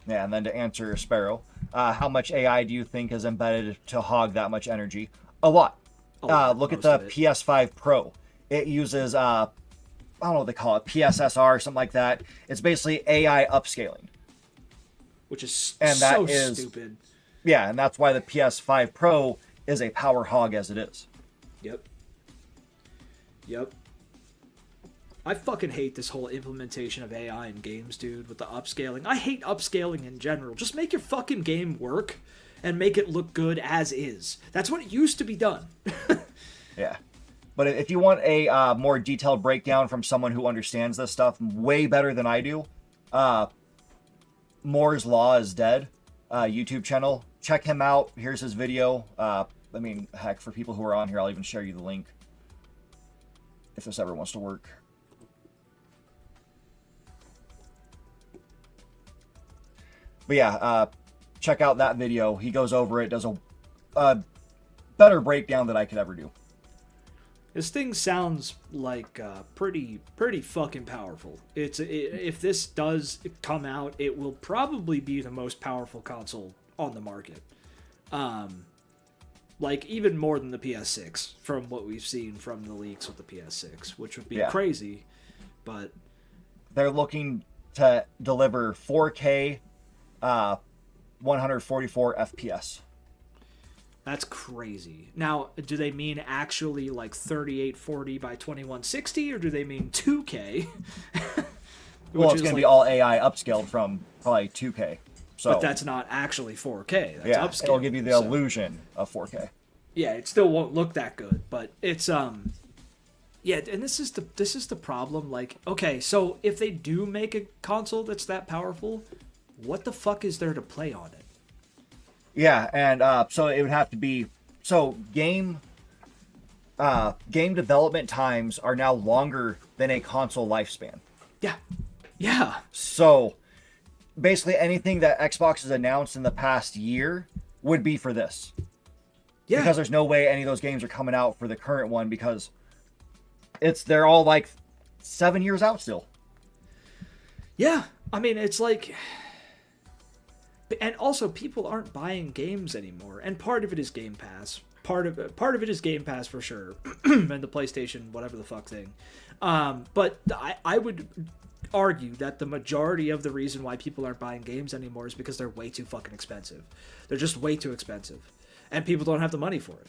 Yeah, and then to answer Sparrow, how much AI do you think is embedded to hog that much energy? A lot. Look at the PS5 Pro. It uses, I don't know what they call it, PSSR, something like that. It's basically AI upscaling. Which is stupid. Yeah, and that's why the PS5 Pro is a power hog as it is. Yep. I fucking hate this whole implementation of AI in games, dude, with the upscaling. I hate upscaling in general. Just make your fucking game work and make it look good as is. That's what used to be done. Yeah. But if you want a more detailed breakdown from someone who understands this stuff way better than I do, Moore's Law is Dead YouTube channel. Check him out. Here's his video. I mean, heck, for people who are on here, I'll even share you the link if this ever wants to work. But yeah, check out that video. He goes over it, does a better breakdown than I could ever do. This thing sounds like pretty fucking powerful. If this does come out, it will probably be the most powerful console on the market. Like even more than the PS6 from what we've seen from the leaks with the PS6, which would be crazy. But they're looking to deliver 4K 144 FPS. That's crazy. Now, do they mean actually like 3840 by 2160, or do they mean 2K? Well, it's going to be all AI upscaled from probably 2K. So, but that's not actually 4K. That's upscaled. It'll give you the illusion of 4K. Yeah, it still won't look that good, but it's yeah, and this is the problem. Like, okay, so if they do make a console that's that powerful, what the fuck is there to play on it? Yeah, and so it would have to be game development times are now longer than a console lifespan. Yeah. So basically anything that Xbox has announced in the past year would be for this. Yeah. Because there's no way any of those games are coming out for the current one because they're all like 7 years out still. Yeah. I mean, it's like, and also people aren't buying games anymore, and part of it is Game Pass. Part of it is Game Pass for sure, and the PlayStation whatever the fuck thing. But I would argue that the majority of the reason why people aren't buying games anymore is because they're way too fucking expensive. They're just way too expensive, and people don't have the money for it.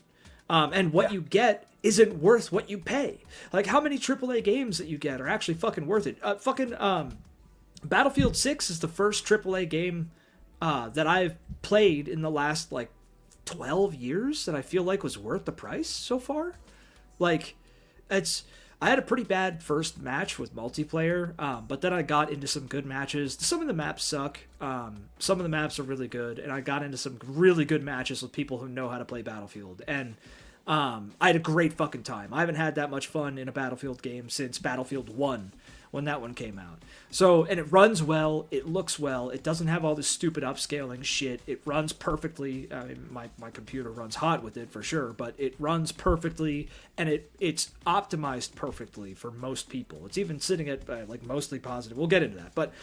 And what you get isn't worth what you pay. Like, how many AAA games that you get are actually fucking worth it? Battlefield 6 is the first AAA game that I've played in the last, like, 12 years that I feel like was worth the price so far. Like, I had a pretty bad first match with multiplayer, but then I got into some good matches. Some of the maps suck. Some of the maps are really good, and I got into some really good matches with people who know how to play Battlefield. And I had a great fucking time. I haven't had that much fun in a Battlefield game since Battlefield 1, when that one came out. So, and it runs well, it looks well, it doesn't have all this stupid upscaling shit, it runs perfectly. I mean, my computer runs hot with it for sure, but it runs perfectly, and it's optimized perfectly for most people. It's even sitting at like mostly positive. We'll get into that, but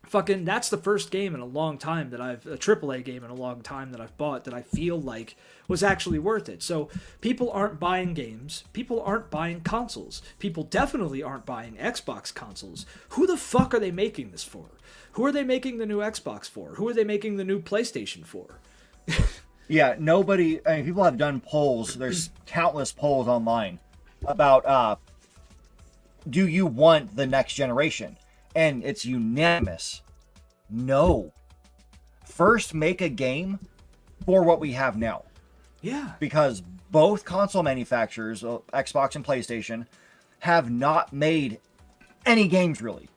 fucking that's the first game in a long time that a AAA game in a long time that I've bought that I feel like was actually worth it. So people aren't buying games. People aren't buying consoles. People definitely aren't buying Xbox consoles. Who the fuck are they making this for? Who are they making the new Xbox for? Who are they making the new PlayStation for? Yeah, nobody. I mean, people have done polls. There's countless polls online about do you want the next generation? And it's unanimous. No. First, make a game for what we have now. Yeah. Because both console manufacturers, Xbox and PlayStation, have not made any games really.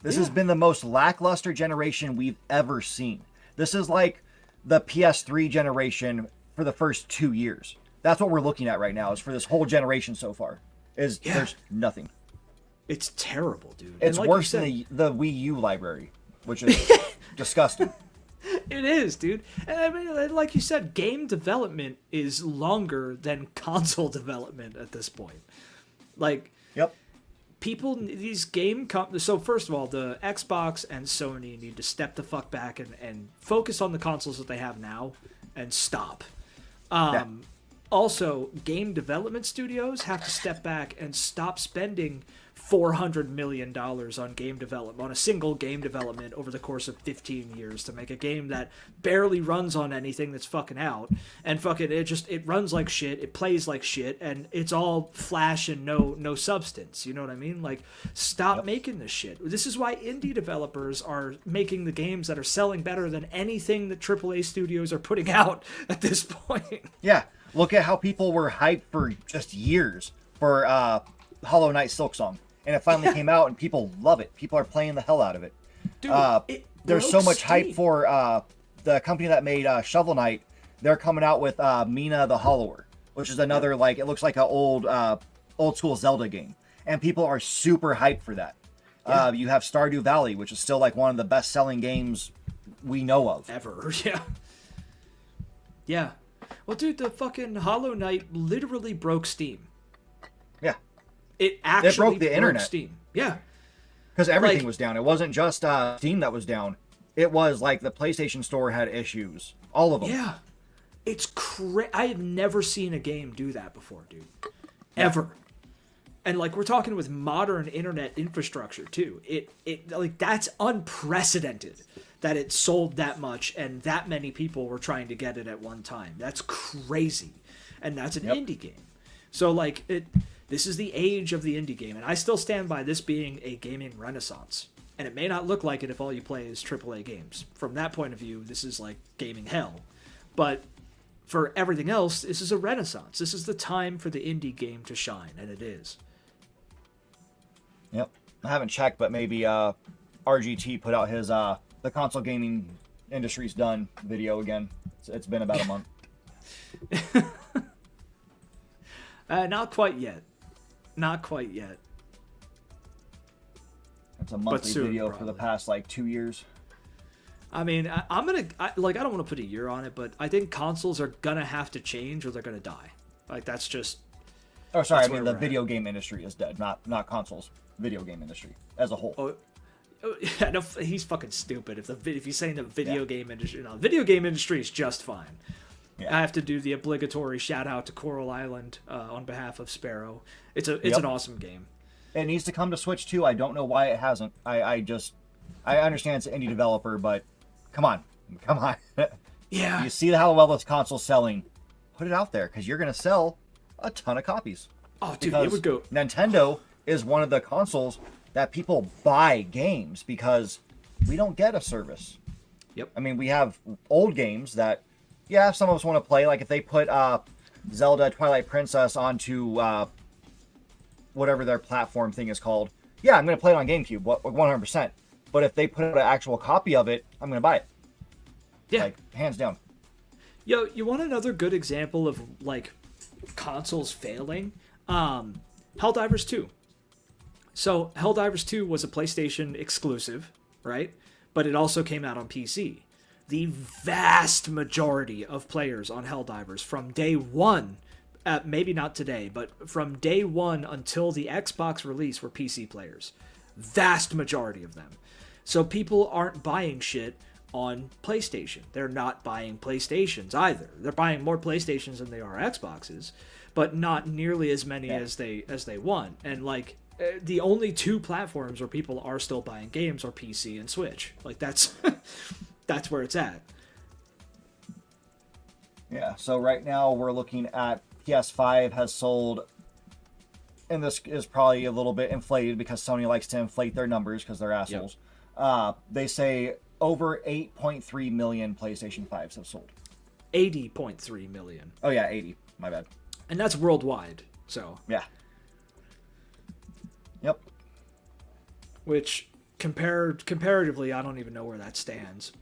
This has been the most lackluster generation we've ever seen. This is like the PS3 generation for the first 2 years. That's what we're looking at right now. Is for this whole generation so far. There's nothing. It's terrible, dude. It's like worse said, than the Wii U library, which is disgusting. It is, dude. And I mean, like you said, game development is longer than console development at this point. Like, Yep. people, these game companies. So first of all, the Xbox and Sony need to step the fuck back and focus on the consoles that they have now and stop. Yeah. Also, game development studios have to step back and stop spending $400 million on game development, on a single game development over the course of 15 years to make a game that barely runs on anything that's fucking out. And fucking, it runs like shit, it plays like shit, and it's all flash and no substance. You know what I mean? Like, stop making this shit. This is why indie developers are making the games that are selling better than anything that AAA studios are putting out at this point. Yeah. Look at how people were hyped for just years for Hollow Knight Silksong. And it finally came out, and people love it. People are playing the hell out of it. Dude, there's so much hype for the company that made Shovel Knight. They're coming out with Mina the Hollower, which is another, like, it looks like an old school Zelda game. And people are super hyped for that. Yeah. You have Stardew Valley, which is still like one of the best selling games we know of. Ever, yeah. Yeah. Well, dude, the fucking Hollow Knight literally broke Steam. Yeah. It actually broke the internet. Steam. Yeah. Because everything was down. It wasn't just Steam that was down. It was like the PlayStation Store had issues. All of them. Yeah. It's I have never seen a game do that before, dude. Ever. And like, we're talking with modern internet infrastructure too. It like, that's unprecedented that it sold that much and that many people were trying to get it at one time. That's crazy. And that's an indie game. So like, this is the age of the indie game, and I still stand by this being a gaming renaissance. And it may not look like it if all you play is AAA games. From that point of view, this is like gaming hell. But for everything else, this is a renaissance. This is the time for the indie game to shine, and it is. Yep. I haven't checked, but maybe RGT put out his the console gaming industry's done video again. It's been about a month. Not quite yet. Not quite yet. It's a monthly soon, video probably. for the past like 2 years. I mean, I don't want to put a year on it, but I think consoles are gonna have to change or they're gonna die. Like, that's just. Oh, sorry. That's I mean, where the we're video game industry is dead, not consoles. Video game industry as a whole. Oh, yeah, no, he's fucking stupid. If he's saying the video game industry, no, video game industry is just fine. Yeah. I have to do the obligatory shout out to Coral Island on behalf of Sparrow. It's an awesome game. It needs to come to Switch too. I don't know why it hasn't. I understand it's an indie developer, but come on. Yeah. You see how well this console's selling. Put it out there because you're gonna sell a ton of copies. Oh, dude, Because it would go. Nintendo is one of the consoles that people buy games because we don't get a service. Yep. I mean, we have old games that, yeah, some of us want to play. Like if they put Zelda Twilight Princess onto whatever their platform thing is called, yeah, I'm going to play it on GameCube, 100%. But if they put out an actual copy of it, I'm going to buy it. Yeah. Like, hands down. Yo, you want another good example of like consoles failing? Helldivers 2. So Helldivers 2 was a PlayStation exclusive, right? But it also came out on PC. The vast majority of players on Helldivers from day one, maybe not today, but from day one until the Xbox release were PC players. Vast majority of them. So people aren't buying shit on PlayStation. They're not buying PlayStations either. They're buying more PlayStations than they are Xboxes, but not nearly as many as they want. And like, the only two platforms where people are still buying games are PC and Switch. Like, that's that's where it's at. Yeah, so right now we're looking at PS5 has sold, and this is probably a little bit inflated because Sony likes to inflate their numbers because they're assholes. They say over 8.3 million PlayStation 5s have sold. 80.3 million. Oh yeah, 80. My bad. And that's worldwide, so. Yeah. Yep. Which, comparatively, I don't even know where that stands.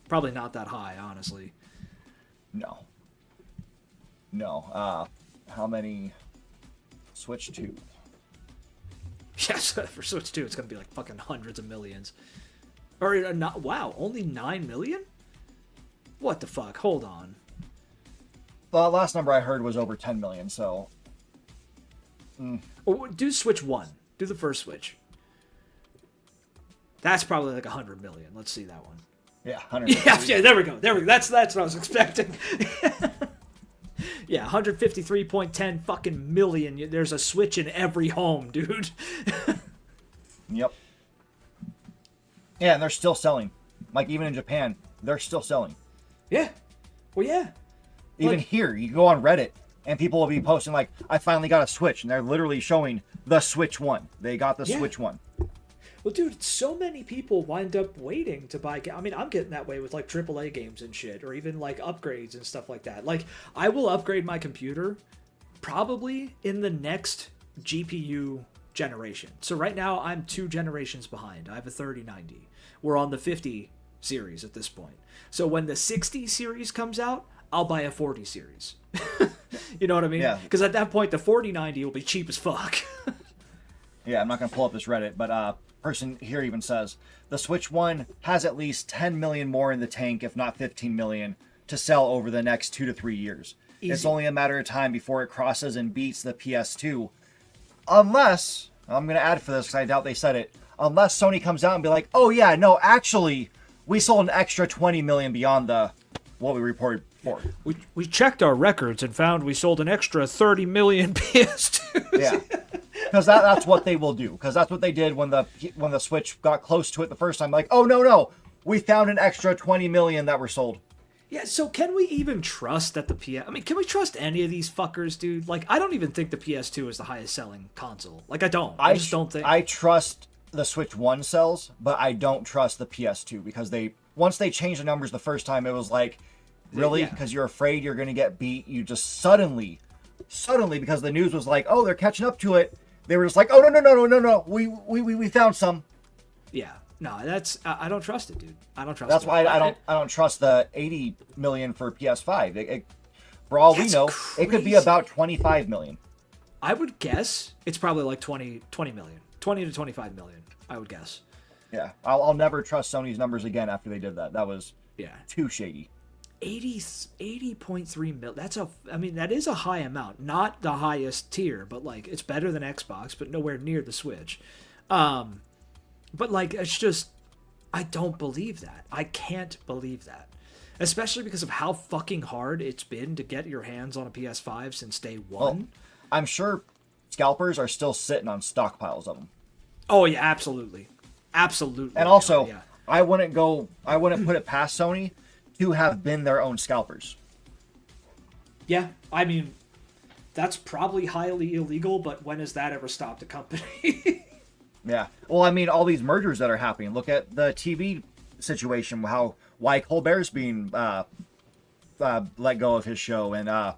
Probably not that high, honestly. No. No. How many? Switch 2. Yes, for Switch 2, it's gonna be like fucking hundreds of millions. Or not? Wow, only 9 million? What the fuck? Hold on. The last number I heard was over 10 million. So. Oh, do Switch 1. Do the first Switch. That's probably like 100 million. Let's see that one. Yeah, 100. Yeah, there we go. There we go. That's what I was expecting. Yeah, 153.10 fucking million. There's a Switch in every home, dude. Yep. Yeah, and they're still selling. Like, even in Japan, they're still selling. Yeah. Well, yeah. Even here, you go on Reddit, and people will be posting, like, I finally got a Switch, and they're literally showing the Switch 1. They got the Switch 1. Well, dude, so many people wind up waiting to buy. I mean, I'm getting that way with like AAA games and shit, or even like upgrades and stuff like that. Like, I will upgrade my computer probably in the next GPU generation. So right now, I'm 2 generations behind. I have a 3090. We're on the 50 series at this point. So when the 60 series comes out, I'll buy a 40 series. You know what I mean? Yeah. Because at that point, the 4090 will be cheap as fuck. Yeah, I'm not going to pull up this Reddit, but person here even says the Switch 1 has at least 10 million more in the tank, if not 15 million, to sell over the next 2 to 3 years. Easy. It's only a matter of time before it crosses and beats the PS2. Unless, I'm going to add for this because I doubt they said it, unless Sony comes out and be like, oh yeah, no, actually, we sold an extra 20 million beyond what we reported for. We checked our records and found we sold an extra 30 million PS2s. Yeah. Because that's what they will do. Because that's what they did when the Switch got close to it the first time. Like, oh, no. We found an extra 20 million that were sold. Yeah, so can we even trust that I mean, can we trust any of these fuckers, dude? Like, I don't even think the PS2 is the highest selling console. Like, I don't. I just don't think. I trust the Switch 1 sells, but I don't trust the PS2. Because once they changed the numbers the first time, it was like, really? Because you're afraid you're going to get beat. You just suddenly, because the news was like, oh, they're catching up to it. They were just like, oh, no. We found some. Yeah. No, I don't trust it, dude. I don't trust That's it. why I don't trust the 80 million for PS5. For all we know, it could be about 25 million. I would guess it's probably like 20 million. 20 to 25 million, I would guess. Yeah. I'll never trust Sony's numbers again after they did that. That was too shady. 80.3 mil. That is a high amount. Not the highest tier, but like it's better than Xbox, but nowhere near the Switch. But like it's just I don't believe that. I can't believe that. Especially because of how fucking hard it's been to get your hands on a PS5 since day one. Well, I'm sure scalpers are still sitting on stockpiles of them. Oh yeah, absolutely. Absolutely. And also, I wouldn't put it past Sony to have been their own scalpers. Yeah, I mean, that's probably highly illegal, but when has that ever stopped a company? Yeah. Well, I mean, all these mergers that are happening. Look at the TV situation, why Colbert's being let go of his show, and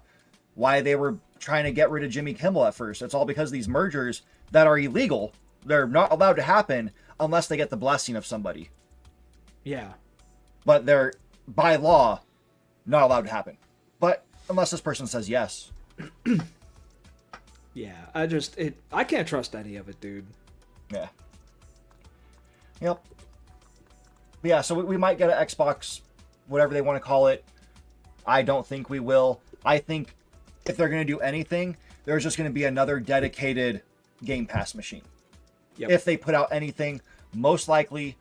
why they were trying to get rid of Jimmy Kimmel at first. It's all because these mergers that are illegal, they're not allowed to happen unless they get the blessing of somebody. Yeah. But they're, by law, not allowed to happen. But unless this person says yes. Yeah, I can't trust any of it, dude. Yeah. Yep. But yeah, so we might get an Xbox, whatever they want to call it. I don't think we will. I think if they're going to do anything, there's just going to be another dedicated Game Pass machine. Yep. If they put out anything, most likely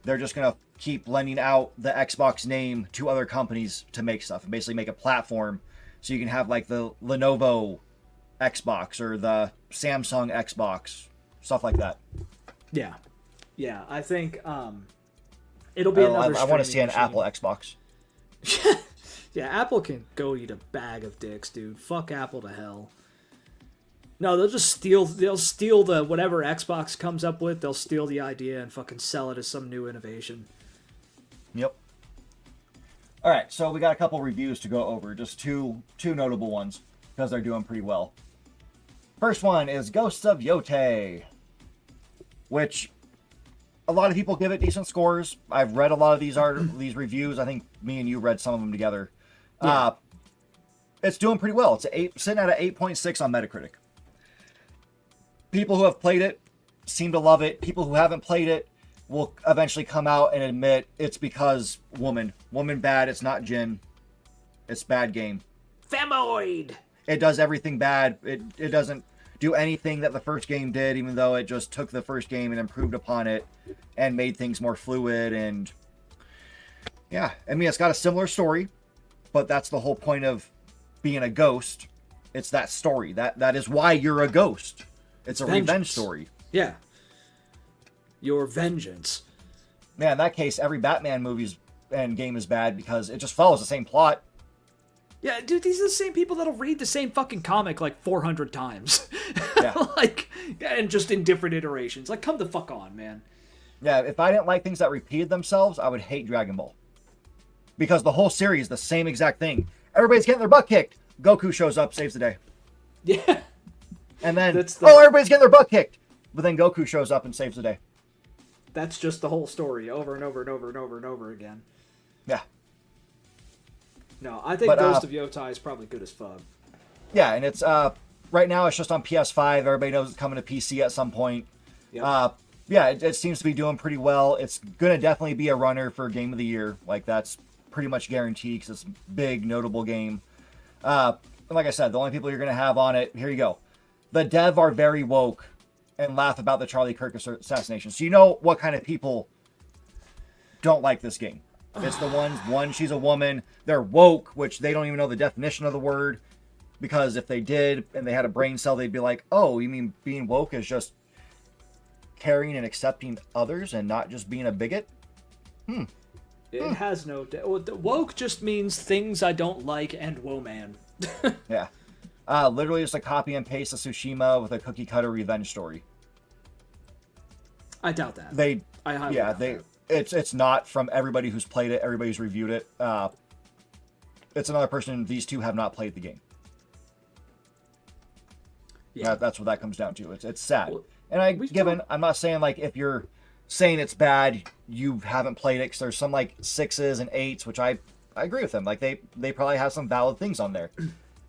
they're just going to keep lending out the Xbox name to other companies to make stuff and basically make a platform so you can have like the Lenovo Xbox or the Samsung Xbox, stuff like that. Yeah. Yeah, I think it'll be another I want to see an machine. Apple Xbox. Yeah, Apple can go eat a bag of dicks, dude. Fuck Apple to hell. No, they'll steal the whatever Xbox comes up with, they'll steal the idea and fucking sell it as some new innovation. Yep. All right, so we got a couple reviews to go over, just two notable ones because they're doing pretty well. First one is Ghosts of Yote, which a lot of people give it decent scores. I've read a lot of these reviews. I think me and you read some of them together. Yeah. it's doing pretty well. It's sitting at an 8.6 on Metacritic. People who have played it seem to love it. People who haven't played it will eventually come out and admit it's because woman bad. It's not Jin. It's bad game. Femoid. It does everything bad. It doesn't do anything that the first game did, even though it just took the first game and improved upon it and made things more fluid. And yeah, I mean, it's got a similar story, but that's the whole point of being a ghost. It's that story. That is why you're a ghost. It's a revenge story. Yeah. Your vengeance. Yeah, in that case, every Batman movie and game is bad because it just follows the same plot. Yeah, dude, these are the same people that'll read the same fucking comic like 400 times. Yeah. Like, and just in different iterations. Like, come the fuck on, man. Yeah, if I didn't like things that repeated themselves, I would hate Dragon Ball. Because the whole series, the same exact thing. Everybody's getting their butt kicked. Goku shows up, saves the day. Yeah. And then, everybody's getting their butt kicked. But then Goku shows up and saves the day. That's just the whole story over and over and over and over and over again. Yeah. No, I think Ghost of Yotai is probably good as fuck. Yeah, and it's right now it's just on PS5. Everybody knows it's coming to PC at some point. Yep. Yeah, it seems to be doing pretty well. It's gonna definitely be a runner for Game of the Year. Like, that's pretty much guaranteed because it's a big, notable game. And like I said, the only people you're gonna have on it, here you go. The dev are very woke and laugh about the Charlie Kirk assassination. So you know what kind of people don't like this game. It's the ones, one, she's a woman. They're woke, which they don't even know the definition of the word. Because if they did and they had a brain cell, they'd be like, oh, you mean being woke is just caring and accepting others and not just being a bigot? It has no... woke just means things I don't like and woe man. Yeah. Literally just a copy and paste of Tsushima with a cookie cutter revenge story. I doubt that. I highly doubt that. It's not from everybody who's played it, everybody who's reviewed it. It's another person. These two have not played the game. Yeah, that's what that comes down to. It's sad. Well, and I'm not saying like if you're saying it's bad, you haven't played it, because there's some like 6s and 8s, which I agree with them. Like they probably have some valid things on there.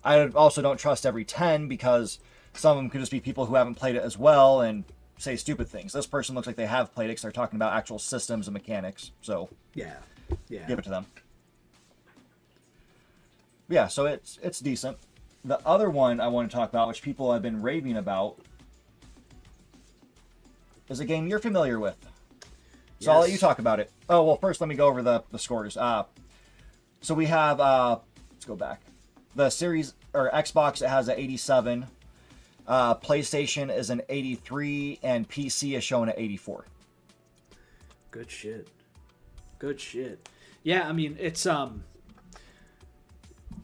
I also don't trust every 10 because some of them could just be people who haven't played it as well and say stupid things. This person looks like they have played it because they're talking about actual systems and mechanics. So yeah, give it to them. Yeah, so it's decent. The other one I want to talk about, which people have been raving about, is a game you're familiar with. So I'll let you talk about it. Oh, well, first let me go over the scores. So we have, let's go back. The Series, or Xbox, it has an 87. PlayStation is an 83, and PC is showing an 84. Good shit. Good shit. Yeah, I mean, it's,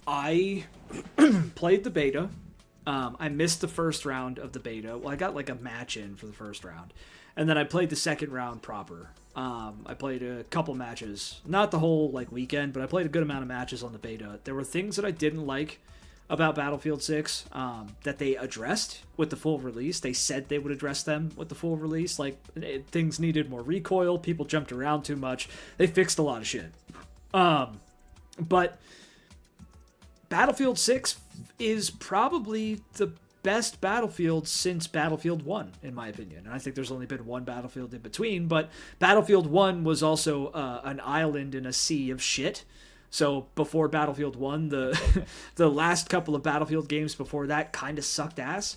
I played the beta. I missed the first round of the beta. Well, I got like a match in for the first round. And then I played the second round proper. I played a couple matches. Not the whole like weekend, but I played a good amount of matches on the beta. There were things that I didn't like about Battlefield 6 that they addressed with the full release. They said they would address them with the full release. Like, things needed more recoil. People jumped around too much. They fixed a lot of shit. But Battlefield 6 is probably the best Battlefield since Battlefield 1, in my opinion. And I think there's only been one Battlefield in between, but Battlefield 1 was also an island in a sea of shit. So before Battlefield 1, the the last couple of Battlefield games before that kind of sucked ass.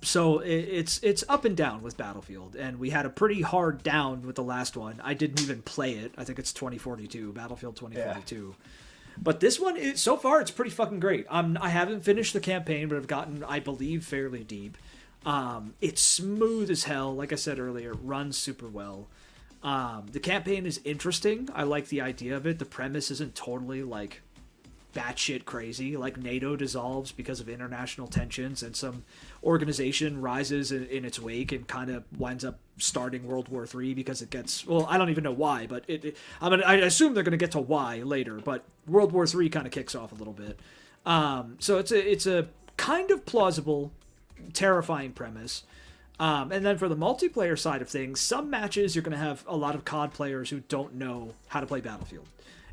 So it's up and down with Battlefield, and we had a pretty hard down with the last one. I didn't even play it. I think it's 2042, Battlefield 2042. Yeah. But this one, so far, it's pretty fucking great. I haven't finished the campaign, but I've gotten, I believe, fairly deep. It's smooth as hell. Like I said earlier, it runs super well. The campaign is interesting. I like the idea of it. The premise isn't totally, like, batshit crazy. Like, NATO dissolves because of international tensions, and some organization rises in its wake and kind of winds up starting World War III because it gets... Well, I don't even know why, but I assume they're going to get to why later, but World War III kind of kicks off a little bit. So it's a kind of plausible, terrifying premise. And then for the multiplayer side of things, some matches you're going to have a lot of COD players who don't know how to play Battlefield.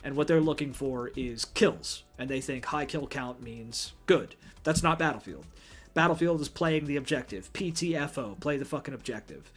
and what they're looking for is kills, and they think high kill count means good. That's not Battlefield. Battlefield is playing the objective. PTFO, play the fucking objective.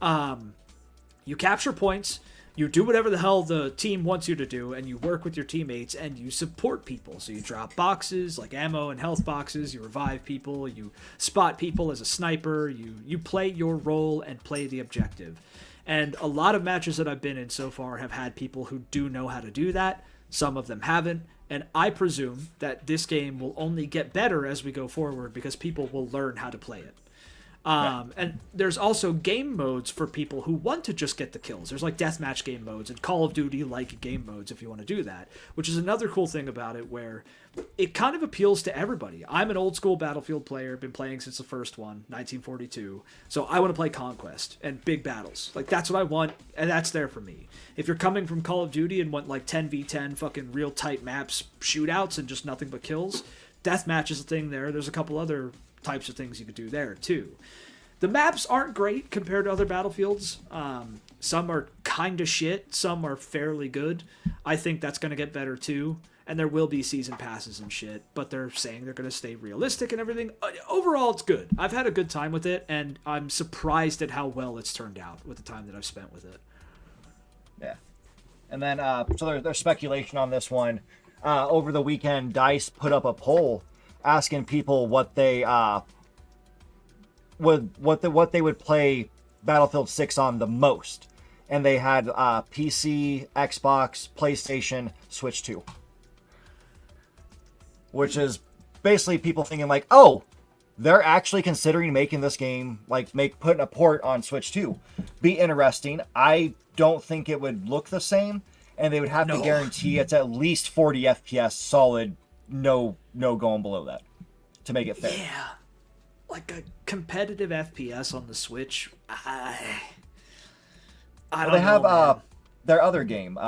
You capture points, you do whatever the hell the team wants you to do, and you work with your teammates, and you support people. So you drop boxes, like ammo and health boxes, you revive people, you spot people as a sniper, you play your role and play the objective. And a lot of matches that I've been in so far have had people who do know how to do that. Some of them haven't. And I presume that this game will only get better as we go forward because people will learn how to play it. And there's also game modes for people who want to just get the kills. There's like deathmatch game modes and Call of Duty like game modes if you want to do that, which is another cool thing about it where it kind of appeals to everybody. I'm an old school Battlefield player, been playing since the first one, 1942. So I want to play Conquest and big battles. Like that's what I want, and that's there for me. If you're coming from Call of Duty and want like 10v10 fucking real tight maps, shootouts, and just nothing but kills, deathmatch is a thing there. There's a couple other types of things you could do there too. The maps aren't great compared to other Battlefields. Some are kind of shit, some are fairly good. I think that's going to get better too, and there will be season passes and shit, but they're saying they're going to stay realistic and everything. Overall, it's good. I've had a good time with it, and I'm surprised at how well it's turned out with the time that I've spent with it. Yeah. And then, so there's speculation on this one. Over the weekend, DICE put up a poll asking people what they would play Battlefield 6 on the most, and they had PC, Xbox, PlayStation, Switch 2, which is basically people thinking like, oh, they're actually considering making this game, like putting a port on Switch 2. Be interesting. I don't think it would look the same, and they would have to guarantee it's at least 40 FPS solid, no going below that to make it fair. Yeah, like a competitive FPS on the Switch. I don't they have know, their other game.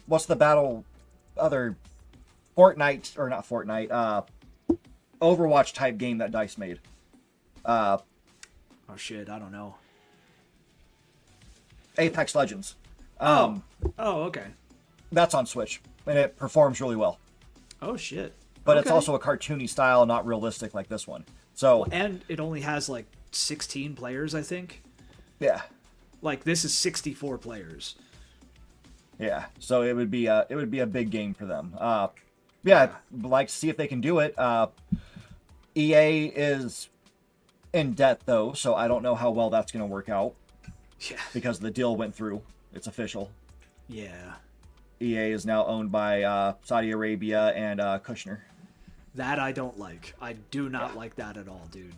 What's the other Fortnite or not Fortnite? Overwatch type game that DICE made. Oh shit, I don't know. Apex Legends. Okay. That's on Switch, and it performs really well. Oh shit. But okay. It's also a cartoony style, not realistic like this one. So and it only has like 16 players, I think. Yeah. Like this is 64 players. Yeah. So it would be a big game for them. Yeah, I'd like to see if they can do it. EA is in debt though, so I don't know how well that's going to work out. Yeah. Because the deal went through. It's official. Yeah. EA is now owned by Saudi Arabia and Kushner. That I don't like. I do not like that at all, dude.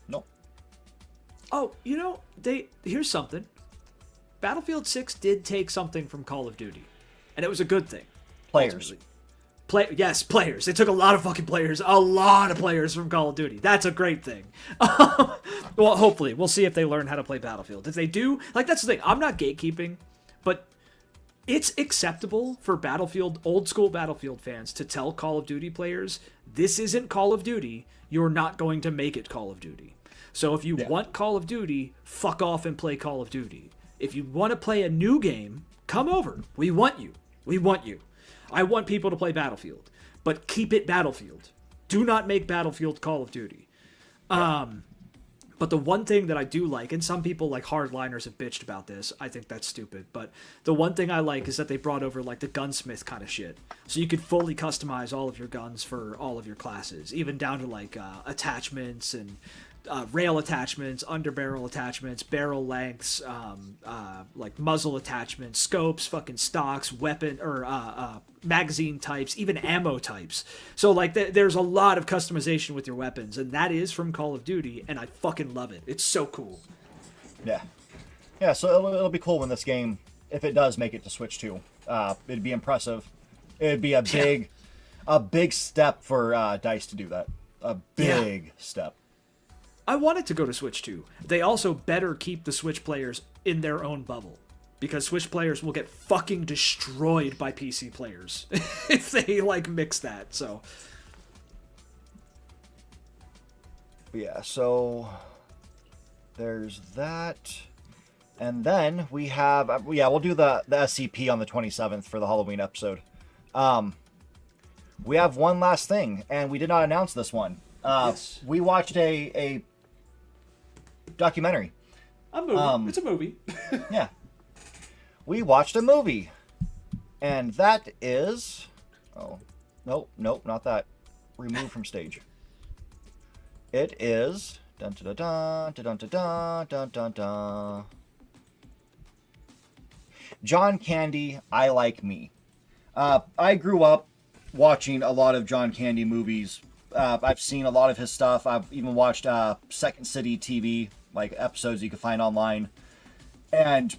Nope. Oh, here's something. Battlefield 6 did take something from Call of Duty, and it was a good thing. Players. Yes, players. It took a lot of fucking players. A lot of players from Call of Duty. That's a great thing. Well, hopefully. We'll see if they learn how to play Battlefield. If they do, that's the thing. I'm not gatekeeping, but it's acceptable for Battlefield, old school Battlefield fans to tell Call of Duty players, this isn't Call of Duty. You're not going to make it Call of Duty. So if you want Call of Duty, fuck off and play Call of Duty. If you want to play a new game, come over. We want you. We want you. I want people to play Battlefield, but keep it Battlefield. Do not make Battlefield Call of Duty. But the one thing that I do like, and some people like hardliners have bitched about this, I think that's stupid, but the one thing I like is that they brought over like the gunsmith kind of shit. So you could fully customize all of your guns for all of your classes, even down to like attachments and rail attachments, underbarrel attachments, barrel lengths, like muzzle attachments, scopes, fucking stocks, weapon or magazine types, even ammo types. So like there's a lot of customization with your weapons, and that is from Call of Duty, and I fucking love it. It's so cool. Yeah. So it'll be cool when this game, if it does make it to Switch 2, it'd be impressive. It'd be a big step for DICE to do that. A big step. I want it to go to Switch 2. They also better keep the Switch players in their own bubble, because Switch players will get fucking destroyed by PC players if they like mix that. So yeah, so there's that. And then we have, yeah, we'll do the SCP on the 27th for the Halloween episode. We have one last thing, and we did not announce this one. Yes. We watched a documentary. A movie. It's a movie. Yeah. We watched a movie. And that is... Oh, nope, not that. Removed from stage. It is... Dun dun dun dun dun dun dun dun dun. John Candy, I Like Me. I grew up watching a lot of John Candy movies. I've seen a lot of his stuff. I've even watched Second City TV, like episodes you can find online. And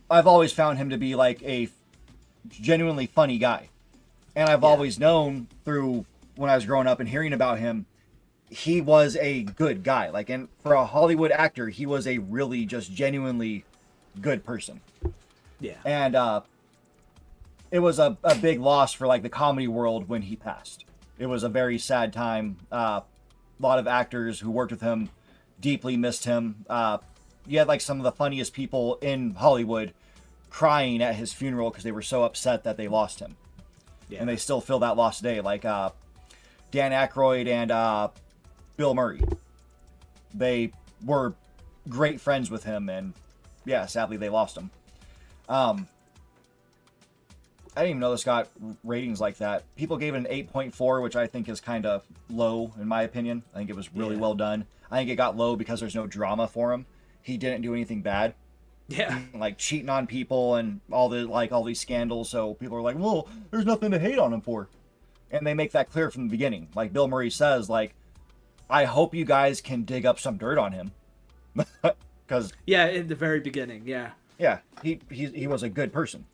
I've always found him to be like a genuinely funny guy. And I've always known through when I was growing up and hearing about him, he was a good guy. Like, and for a Hollywood actor, he was a really just genuinely good person. Yeah. And it was a big loss for like the comedy world when he passed. It was a very sad time. A lot of actors who worked with him deeply missed him. You had like some of the funniest people in Hollywood crying at his funeral because they were so upset that they lost him. Yeah. And they still feel that loss today. Like Dan Aykroyd and Bill Murray. They were great friends with him, and yeah, sadly they lost him. I didn't even know this got ratings like that. People gave it an 8.4, which I think is kind of low in my opinion. I think it was really well done. I think it got low because there's no drama for him. He didn't do anything bad. Yeah. Like cheating on people and all these scandals. So people are like, well, there's nothing to hate on him for. And they make that clear from the beginning. Like Bill Murray says, like, I hope you guys can dig up some dirt on him. Because yeah, in the very beginning, yeah. Yeah, he was a good person.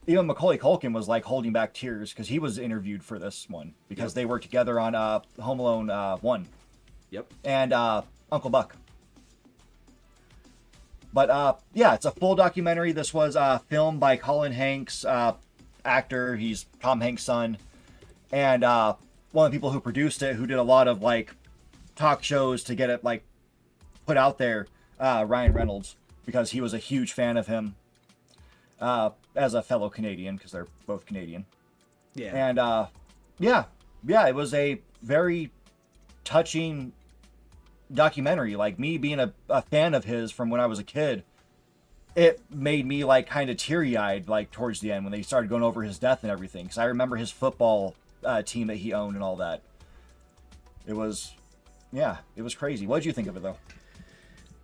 Even Macaulay Culkin was like holding back tears because he was interviewed for this one because they worked together on Home Alone 1. Yep. And Uncle Buck. But yeah, it's a full documentary. This was filmed by Colin Hanks, actor. He's Tom Hanks' son. And one of the people who produced it, who did a lot of like talk shows to get it like put out there, Ryan Reynolds, because he was a huge fan of him. As a fellow Canadian, because they're both Canadian. Yeah. And yeah, it was a very touching documentary. Like me being a fan of his from when I was a kid, it made me like kind of teary-eyed like towards the end when they started going over his death and everything. Because I remember his football team that he owned and all that. It was crazy. What did you think of it though?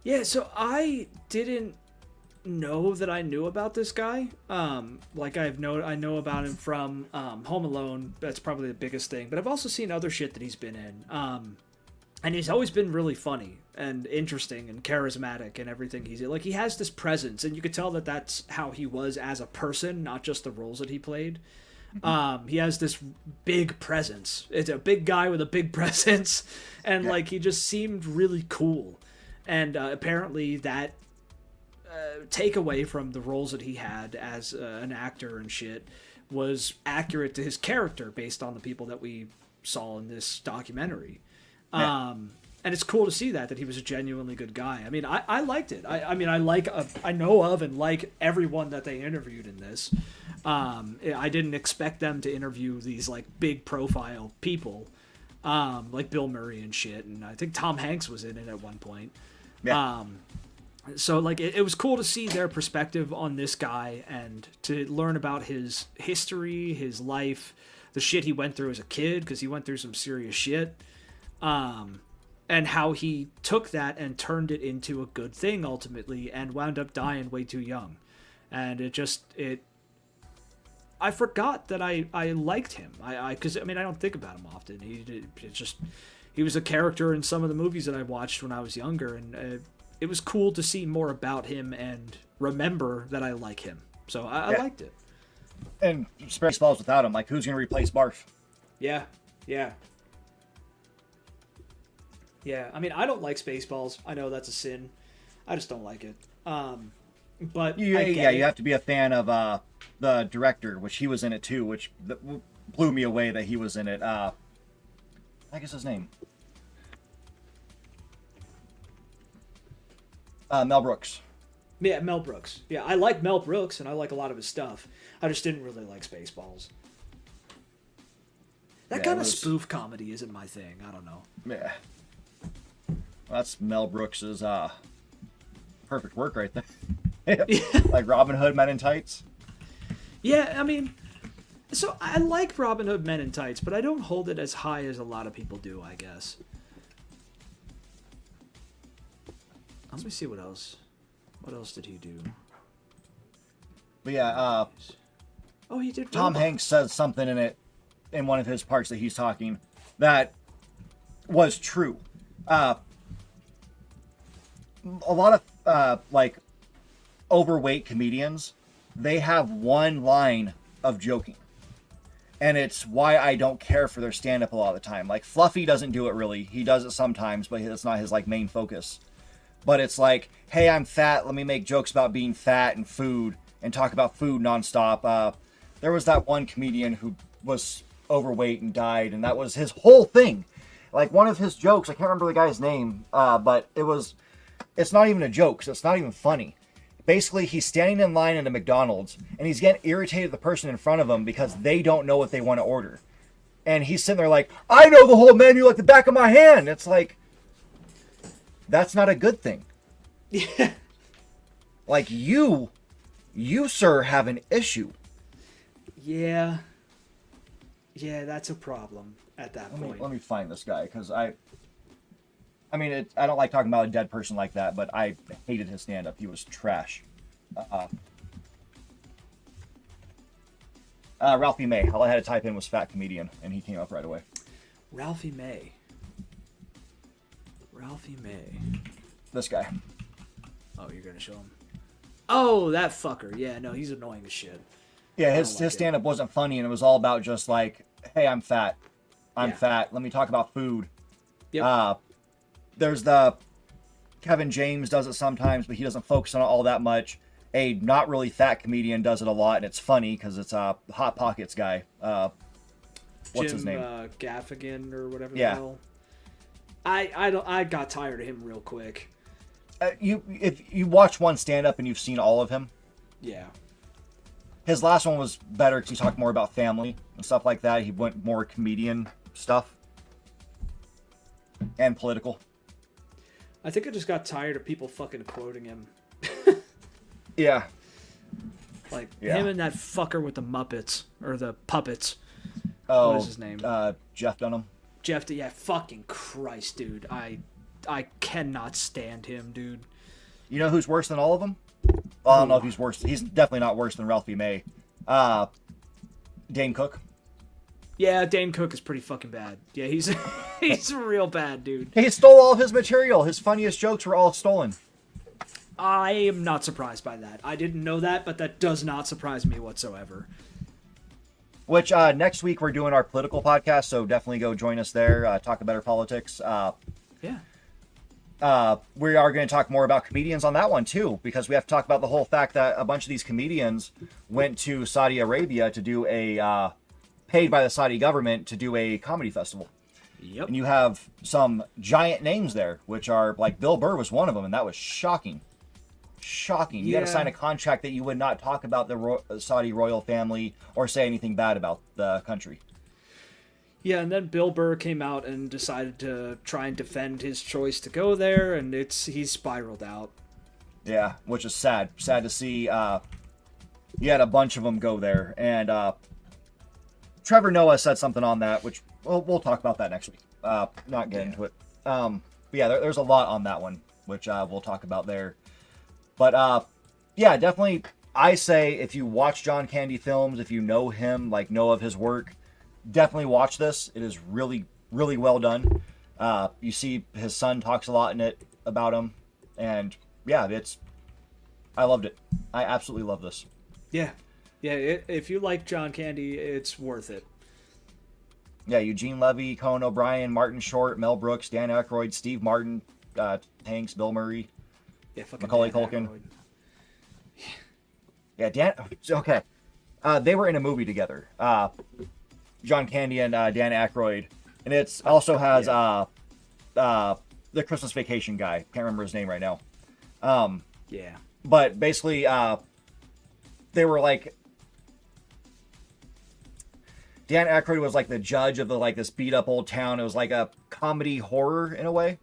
Yeah, so I didn't know that I knew about this guy. Like I know about him from Home Alone. That's probably the biggest thing. But I've also seen other shit that he's been in. And he's always been really funny and interesting and charismatic and everything he's in. Like he has this presence, and you could tell that that's how he was as a person, not just the roles that he played. He has this big presence. It's a big guy with a big presence, and like he just seemed really cool. And apparently that takeaway from the roles that he had as an actor and shit was accurate to his character based on the people that we saw in this documentary. And it's cool to see that he was a genuinely good guy. I mean, I liked it. I mean, I know of and like everyone that they interviewed in this. I didn't expect them to interview these like big profile people, like Bill Murray and shit. And I think Tom Hanks was in it at one point. Yeah. So like it was cool to see their perspective on this guy and to learn about his history, his life, the shit he went through as a kid, because he went through some serious shit, and how he took that and turned it into a good thing ultimately and wound up dying way too young. And I forgot that I liked him. Because I don't think about him often. He was a character in some of the movies that I watched when I was younger, and it was cool to see more about him and remember that I like him. So I liked it. And Spaceballs without him, like who's going to replace Barf? Yeah. I mean, I don't like Spaceballs. I know that's a sin. I just don't like it. But you have to be a fan of the director, which he was in it too, which blew me away that he was in it. I guess his name. Mel Brooks. Yeah, Mel Brooks. Yeah, I like Mel Brooks, and I like a lot of his stuff. I just didn't really like Spaceballs. That kind of spoof comedy isn't my thing. I don't know. Yeah. That's Mel Brooks's perfect work right there. Like Robin Hood Men in Tights. Yeah, I mean, so I like Robin Hood Men in Tights, but I don't hold it as high as a lot of people do, I guess. Let me see what else. What else did he do? But yeah, oh, he did. Tom Hanks says something in it, in one of his parts that he's talking, that was true. A lot of like overweight comedians, they have one line of joking, and it's why I don't care for their stand-up a lot of the time. Like Fluffy doesn't do it really. He does it sometimes, but it's not his like main focus. But it's like, hey, I'm fat. Let me make jokes about being fat and food and talk about food nonstop. There was that one comedian who was overweight and died, and that was his whole thing. Like one of his jokes, I can't remember the guy's name, but it's not even a joke, so it's not even funny. Basically, he's standing in line at a McDonald's, and he's getting irritated at the person in front of him because they don't know what they want to order. And he's sitting there like, I know the whole menu like the back of my hand. It's like, that's not a good thing. Yeah. Like you, sir, have an issue. Yeah. Yeah, that's a problem at that point. Let me find this guy, because I mean, I don't like talking about a dead person like that, but I hated his stand-up. He was trash. Ralphie May. All I had to type in was fat comedian, and he came up right away. Ralphie May. Ralphie May. This guy. Oh, you're going to show him? Oh, that fucker. Yeah, no, he's annoying as shit. Yeah, his stand-up wasn't funny, and it was all about just like, hey, I'm fat. I'm fat. Let me talk about food. Yep. There's the Kevin James does it sometimes, but he doesn't focus on it all that much. A not really fat comedian does it a lot, and it's funny because it's a Hot Pockets guy. What's his name? Gaffigan or whatever the Yeah. hell. I got tired of him real quick. If you watch one stand-up and you've seen all of him, Yeah. his last one was better because he talked more about family and stuff like that. He went more comedian stuff and political. I think I just got tired of people fucking quoting him. Yeah. Like him and that fucker with the Muppets or the puppets. Oh, what is his name? Jeff Dunham. Jeff. Yeah, fucking Christ, dude. I cannot stand him, dude. You know who's worse than all of them? Well, I don't know if he's worse. He's definitely not worse than Ralphie May. Dane Cook. Yeah, Dane Cook is pretty fucking bad. Yeah, he's he's real bad, dude. He stole all of his material. His funniest jokes were all stolen. I am not surprised by that. I didn't know that, but that does not surprise me whatsoever. Which, next week we're doing our political podcast, so definitely go join us there. Talk better politics. Yeah. We are going to talk more about comedians on that one, too, because we have to talk about the whole fact that a bunch of these comedians went to Saudi Arabia to do paid by the Saudi government to do a comedy festival. Yep. And you have some giant names there, which are, like, Bill Burr was one of them, and that was shocking. Shocking. You got to sign a contract that you would not talk about the Saudi royal family or say anything bad about the country. Yeah, and then Bill Burr came out and decided to try and defend his choice to go there, and he's spiraled out. Yeah, which is sad. Sad to see. You had a bunch of them go there, and Trevor Noah said something on that, which we'll talk about that next week. Not get into it. But yeah, there's a lot on that one, which we'll talk about there. But yeah, definitely, I say if you watch John Candy films, if you know him, like know of his work, definitely watch this. It is really, really well done. You see his son talks a lot in it about him, and yeah, I loved it. I absolutely love this. Yeah. If you like John Candy, it's worth it. Yeah, Eugene Levy, Conan O'Brien, Martin Short, Mel Brooks, Dan Aykroyd, Steve Martin, Hanks, Bill Murray, Macaulay Culkin. Yeah, Dan. Okay, they were in a movie together. John Candy and Dan Aykroyd, and it also has the Christmas Vacation guy. Can't remember his name right now. Yeah. But basically, they were like, Dan Aykroyd was like the judge of the like this beat up old town. It was like a comedy horror in a way.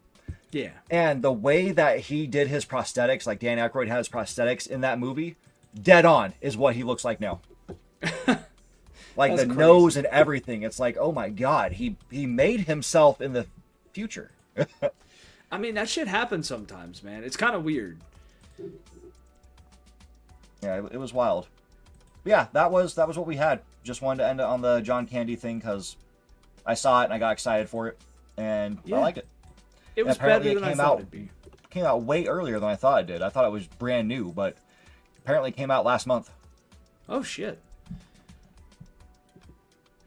Yeah. And the way that he did his prosthetics, like Dan Aykroyd has prosthetics in that movie, dead on is what he looks like now. Like That's the crazy. nose and everything. It's like, oh my God, he made himself in the future. I mean, that shit happens sometimes, man. It's kind of weird. Yeah, it was wild. But yeah, that was what we had. Just wanted to end it on the John Candy thing because I saw it and I got excited for it, and I liked it. It was apparently better than it I came thought out- it'd be. Came out way earlier than I thought it did. I thought it was brand new, but apparently it came out last month. Oh shit. I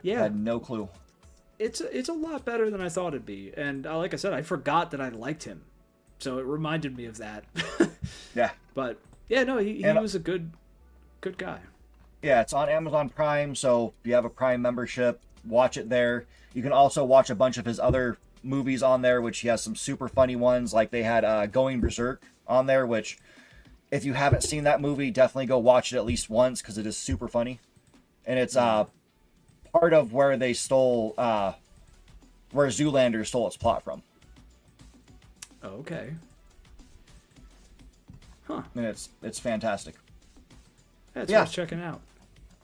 Yeah, had no clue. it's a lot better than I thought it'd be, and like I said, I forgot that I liked him, so it reminded me of that. Yeah. But yeah, no, he And- was a good guy. Yeah, it's on Amazon Prime, so if you have a Prime membership, watch it there. You can also watch a bunch of his other movies on there, which he has some super funny ones. Like they had Going Berserk on there, which if you haven't seen that movie, definitely go watch it at least once because it is super funny. And it's part of where they stole, where Zoolander stole its plot from. Oh, okay. Huh. And it's fantastic. That's Yeah. worth checking out.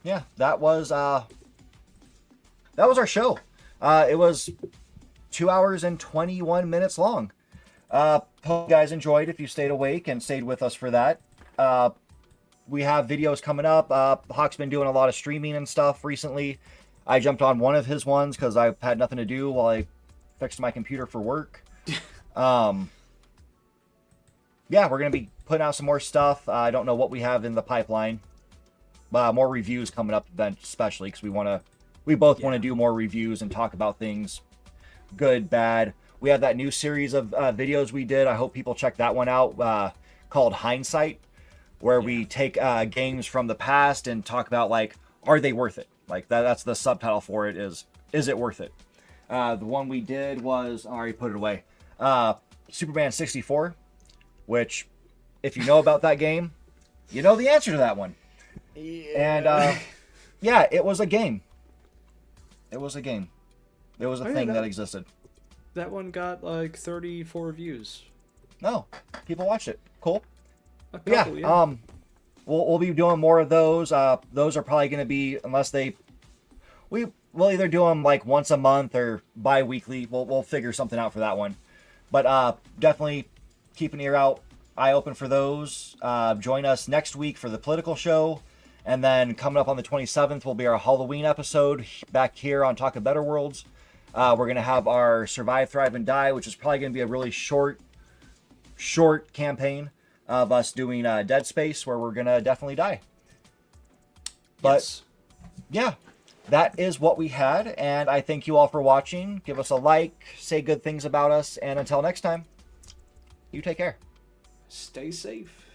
Yeah, that was our show. It was 2 hours and 21 minutes long. Hope you guys enjoyed if you stayed awake and stayed with us for that. We have videos coming up. Hawk's been doing a lot of streaming and stuff recently. I jumped on one of his ones because I had nothing to do while I fixed my computer for work. Yeah, we're going to be putting out some more stuff. I don't know what we have in the pipeline. More reviews coming up, especially because we both want to do more reviews and talk about things good, bad. We have that new series of videos we did. I hope people check that one out, called Hindsight, where we take games from the past and talk about like, are they worth it? Like that's the subtitle for it is it worth it? The one we did was, I already put it away, Superman 64, which if you know about that game, you know the answer to that one. Yeah. And yeah, it was a game. It was a game. It was a Oh, yeah, thing that- that existed. That one got like 34 views. No, people watched it. Cool. A But couple, yeah, we'll be doing more of those. Those are probably going to be, unless we'll either do them like once a month or bi-weekly. We'll figure something out for that one. But definitely keep an eye open for those. Join us next week for the political show. And then coming up on the 27th will be our Halloween episode back here on Talk of Better Worlds. We're going to have our Survive, Thrive, and Die, which is probably going to be a really short campaign of us doing Dead Space, where we're going to definitely die. But Yes. yeah, that is what we had. And I thank you all for watching. Give us a like, say good things about us. And until next time, you take care. Stay safe.